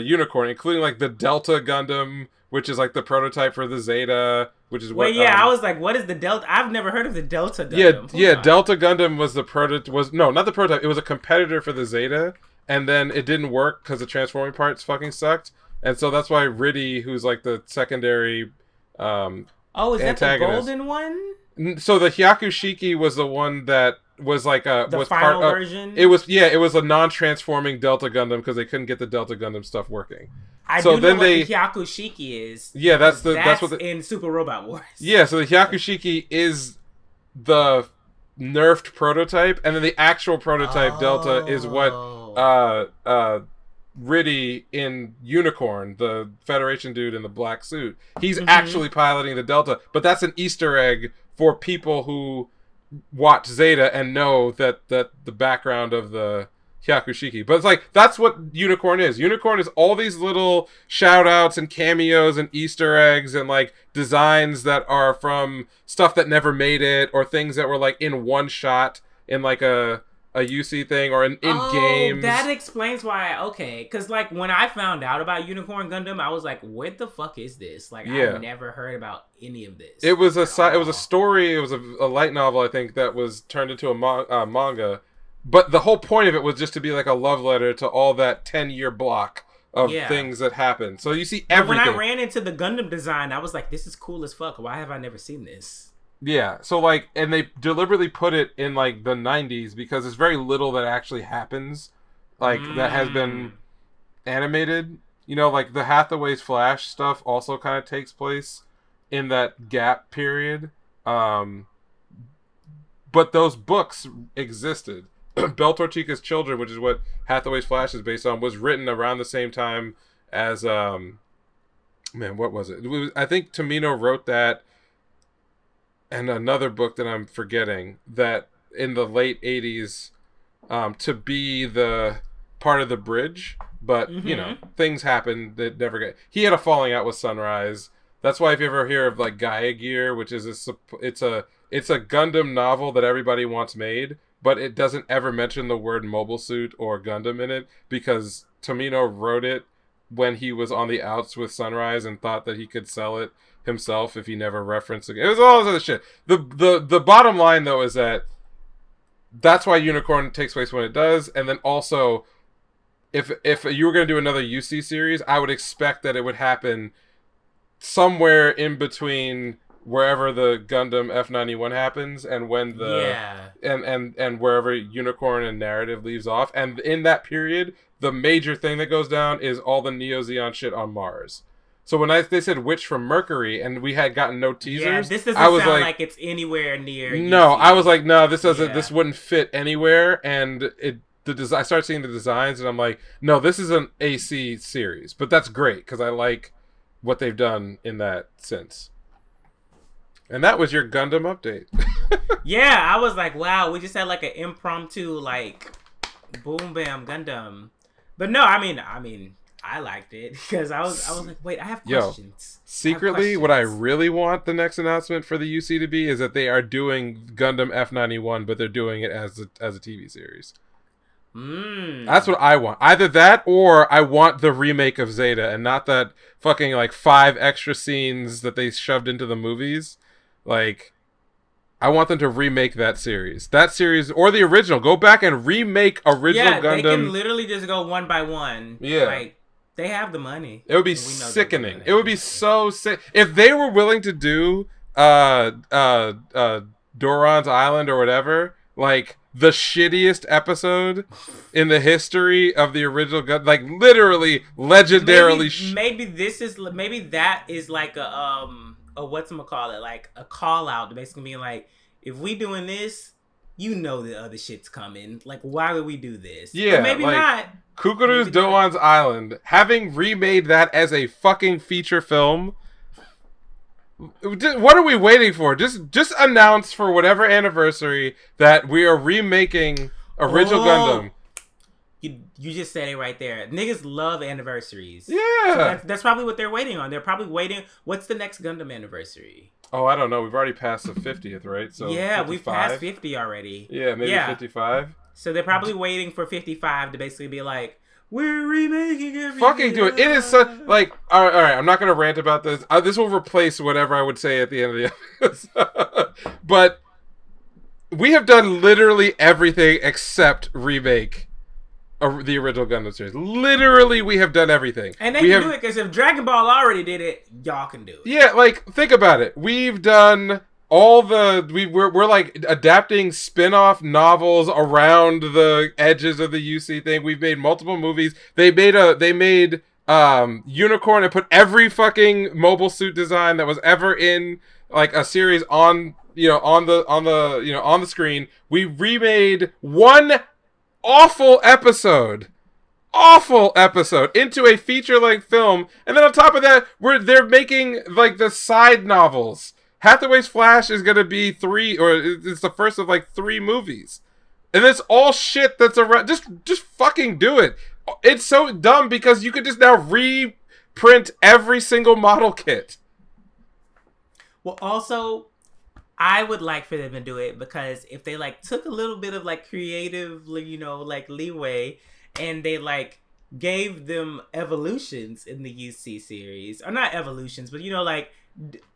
Unicorn, including like the Delta Gundam, which is like the prototype for the Zeta, which is what. I was like, what is the Delta? I've never heard of the Delta Gundam. Delta Gundam was the prototype. Not the prototype. It was a competitor for the Zeta, and then it didn't work because the transforming parts fucking sucked, and so that's why Riddy, who's like the secondary, is that the golden one? So the Hyakushiki was the one that was like the final version. It was a non-transforming Delta Gundam because they couldn't get the Delta Gundam stuff working. I do know what the Hyakushiki is. Yeah, that's in Super Robot Wars. Yeah, so the Hyakushiki is the nerfed prototype, and then the actual prototype Delta is what Riddy in Unicorn, the Federation dude in the black suit, he's actually piloting the Delta, but that's an Easter egg for people who watch Zeta and know that the background of the Hyakushiki. But it's like, that's what Unicorn is. Unicorn is all these little shout outs and cameos and Easter eggs and like designs that are from stuff that never made it, or things that were like in one shot in like a UC thing or in games. That explains why. Okay, because like when I found out about Unicorn Gundam, I was like, what the fuck is this? Like, I've never heard about any of this. It was a story. It was a light novel, I think, that was turned into a manga. But the whole point of it was just to be like a love letter to all that 10-year block of things that happened. So you see everything. When I ran into the Gundam design, I was like, this is cool as fuck. Why have I never seen this? Yeah, so like, and they deliberately put it in like the 90s because there's very little that actually happens, like that has been animated. Like the Hathaway's Flash stuff also kind of takes place in that gap period. But those books existed. Bell Torchica's Children, which is what Hathaway's Flash is based on, was written around the same time as what was it? I think Tomino wrote that, and another book that I'm forgetting, that in the late 80s, to be the part of the bridge, but things happened that never got. He had a falling out with Sunrise. That's why if you ever hear of like Gaia Gear, which is it's a Gundam novel that everybody wants made, but it doesn't ever mention the word Mobile Suit or Gundam in it because Tomino wrote it when he was on the outs with Sunrise and thought that he could sell it himself if he never referenced it. It was all this other shit. The bottom line, though, is that that's why Unicorn takes place when it does, and then also, if you were going to do another UC series, I would expect that it would happen somewhere in between wherever the Gundam F91 happens and when the and wherever Unicorn and narrative leaves off, and in that period, the major thing that goes down is all the Neo Zeon shit on Mars. So when they said Witch from Mercury and we had gotten no teasers, this doesn't sound like it's anywhere near. No, I was like, no, this doesn't. This wouldn't fit anywhere, and I start seeing the designs, and I'm like, no, this is an AC series, but that's great because I like what they've done in that sense. And that was your Gundam update. Yeah, I was like, wow, we just had like an impromptu like boom bam Gundam. But no, I mean I liked it because I was like, wait, I have questions. Secretly, what I really want the next announcement for the UC to be is that they are doing Gundam F91, but they're doing it as a TV series. That's what I want. Either that or I want the remake of Zeta and not that fucking like 5 extra scenes that they shoved into the movies. Like, I want them to remake that series. That series or the original. Go back and remake original Gundam. They can literally just go one by one. Yeah. Like, they have the money. It would be sickening. It would be so sick. If they were willing to do Doron's Island or whatever, like the shittiest episode in the history of the original Gundam, like literally legendarily maybe that is like a whatchamacallit, like a call out to basically being like, if we doing this, you know the other shit's coming. Like, why would we do this? Yeah, but maybe like, not. Kukuru's Doan's Island, having remade that as a fucking feature film. What are we waiting for? Just announce for whatever anniversary that we are remaking original Gundam. You just said it right there. Niggas love anniversaries. Yeah. So that's probably what they're waiting on. They're probably waiting. What's the next Gundam anniversary? Oh, I don't know. We've already passed the 50th, right? So yeah, 55? We've passed 50 already. Yeah, maybe 55. So they're probably waiting for 55 to basically be like, we're remaking everything. Fucking do it. It is so, like, all right, I'm not going to rant about this. This will replace whatever I would say at the end of the episode. But we have done literally everything except remake the original Gundam series. Literally, we have done everything. And they can do it because if Dragon Ball already did it, y'all can do it. Yeah, like, think about it. We've done all we're like adapting spin-off novels around the edges of the UC thing. We've made multiple movies. They made Unicorn and put every fucking mobile suit design that was ever in like a series on the screen. We remade one awful episode into a feature-length film, and then on top of that, they're making like the side novels. Hathaway's Flash is gonna be 3, or it's the first of like 3 movies, and it's all shit that's around. Just fucking do it. It's so dumb because you could just now reprint every single model kit. Well, also, I would like for them to do it because if they like took a little bit of like creative, like leeway, and they like gave them evolutions in the UC series, or not evolutions, but like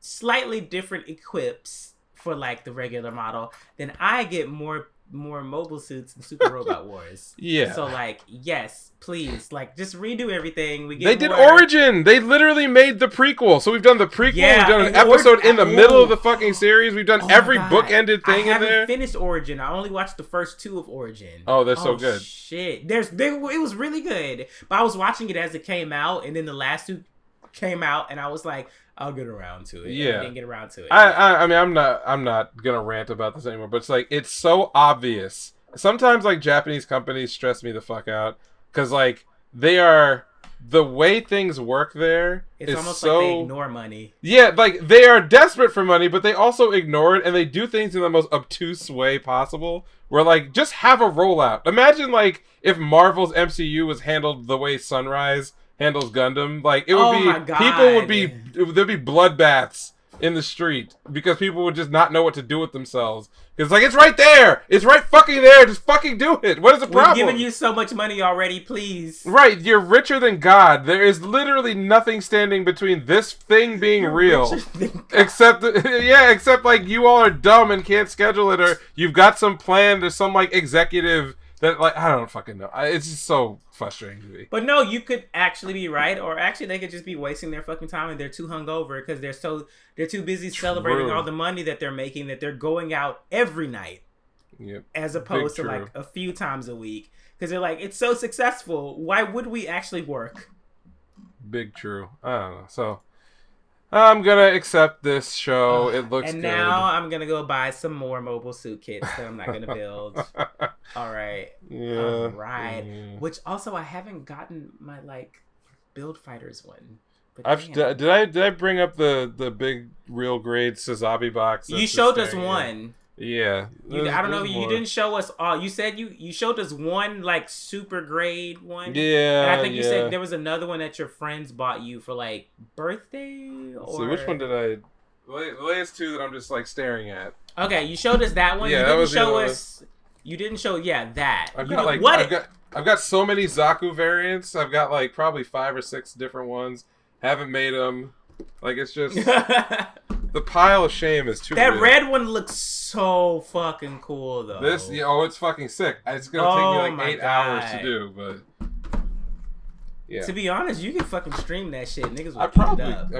slightly different equips for like the regular model, then I get more mobile suits and Super Robot Wars. Yeah. So like, yes, please, like just redo everything. They did Origin. They literally made the prequel. So we've done the prequel. We've done an episode in the middle of the fucking series. We've done every bookended thing in there. I haven't finished Origin. I only watched the first 2 of Origin. Oh, they're so good. Shit, it was really good. But I was watching it as it came out, and then the last 2 came out, and I was like, I'll get around to it. Yeah, I didn't get around to it. I mean, I'm not gonna rant about this anymore. But it's like it's so obvious. Sometimes like Japanese companies stress me the fuck out because like the way things work there. It's almost like they ignore money. Yeah, like they are desperate for money, but they also ignore it, and they do things in the most obtuse way possible. Where like just have a rollout. Imagine like if Marvel's MCU was handled the way Sunrise handles Gundam, like it would be, people would be, there'd be bloodbaths in the street because people would just not know what to do with themselves. It's like, it's right there. It's right fucking there. Just fucking do it. What is the problem? We've given you so much money already, please. Right. You're richer than God. There is literally nothing standing between this thing being real. Except like you all are dumb and can't schedule it, or you've got some plan to some like executive that like, I don't fucking know. It's just so frustrating to me. But no, you could actually be right, or actually they could just be wasting their fucking time and they're too hungover because they're too busy celebrating all the money that they're making, that they're going out every night, as opposed to like a few times a week, because they're like, it's so successful. Why would we actually work? Big true. I don't know. So I'm gonna accept this show. It looks good. And now I'm gonna go buy some more mobile suit kits that I'm not gonna build. All right. Yeah. All right. Yeah. Which also I haven't gotten my like Build Fighters one. Did I bring up the big real grade Sazabi box? You showed us one. Yeah. I don't know. You didn't show us all. You said you showed us one like super grade one. Yeah. And I think you said there was another one that your friends bought you for like birthday. Or... So which one did I? The latest two that I'm just like staring at. Okay, you showed us that one. Yeah, you didn't that was show us. You didn't show. Yeah, that. I've got so many Zaku variants. I've got like probably 5 or 6 different ones. Haven't made them. Like, it's just the pile of shame is too. That red one looks so fucking cool though. It's fucking sick. It's gonna take me like 8 hours to do, but yeah. To be honest, you can fucking stream that shit. Niggas will I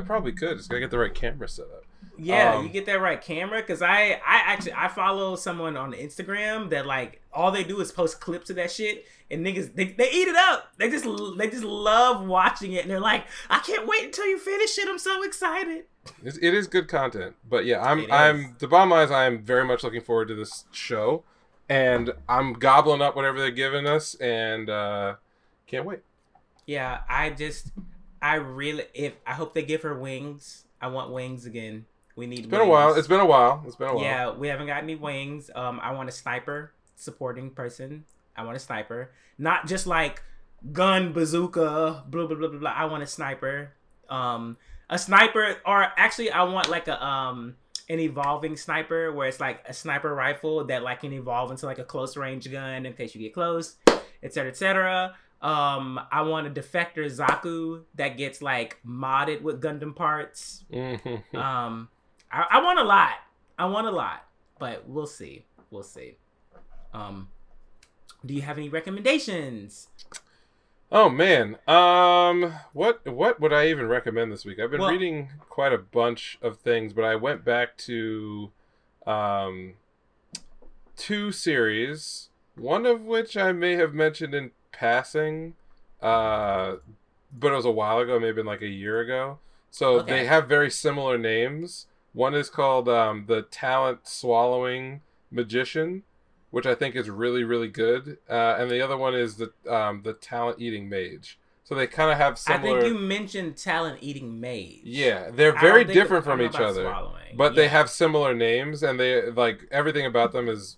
probably could. Just gotta get the right camera set up. Yeah, you get that right camera, because I follow someone on Instagram that like all they do is post clips of that shit, and niggas they eat it up. They just love watching it, and they're like, I can't wait until you finish it. I'm so excited. It is good content, but yeah, I'm the bottom line is I'm very much looking forward to this show, and I'm gobbling up whatever they're giving us, and can't wait. Yeah, I hope they give her wings. I want wings again. We need. It's been a while. Yeah, we haven't got any wings. I want a sniper supporting person. I want a sniper, not just like gun, bazooka, blah blah blah blah blah. I want a sniper. A sniper, or actually, I want like an evolving sniper where it's like a sniper rifle that like can evolve into like a close range gun in case you get close, etc. etc. I want a defector Zaku that gets like modded with Gundam parts. Mm-hmm. I want a lot, but we'll see. Do you have any recommendations? Oh man, what would I even recommend this week? I've been reading quite a bunch of things, but I went back to 2 series, one of which I may have mentioned in passing, but it was a while ago, maybe like a year ago. So They have very similar names. One is called the Talent Swallowing Magician, which I think is really, really good. And the other one is the Talent Eating Mage. So they kind of have similar... I think you mentioned Talent Eating Mage. Yeah, they're very different from each other. But they have similar names, and they like everything about them is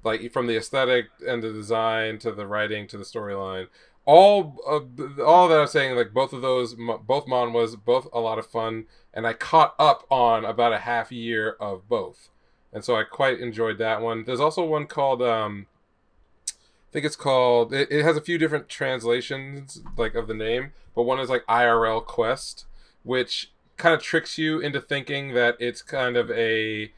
like from the aesthetic and the design to the writing to the storyline. All that I'm saying, like both of those, both manhwas, both a lot of fun, and I caught up on about a half year of both, and so I quite enjoyed that one. There's also one called, I think it's called. It has a few different translations, like of the name, but one is like IRL Quest, which kind of tricks you into thinking that it's kind of a,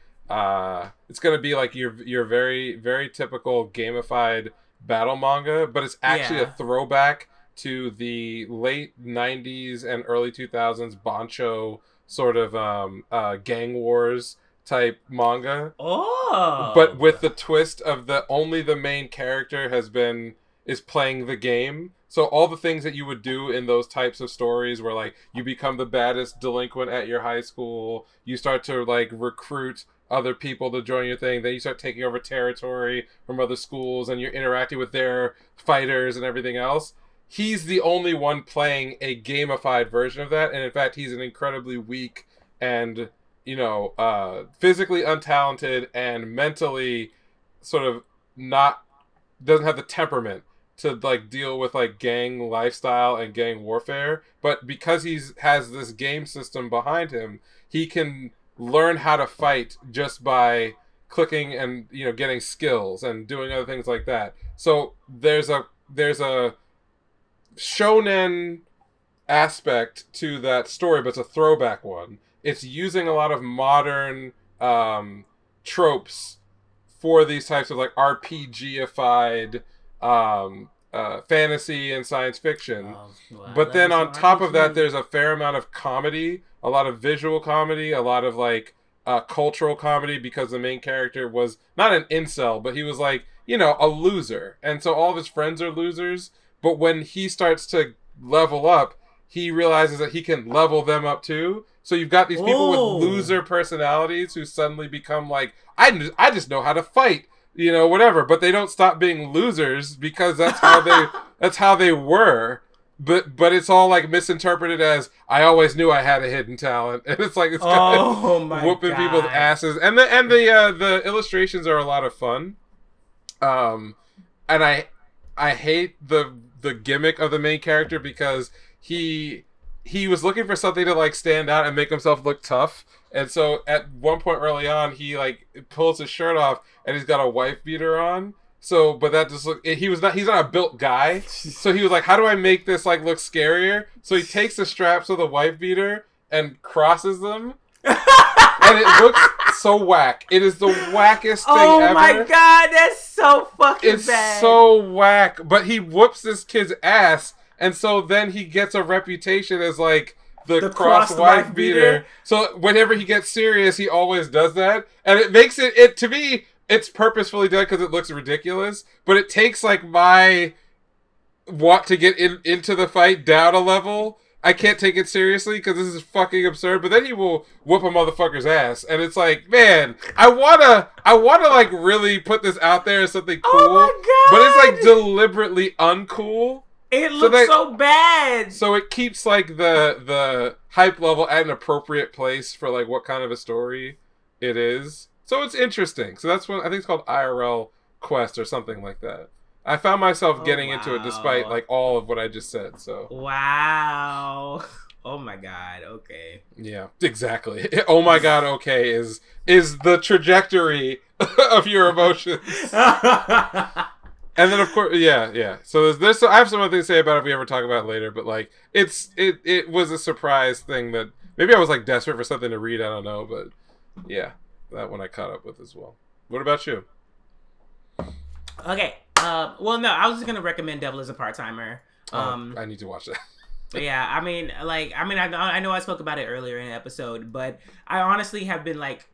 it's gonna be like your very, very typical gamified battle manga, but it's actually a throwback to the late 90s and early 2000s Bancho sort of gang wars type manga. But with the twist of only the main character is playing the game. So all the things that you would do in those types of stories where like you become the baddest delinquent at your high school, you start to like recruit other people to join your thing, then you start taking over territory from other schools and you're interacting with their fighters and everything else. He's the only one playing a gamified version of that, and in fact he's an incredibly weak and physically untalented and mentally sort of doesn't have the temperament to like deal with like gang lifestyle and gang warfare, but because has this game system behind him, he can learn how to fight just by clicking and getting skills and doing other things like that. So there's a shonen aspect to that story, but it's a throwback one. It's using a lot of modern tropes for these types of like RPG-ified fantasy and science fiction. But then on top of that, there's a fair amount of comedy, a lot of visual comedy, a lot of like cultural comedy, because the main character was not an incel, but he was like, a loser. And so all of his friends are losers. But when he starts to level up, he realizes that he can level them up too. So you've got these people with loser personalities who suddenly become like, I just know how to fight, whatever. But they don't stop being losers because that's how they were. But it's all like misinterpreted as, I always knew I had a hidden talent, and it's like whooping people's asses. And the illustrations are a lot of fun. And I hate the gimmick of the main character, because he was looking for something to like stand out and make himself look tough. And so at one point early on, he like pulls his shirt off and he's got a wife beater on. So, but that just he's not a built guy. So he was like, how do I make this like look scarier? So he takes the straps of the wife beater and crosses them. And it looks so whack. It is the wackest thing ever. Oh my god, that's so fucking bad. It's so whack. But he whoops this kid's ass, and so then he gets a reputation as like the cross wife beater. So whenever he gets serious, he always does that. And it makes it to me, it's purposefully done because it looks ridiculous, but it takes like my want to get into the fight down a level. I can't take it seriously because this is fucking absurd. But then he will whoop a motherfucker's ass, and it's like, man, I wanna like really put this out there as something cool. Oh my god! But it's like deliberately uncool. It looks so bad. So it keeps like the hype level at an appropriate place for like what kind of a story it is. So it's interesting. So that's what I think it's called, IRL Quest or something like that. I found myself getting into it despite like all of what I just said. So wow. Oh my god. Okay. Yeah, exactly. Oh my god. Okay is the trajectory of your emotions. And then of course, yeah. So there's I have some other things to say about it if we ever talk about it later. But like, it was a surprise thing that maybe I was like desperate for something to read. I don't know, but yeah, that one I caught up with as well. What about you? Okay. Well, no, I was just gonna recommend Devil is a Part-Timer. I need to watch that. Yeah, I know I spoke about it earlier in the episode, but I honestly have been like,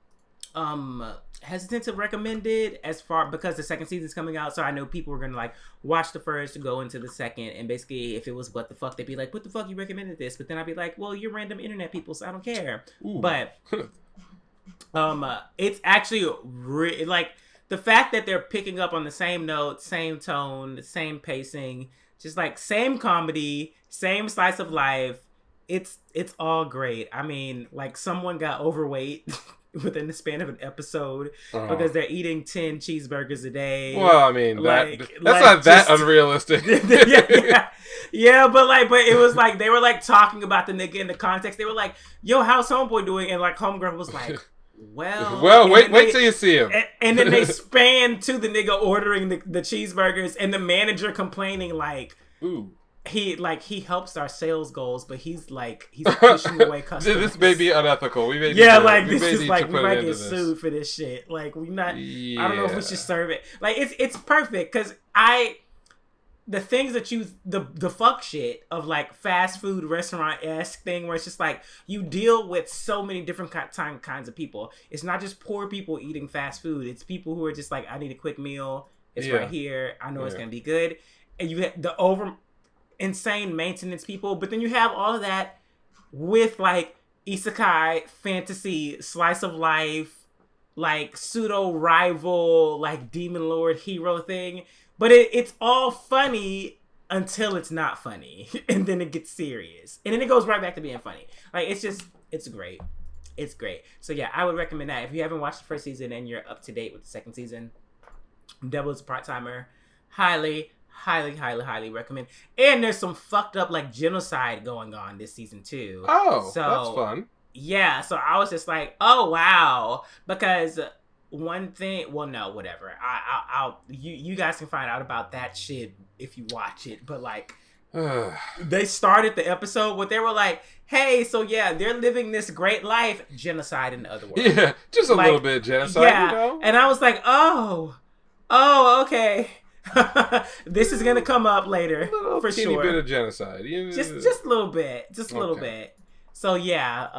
hesitant to recommend it because the second season's coming out, so I know people are gonna like watch the first and go into the second, and basically if it was what the fuck, they'd be like, what the fuck you recommended this? But then I'd be like, well, you're random internet people, so I don't care. Ooh. But it's actually like the fact that they're picking up on the same note, same tone, same pacing, just like same comedy, same slice of life. It's all great. I mean, like someone got overweight within the span of an episode because they're eating 10 cheeseburgers a day. Well, I mean, that's not that unrealistic. Yeah, but it was like they were like talking about the nigga in the context. They were like, "Yo, how's homeboy doing?" And like homegirl was like, Well, wait till you see him. And then they span to the nigga ordering the cheeseburgers and the manager complaining like, ooh. He helps our sales goals, but he's pushing away customers. This may be unethical. We might get sued for this shit. Like we not. Yeah. I don't know if we should serve it. Like it's perfect because the things that the fuck shit of like fast food restaurant-esque thing where it's just like you deal with so many different kinds of people. It's not just poor people eating fast food. It's people who are just like, I need a quick meal. It's right here. I know it's gonna be good. And you have the insane maintenance people, but then you have all of that with like isekai fantasy slice of life, like pseudo rival, like demon lord hero thing. But it's all funny until it's not funny, and then it gets serious, and then it goes right back to being funny. Like it's great. It's great. So yeah, I would recommend that if you haven't watched the first season and you're up to date with the second season. Devil is a Part-Timer. Highly recommend. And there's some fucked up like genocide going on this season too. Oh, so that's fun. yeah, so I was just like, oh wow, because one thing, well, no, whatever. You guys can find out about that shit if you watch it, but like. They started the episode where they were like, hey, so yeah, they're living this great life, genocide in other words. Yeah, just a little bit of genocide, yeah. you know? And I was like, oh, okay. This is gonna come up later for teeny sure. Bit of genocide. Just a little bit. Just a little bit. So yeah,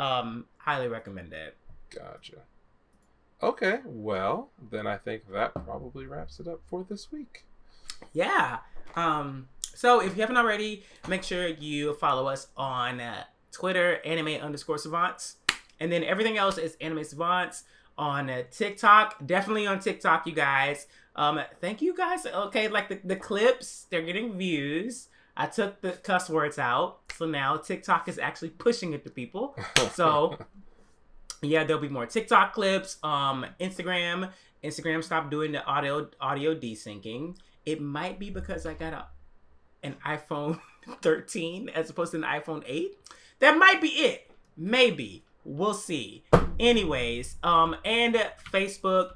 highly recommend it. Gotcha. Okay, well, then I think that probably wraps it up for this week. Yeah. So if you haven't already, make sure you follow us on Twitter, anime_savants. And then everything else is Anime Savants on TikTok. Definitely on TikTok, you guys. Thank you guys. Okay, like the clips, they're getting views. I took the cuss words out. So now TikTok is actually pushing it to people. So yeah, there'll be more TikTok clips. Instagram stopped doing the audio desyncing. It might be because I got an iPhone 13 as opposed to an iPhone 8. That might be it. Maybe. We'll see. Anyways, and Facebook,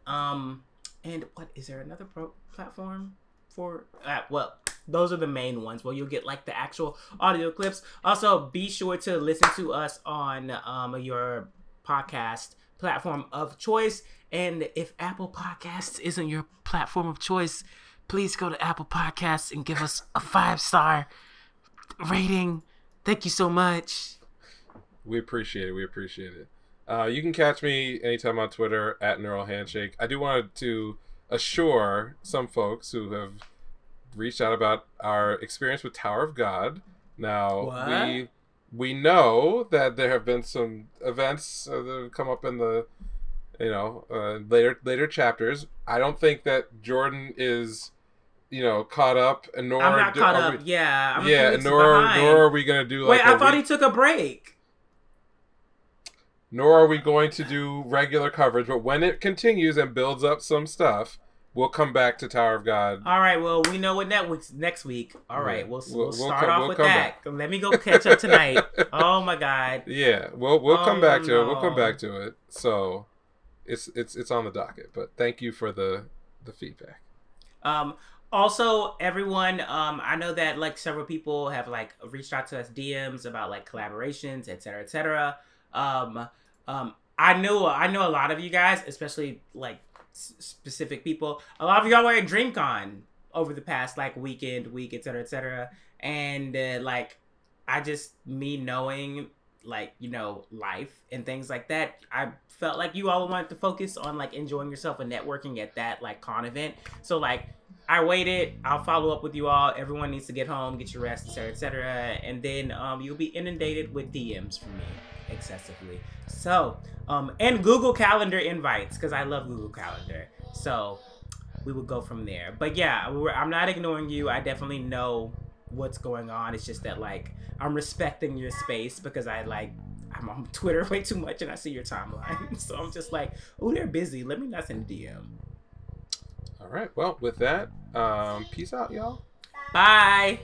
and what is there another platform for? Well, those are the main ones where you'll get like the actual audio clips. Also, be sure to listen to us on your podcast platform of choice. And if Apple Podcasts isn't your platform of choice, please go to Apple Podcasts and give us a 5-star rating. Thank you so much. We appreciate it. You can catch me anytime on Twitter at Neural Handshake. I do want to assure some folks who have reached out about our experience with Tower of God. Now, what? we know that there have been some events that have come up in the later chapters. I don't think that Jordan is caught up, and nor I'm not caught up. Yeah, I'm nor are we gonna do like. Wait, I thought he took a break. Nor are we going to do regular coverage, but when it continues and builds up some stuff, we'll come back to Tower of God. All right, well, we know what next week. All right, yeah. we'll start off with that. Back. Let me go catch up tonight. Oh my God. Yeah, we'll come back to it. We'll come back to it. So, it's on the docket. But thank you for the feedback. Also, everyone, I know that like several people have like reached out to us DMs about like collaborations, etc., etc. I know a lot of you guys, especially like specific people. A lot of y'all were at DreamCon over the past like week, etc., etc. And like, me knowing like life and things like that, I felt like you all wanted to focus on like enjoying yourself and networking at that like con event. So like, I waited. I'll follow up with you all. Everyone needs to get home, get your rest, etc., etc. And then you'll be inundated with DMs from me excessively. So, and Google Calendar invites, because I love Google Calendar. So, we will go from there. But yeah, I'm not ignoring you. I definitely know what's going on. It's just that like, I'm respecting your space because I'm on Twitter way too much and I see your timeline. So I'm just like, oh, they're busy. Let me not send a DM. All right. Well, with that, peace out, y'all. Bye.